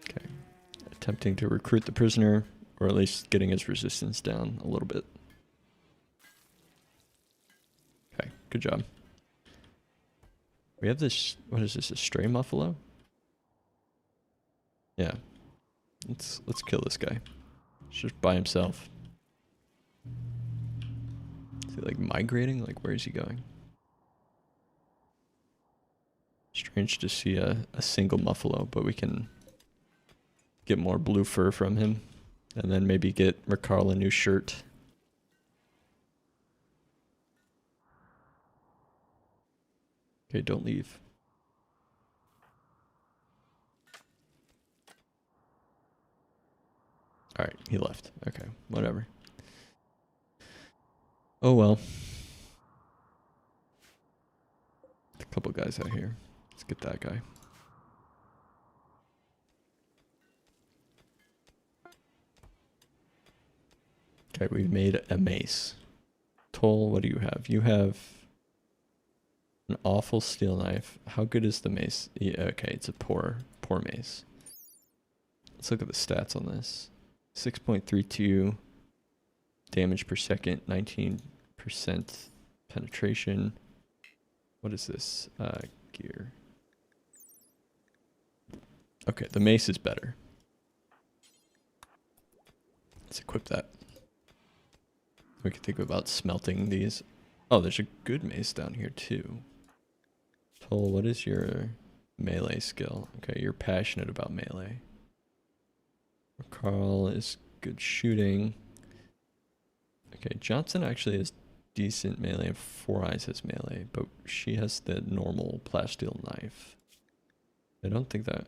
Okay. Attempting to recruit the prisoner, or at least getting his resistance down a little bit. Okay, good job. We have this, what is this, a stray muffalo? Yeah. Let's kill this guy. He's just by himself. Is he like migrating? Like where is he going? Strange to see a single muffalo, but we can get more blue fur from him. And then maybe get Mercarl a new shirt. Okay, don't leave. Alright, he left. Okay, whatever. Oh well. A couple guys out here. Let's get that guy. Okay, we've made a mace. Toll, what do you have? You have an awful steel knife. How good is the mace? Yeah, okay, it's a poor mace. Let's look at the stats on this. 6.32. damage per second, 19% penetration. What is this? Gear. Okay, the mace is better. Let's equip that. We can think about smelting these. Oh, there's a good mace down here too. Toll, what is your melee skill? Okay, you're passionate about melee. Carl is good shooting. Okay, Johnson actually has decent melee and Four Eyes has melee, but she has the normal plasteel knife. I don't think that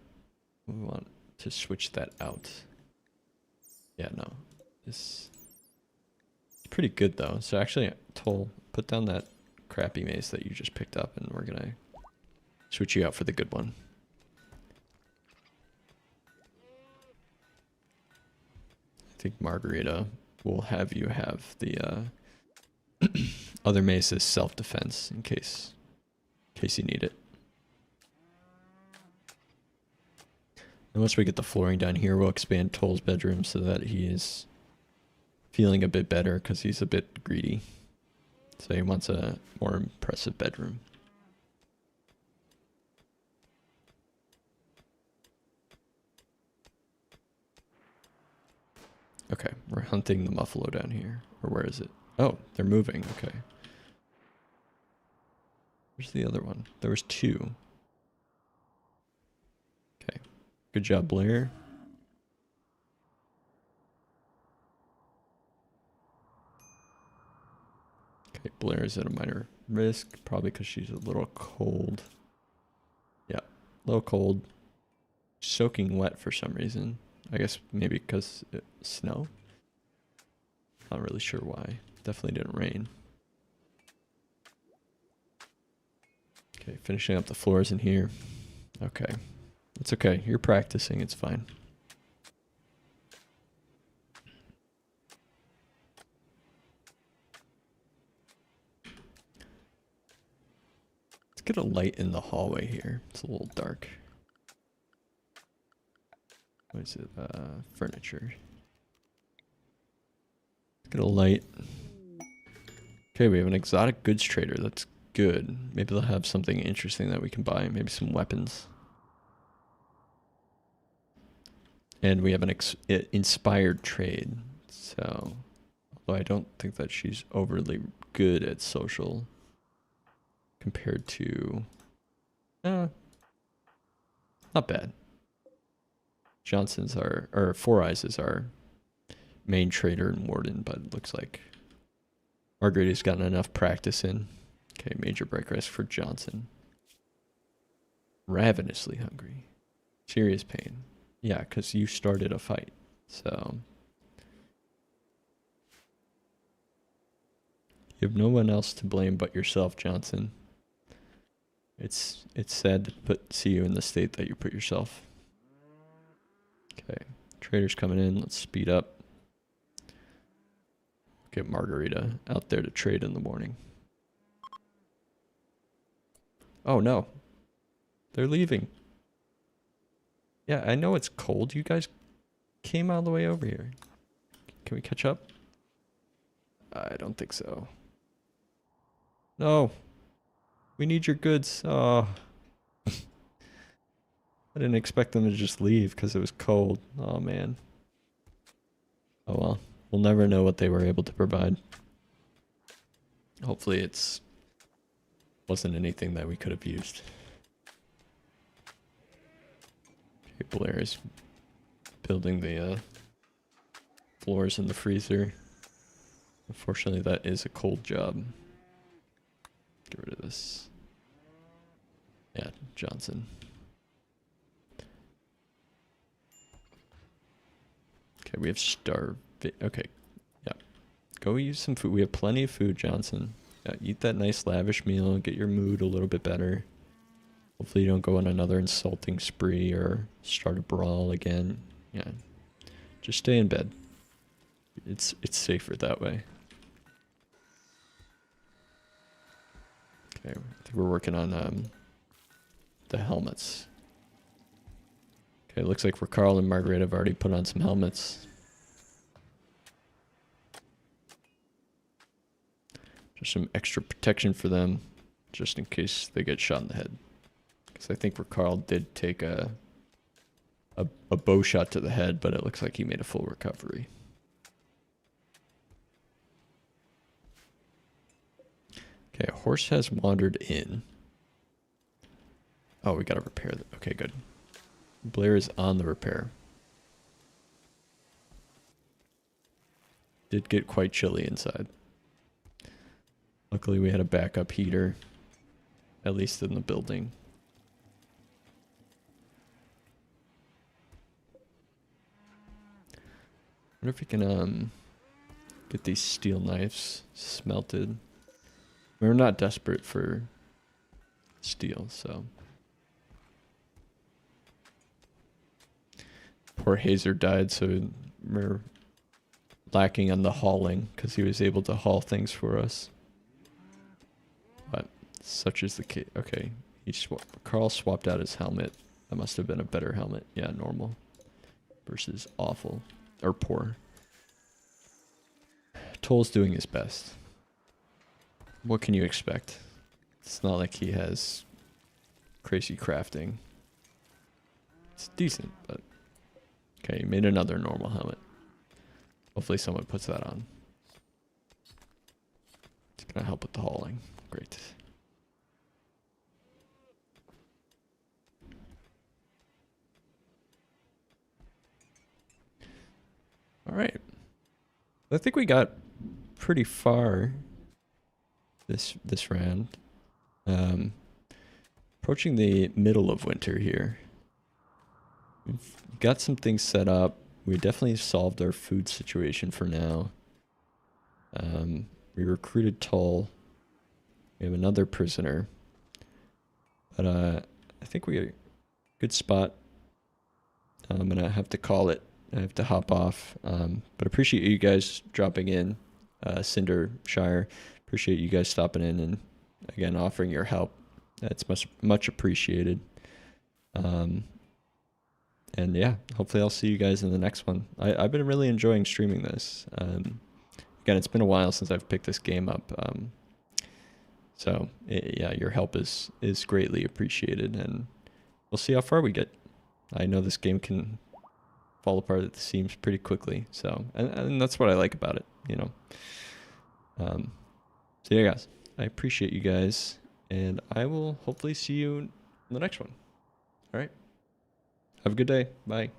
we want to switch that out. Yeah, no. This is pretty good though. So actually, Toll, put down that crappy mace that you just picked up and we're gonna switch you out for the good one. I think Margarita will have you have the other mace as self-defense in case you need it. And once we get the flooring down here, we'll expand Toll's bedroom so that he is feeling a bit better because he's a bit greedy. So he wants a more impressive bedroom. Okay, we're hunting the muffalo down here. Or where is it? Oh, they're moving. Okay. Where's the other one? There was two. Okay. Good job, Blair. Okay, Blair is at a minor risk, probably because she's a little cold. Yeah, a little cold. Soaking wet for some reason. I guess maybe because it snow. Not really sure why. Definitely didn't rain. Okay, finishing up the floors in here. Okay. It's okay. You're practicing. It's fine. Let's get a light in the hallway here. It's a little dark. What is it? Furniture. Let's get a light. Okay, we have an exotic goods trader. That's good. Maybe they'll have something interesting that we can buy. Maybe some weapons. And we have an inspired trade. So, although I don't think that she's overly good at social compared to... not bad. Johnson's or Four Eyes is our main trader and warden, but it looks like Margarita's gotten enough practice in. Okay, major break risk for Johnson. Ravenously hungry. Serious pain. Yeah, because you started a fight. So you have no one else to blame but yourself, Johnson. It's sad to see you in the state that you put yourself. Okay, traders coming in. Let's speed up. Get Margarita out there to trade in the morning. Oh no, they're leaving. Yeah, I know it's cold. You guys came all the way over here. Can we catch up? I don't think so. No. We need your goods. Oh. I didn't expect them to just leave because it was cold. Oh man. Oh well. We'll never know what they were able to provide. Hopefully it's wasn't anything that we could have used. Okay, Blair is building the floors in the freezer. Unfortunately, that is a cold job. Get rid of this. Yeah, Johnson. Okay, we have okay, yeah. Go use some food. We have plenty of food, Johnson. Yeah, eat that nice lavish meal. Get your mood a little bit better. Hopefully you don't go on another insulting spree or start a brawl again. Yeah, just stay in bed. It's safer that way. Okay, I think we're working on the helmets. Okay, it looks like for Carl and Margaret have already put on some helmets. So some extra protection for them, just in case they get shot in the head. Because I think Carl did take a bow shot to the head, but it looks like he made a full recovery. Okay, a horse has wandered in. Oh, we gotta repair that. Okay, good. Blair is on the repair. Did get quite chilly inside. Luckily we had a backup heater, at least in the building. I wonder if we can get these steel knives smelted. We're not desperate for steel, so. Poor Hazer died, so we're lacking on the hauling because he was able to haul things for us. But such is the case. Okay, Carl swapped out his helmet. That must have been a better helmet. Yeah, normal versus awful or poor. Toll's doing his best. What can you expect? It's not like he has crazy crafting. It's decent, but okay, he made another normal helmet. Hopefully someone puts that on. It's gonna help with the hauling. Great. All right. I think we got pretty far this round. Approaching the middle of winter here. We've got some things set up. We definitely solved our food situation for now. We recruited Tull. We have another prisoner. But I think we got a good spot. I'm going to have to call it. I have to hop off. But appreciate you guys dropping in. Cinder Shire. Appreciate you guys stopping in and, again, offering your help. That's much appreciated. And yeah, hopefully I'll see you guys in the next one. I've been really enjoying streaming this. Again, it's been a while since I've picked this game up. So yeah, your help is greatly appreciated, and we'll see how far we get. I know this game can fall apart at the seams pretty quickly. So, and that's what I like about it, you know. So yeah, guys, I appreciate you guys, and I will hopefully see you in the next one. All right. Have a good day. Bye.